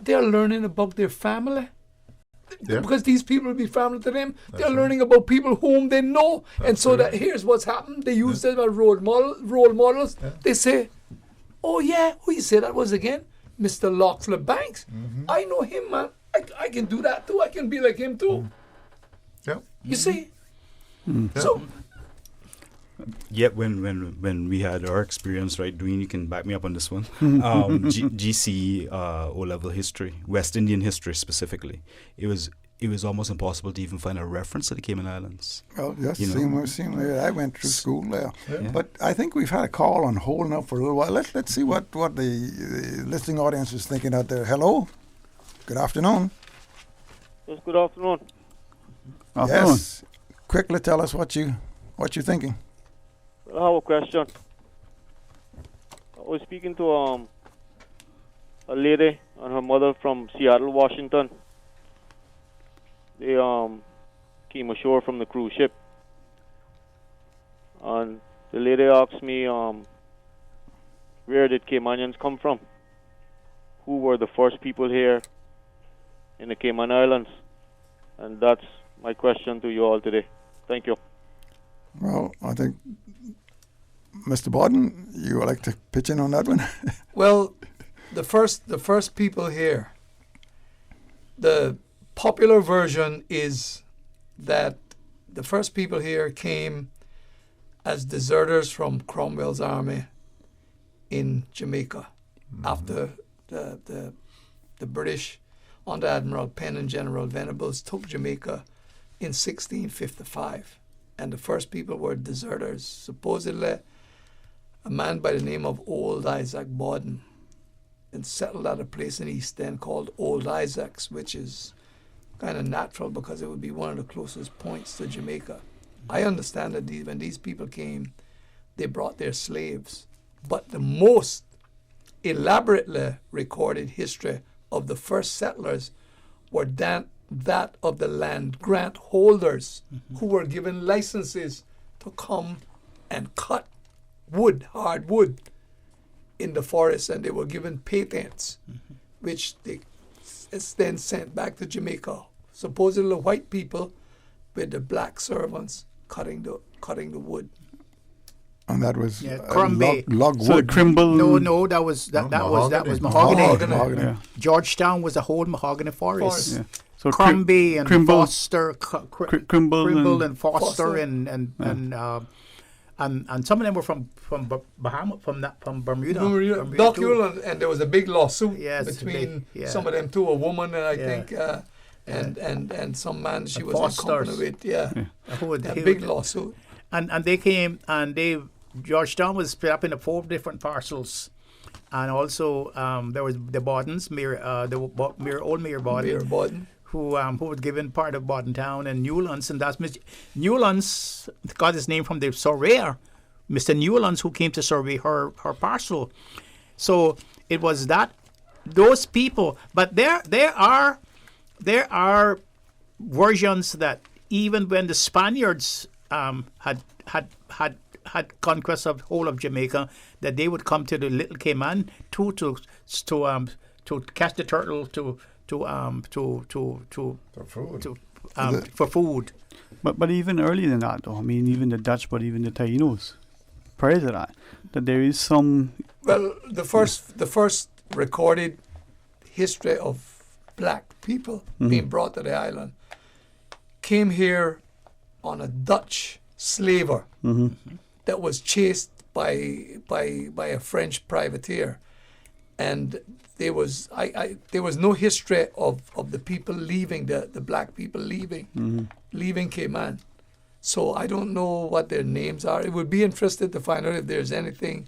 They're learning about their family. Yeah. Because these people will be family to them. They're learning about people whom they know. And so that here's what's happened. They use them as role models. Yeah. They say, oh yeah, who you say that was again? Mr. Loxley Banks. Mm-hmm. I know him, man. I can do that too. I can be like him too. Yeah. You see? Mm-hmm. So yeah, when we had our experience, right, Dwayne, you can back me up on this one. GCE O-level history, West Indian history specifically. It was almost impossible to even find a reference to the Cayman Islands. Well, yes, same way I went through school there. Yeah. But I think we've had a call on hold now for a little while. Let's see what the listening audience is thinking out there. Hello? Good afternoon. Yes, good afternoon. Yes. Quickly tell us what you're thinking. I have a question. I was speaking to a lady and her mother from Seattle, Washington. They came ashore from the cruise ship, and the lady asked me, where did Caymanians come from? Who were the first people here in the Cayman Islands? And that's my question to you all today. Thank you. Well, I think, Mr. Borden, you would like to pitch in on that one? Well, the first people here, the popular version is that the first people here came as deserters from Cromwell's army in Jamaica after the British under Admiral Penn and General Venables took Jamaica in 1655. And the first people were deserters. Supposedly, a man by the name of Old Isaac Borden and settled at a place in East End called Old Isaacs, which is kind of natural because it would be one of the closest points to Jamaica. I understand that when these people came, they brought their slaves. But the most elaborately recorded history of the first settlers were that of the land grant holders who were given licenses to come and cut wood, hard wood, in the forest, and they were given patents, which they then sent back to Jamaica. Supposedly white people with the black servants cutting the wood. And that was log wood. So Crimble. No, that was mahogany. Yeah. Georgetown was a whole mahogany forest. Yeah. So Crombie and Crimble, Foster, Crimble and Foster and some of them were from Bermuda. Dock Hewland, and there was a big lawsuit between yeah. some of them two, a woman and I think and some man she was in company with. A big lawsuit. And they came and Georgetown was split up into 4 different parcels, and also there was the Bawdens, old Mayor Bawden, who was given part of Bawden Town, and Newlands, and that's Newlands got his name from the surveyor, Mr. Newlands, who came to survey her parcel. So it was those people, but there are versions that even when the Spaniards had conquest of whole of Jamaica, that they would come to the Little Cayman to catch the turtle for food. But even earlier than that, though, I mean, even the Dutch, but even the Tainos, prior to that there is some. Well, the first recorded history of black people being brought to the island came here on a Dutch slaver that was chased by a French privateer, and there was no history of the people leaving, the black people leaving Cayman. So I don't know what their names are. It would be interesting to find out if there's anything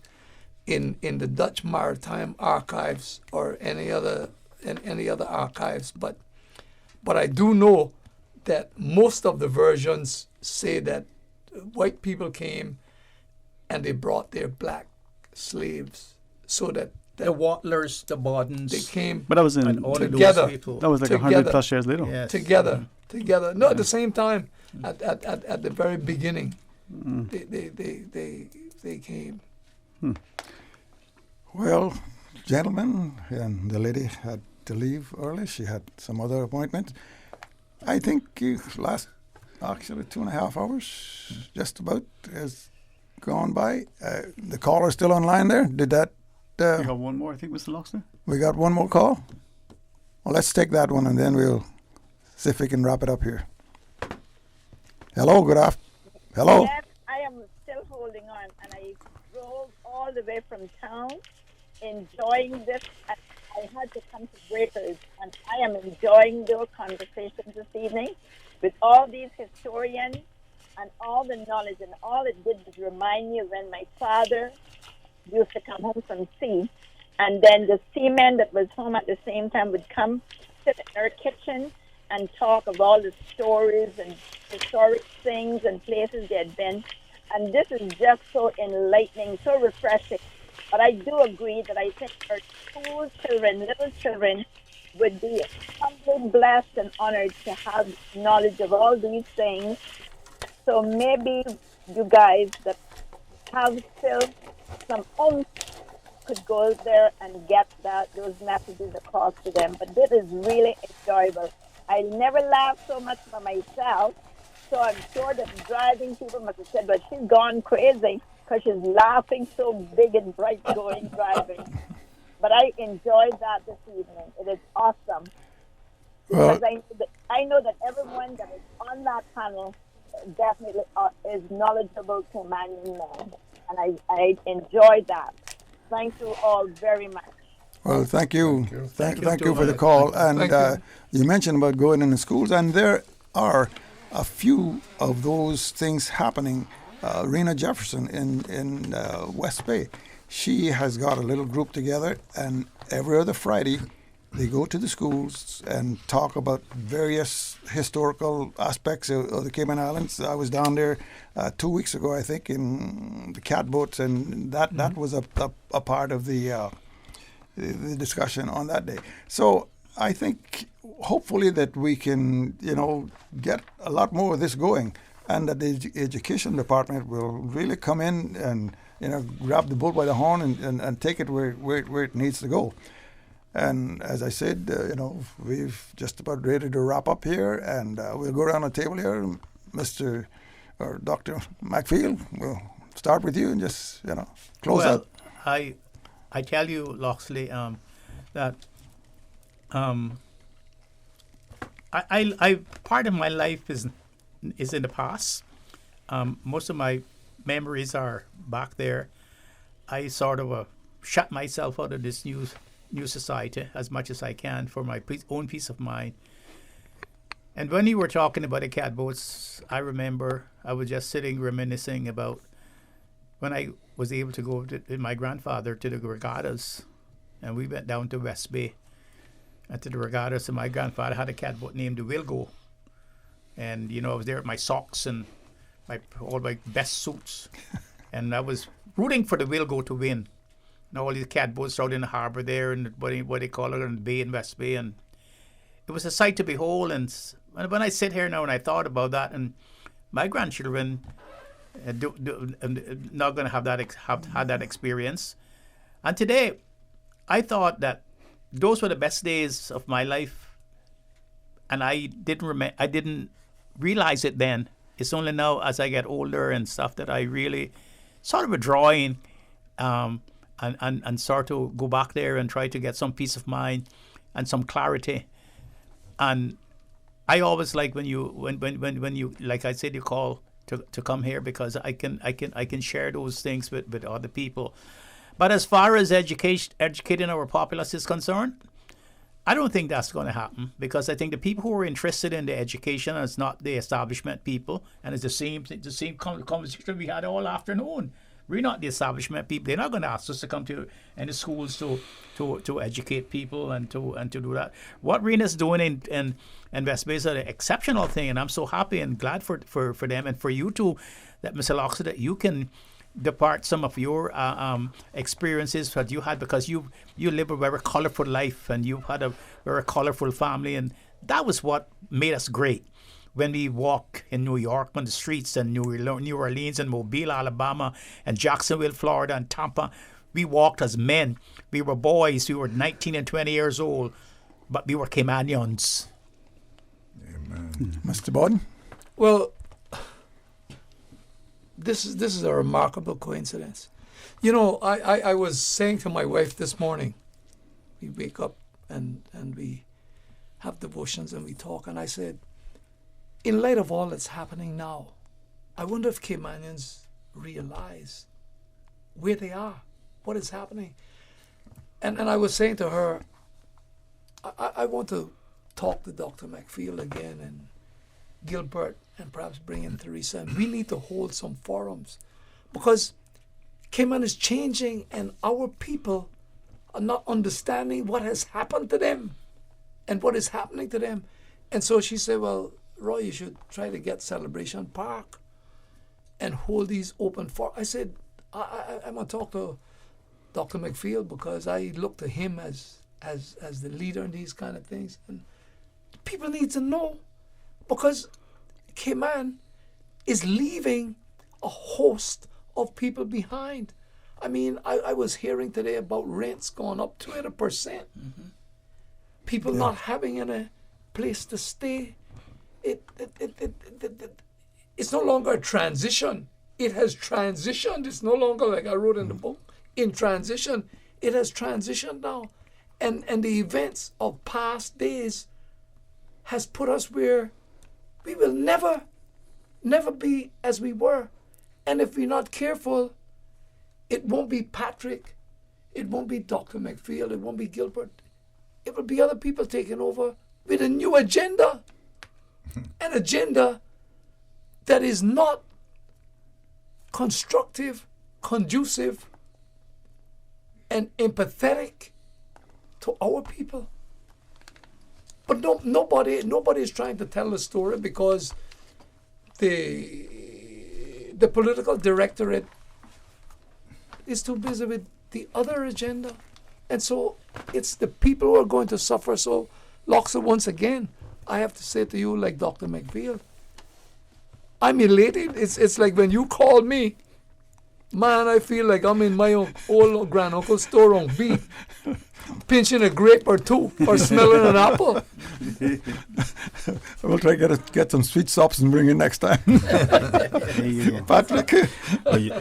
in the Dutch Maritime Archives or any other archives. But I do know that most of the versions say that white people came and they brought their black slaves, so that the Watlers, the Bawdens, they came. But that was together. That was like 100+ years later. Yes. Together. No, at the same time, at the very beginning, they came. Well, gentlemen, and the lady had to leave early. She had some other appointment. I think last actually 2.5 hours, just about, has gone by. The caller's still online there. Did that? We got one more, I think, Mr. Loxley. We got one more call? Well, let's take that one, and then we'll see if we can wrap it up here. Hello, good afternoon. Hello. Yes, I am still holding on, and I drove all the way from town, enjoying this. I had to come to Breakers, and I am enjoying those conversations this evening with all these historians and all the knowledge, and all it did was remind me of when my father used to come home from sea, and then the seaman that was home at the same time would come sit in our kitchen and talk of all the stories and historic things and places they had been. And this is just so enlightening, so refreshing. But I do agree that I think our school children, little children, would be humbly blessed and honored to have knowledge of all these things. So maybe you guys that have still some oomph could go there and get those messages across to them. But this is really enjoyable. I never laughed so much for myself, so I'm sure that driving people must have said, but she's gone crazy because she's laughing so big and bright driving. But I enjoyed that this evening. It is awesome. Because I know that everyone that is on that panel definitely is knowledgeable to Caymanian men. And I enjoyed that. Thank you all very much. Well, thank you. Thank you for the call. And you mentioned about going into schools, and there are a few of those things happening. Rena Jefferson in West Bay, she has got a little group together, and every other Friday they go to the schools and talk about various historical aspects of the Cayman Islands. I was down there 2 weeks ago, I think, in the catboats, and that was a part of the discussion on that day. So I think hopefully that we can, get a lot more of this going, and that the education department will really come in and grab the bull by the horn and take it where it needs to go. And as I said, we've just about ready to wrap up here, and we'll go around the table here. Mr. or Dr. McField, we'll start with you and just, close out. I tell you, Loxley, that I part of my life is in the past. Most of my memories are back there. I sort of shut myself out of this new society as much as I can for my own peace of mind. And when you were talking about the catboats, I remember I was just sitting reminiscing about when I was able to go with my grandfather to the regattas, and we went down to West Bay and to the regattas, and my grandfather had a catboat named the Wilgo. And, I was there with my socks and all my best suits. And I was rooting for the Wilgo to win. And all these catboats out in the harbour there, and what they call it, in the bay in West Bay. And it was a sight to behold. And when I sit here now and I thought about that, and my grandchildren not going to have had that experience. And today, I thought that those were the best days of my life, and I didn't realize it then. It's only now as I get older and stuff that I really sort of withdrawing and sort of go back there and try to get some peace of mind and some clarity. And I always like when you like I said, you call to come here, because I can share those things with other people. But as far as educating our populace is concerned, I don't think that's going to happen, because I think the people who are interested in the education, and it's not the establishment people, and it's the same conversation we had all afternoon. We're not the establishment people. They're not going to ask us to come to any schools to educate people and to do that. What Rena's doing in West Bay is an exceptional thing, and I'm so happy and glad for them, and for you too, that Mr. Loxley, that you can depart some of your experiences that you had, because you live a very colorful life, and you've had a very colorful family, and that was what made us great. When we walk in New York on the streets, and New Orleans and Mobile, Alabama, and Jacksonville, Florida, and Tampa, we walked as men. We were boys. We were 19 and 20 years old, but we were Caymanians. Amen. Mr. Borden? Well, this is a remarkable coincidence. I was saying to my wife this morning, we wake up and we have devotions and we talk, and I said, in light of all that's happening now, I wonder if Caymanians realize where they are, what is happening. And I was saying to her, I want to talk to Dr. McField again, and Gilbert, and perhaps bring in Teresa, and we need to hold some forums, because Cayman is changing, and our people are not understanding what has happened to them and what is happening to them. And so she said, well, Roy, you should try to get Celebration Park and hold these open for. I said, I'm going to talk to Dr. McField, because I look to him as the leader in these kind of things. And people need to know, because Cayman is leaving a host of people behind. I mean, I was hearing today about rents going up 20%. Mm-hmm. People not having a place to stay. It's no longer a transition. It has transitioned. It's no longer like I wrote in the book, in transition. It has transitioned now. And the events of past days has put us where we will never be as we were. And if we're not careful, it won't be Patrick, it won't be Dr. McField, it won't be Gilbert. It will be other people taking over with a new agenda. An agenda that is not constructive, conducive and empathetic to our people. But nobody is trying to tell the story because the political directorate is too busy with the other agenda. And so it's the people who are going to suffer. So, Loxley, once again, I have to say to you, like Dr. McPhail, I'm elated. It's like when you call me, man, I feel like I'm in my old granduncle's store on B, pinching a grape or two, or smelling an apple. We'll try to get some sweet sops and bring it next time. Patrick?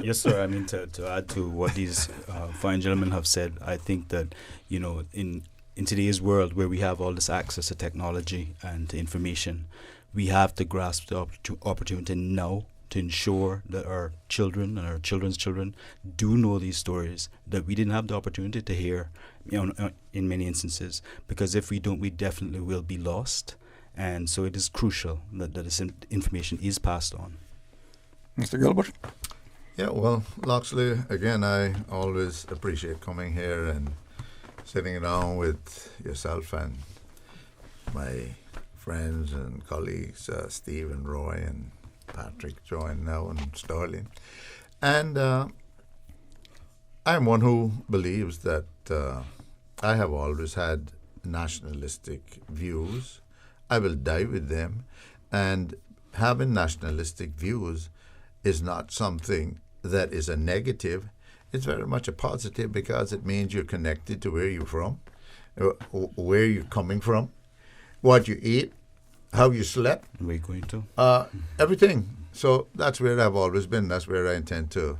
Yes, sir. I mean, to add to what these fine gentlemen have said, I think that, in today's world where we have all this access to technology and to information, we have to grasp the opportunity now to ensure that our children and our children's children do know these stories that we didn't have the opportunity to hear, in many instances. Because if we don't, we definitely will be lost. And so it is crucial that this information is passed on. Mr. Gilbert? Yeah, well, Loxley, again, I always appreciate coming here and sitting down with yourself and my friends and colleagues, Steve and Roy and Patrick joined now, and Sterling. And I'm one who believes that I have always had nationalistic views. I will die with them. And having nationalistic views is not something that is a negative. It's very much a positive because it means you're connected to where you're from, where you're coming from, what you eat, how you slept. Where you're going to. Everything. So that's where I've always been. That's where I intend to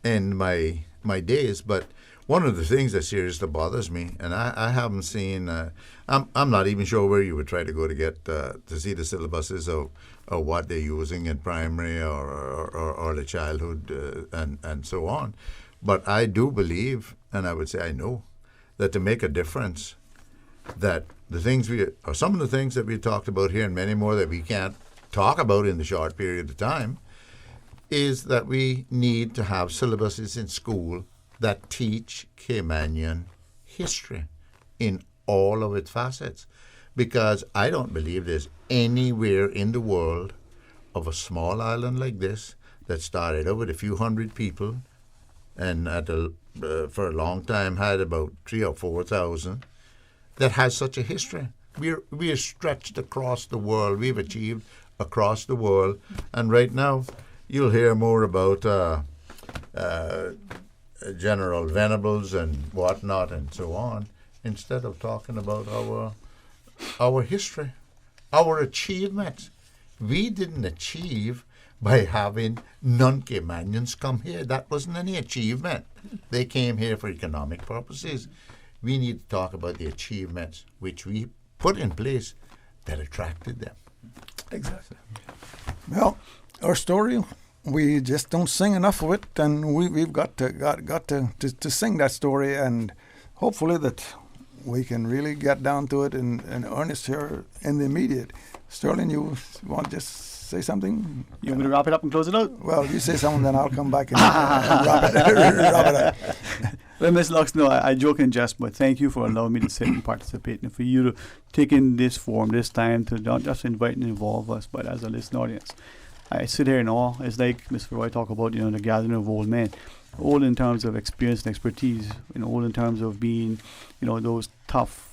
end my days. But one of the things that seriously bothers me, and I haven't seen, I'm not even sure where you would try to go to get to see the syllabuses of what they're using in primary or the childhood and so on. But I do believe, and I would say I know, that to make a difference, that some of the things that we talked about here and many more that we can't talk about in the short period of time, is that we need to have syllabuses in school that teach Caymanian history in all of its facets. Because I don't believe there's anywhere in the world of a small island like this that started out with a few hundred people and for a long time had about 3,000 or 4,000 that has such a history. We are stretched across the world. We've achieved across the world. And right now, you'll hear more about General Venables and whatnot and so on, instead of talking about our history, our achievements. We didn't achieve by having non-Caymanians come here. That wasn't any achievement. They came here for economic purposes. We need to talk about the achievements which we put in place that attracted them. Exactly. Well, our story, we just don't sing enough of it, and we've got to sing that story, and hopefully that we can really get down to it in earnest here in the immediate. Sterling, you want to just say something? You want me to wrap it up and close it out? Well, you say something, then I'll come back and wrap it up. Well, Ms. Lux, no, I joke and jest, but thank you for allowing me to sit and participate, and for you to take in this forum, this time, to not just invite and involve us, but as a listening audience. I sit here in awe. It's like Mr. Roy talked about, the gathering of old men. Old in terms of experience and expertise, old in terms of being, those tough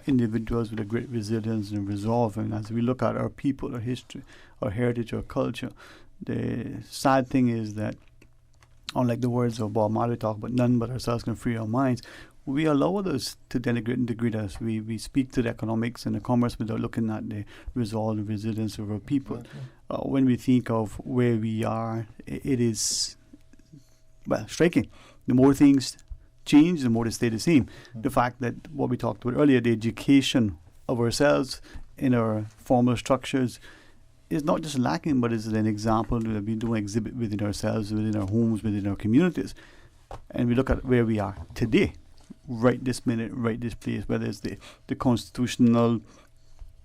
individuals with a great resilience and resolve. And as we look at our people, our history, our heritage, our culture, the sad thing is that, unlike the words of Bob Marley talk about, none but ourselves can free our minds, we allow others to denigrate and degrade us. We speak to the economics and the commerce without looking at the resolve and resilience of our people. Okay. When we think of where we are, it is, striking. The more things change, the more they stay the same. Mm-hmm. The fact that what we talked about earlier, the education of ourselves in our formal structures, is not just lacking, but is an example that we don't exhibit within ourselves, within our homes, within our communities. And we look at where we are today, right this minute, right this place, whether it's the constitutional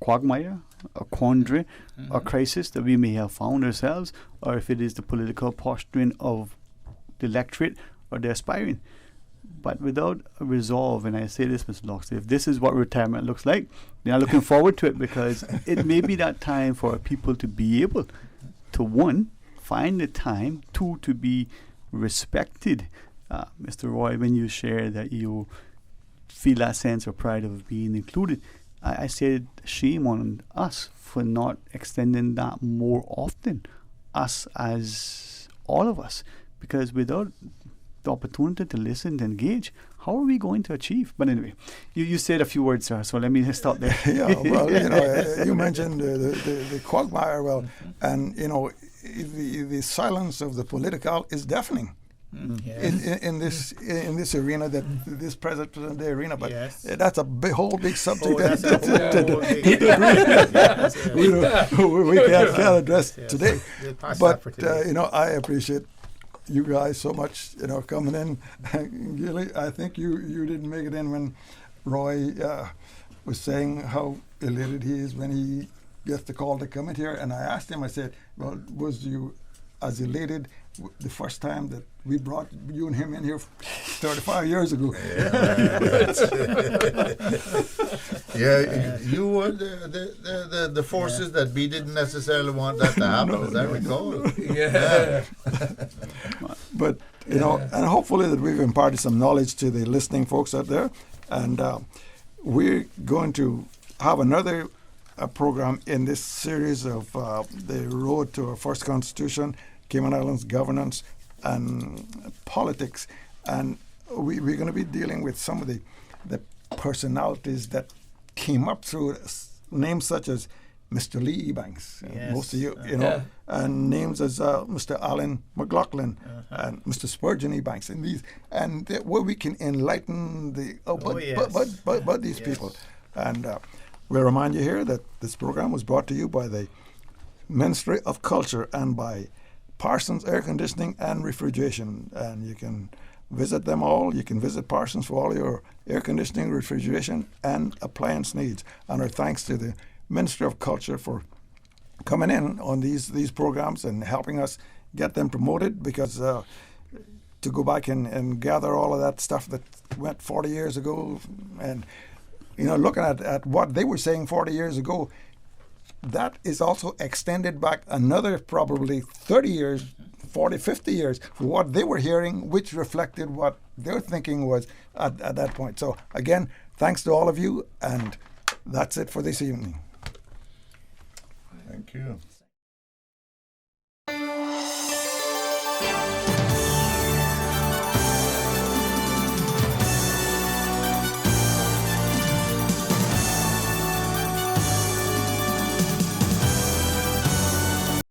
quagmire, a quandary, a crisis that we may have found ourselves, or if it is the political posturing of the electorate or the aspiring. But without a resolve, and I say this, Mr. Loxley, if this is what retirement looks like, then I'm looking forward to it, because it may be that time for people to be able to, one, find the time, two, to be respected. Mr. Roy, when you share that you feel that sense of pride of being included, I said shame on us for not extending that more often, us as all of us, because without the opportunity to listen, to engage, how are we going to achieve? But anyway, you said a few words, sir, so let me stop there. Yeah, well, you mentioned the quagmire, and, the silence of the political is deafening. In this arena, this present day arena, but that's a whole big subject we can't address today. But I appreciate you guys so much, coming in. Gilly, I think you didn't make it in when Roy was saying how elated he is when he gets the call to come in here, and I asked him, I said, well, was you as elated the first time that we brought you and him in here 35 years ago? Yeah, you were the forces that we didn't necessarily want that to happen, as I recall. Yeah. But, and hopefully that we've imparted some knowledge to the listening folks out there. And we're going to have another program in this series of the road to our first constitution, Cayman Islands governance and politics, and we're going to be dealing with some of the personalities that came up through names such as Mr. Lee Ebanks, most of you, and names as Mr. Alan McLaughlin and Mr. Spurgeon Ebanks, and where we can enlighten these people. And we'll remind you here that this program was brought to you by the Ministry of Culture and by Parsons Air Conditioning and Refrigeration, and you can visit them all. You can visit Parsons for all your air conditioning, refrigeration, and appliance needs. And our thanks to the Ministry of Culture for coming in on these programs and helping us get them promoted, because to go back and gather all of that stuff that went 40 years ago, and looking at what they were saying 40 years ago, that is also extended back another probably 30 years, 40, 50 years for what they were hearing, which reflected what their thinking was at that point. So again, thanks to all of you, and that's it for this evening. Thank you.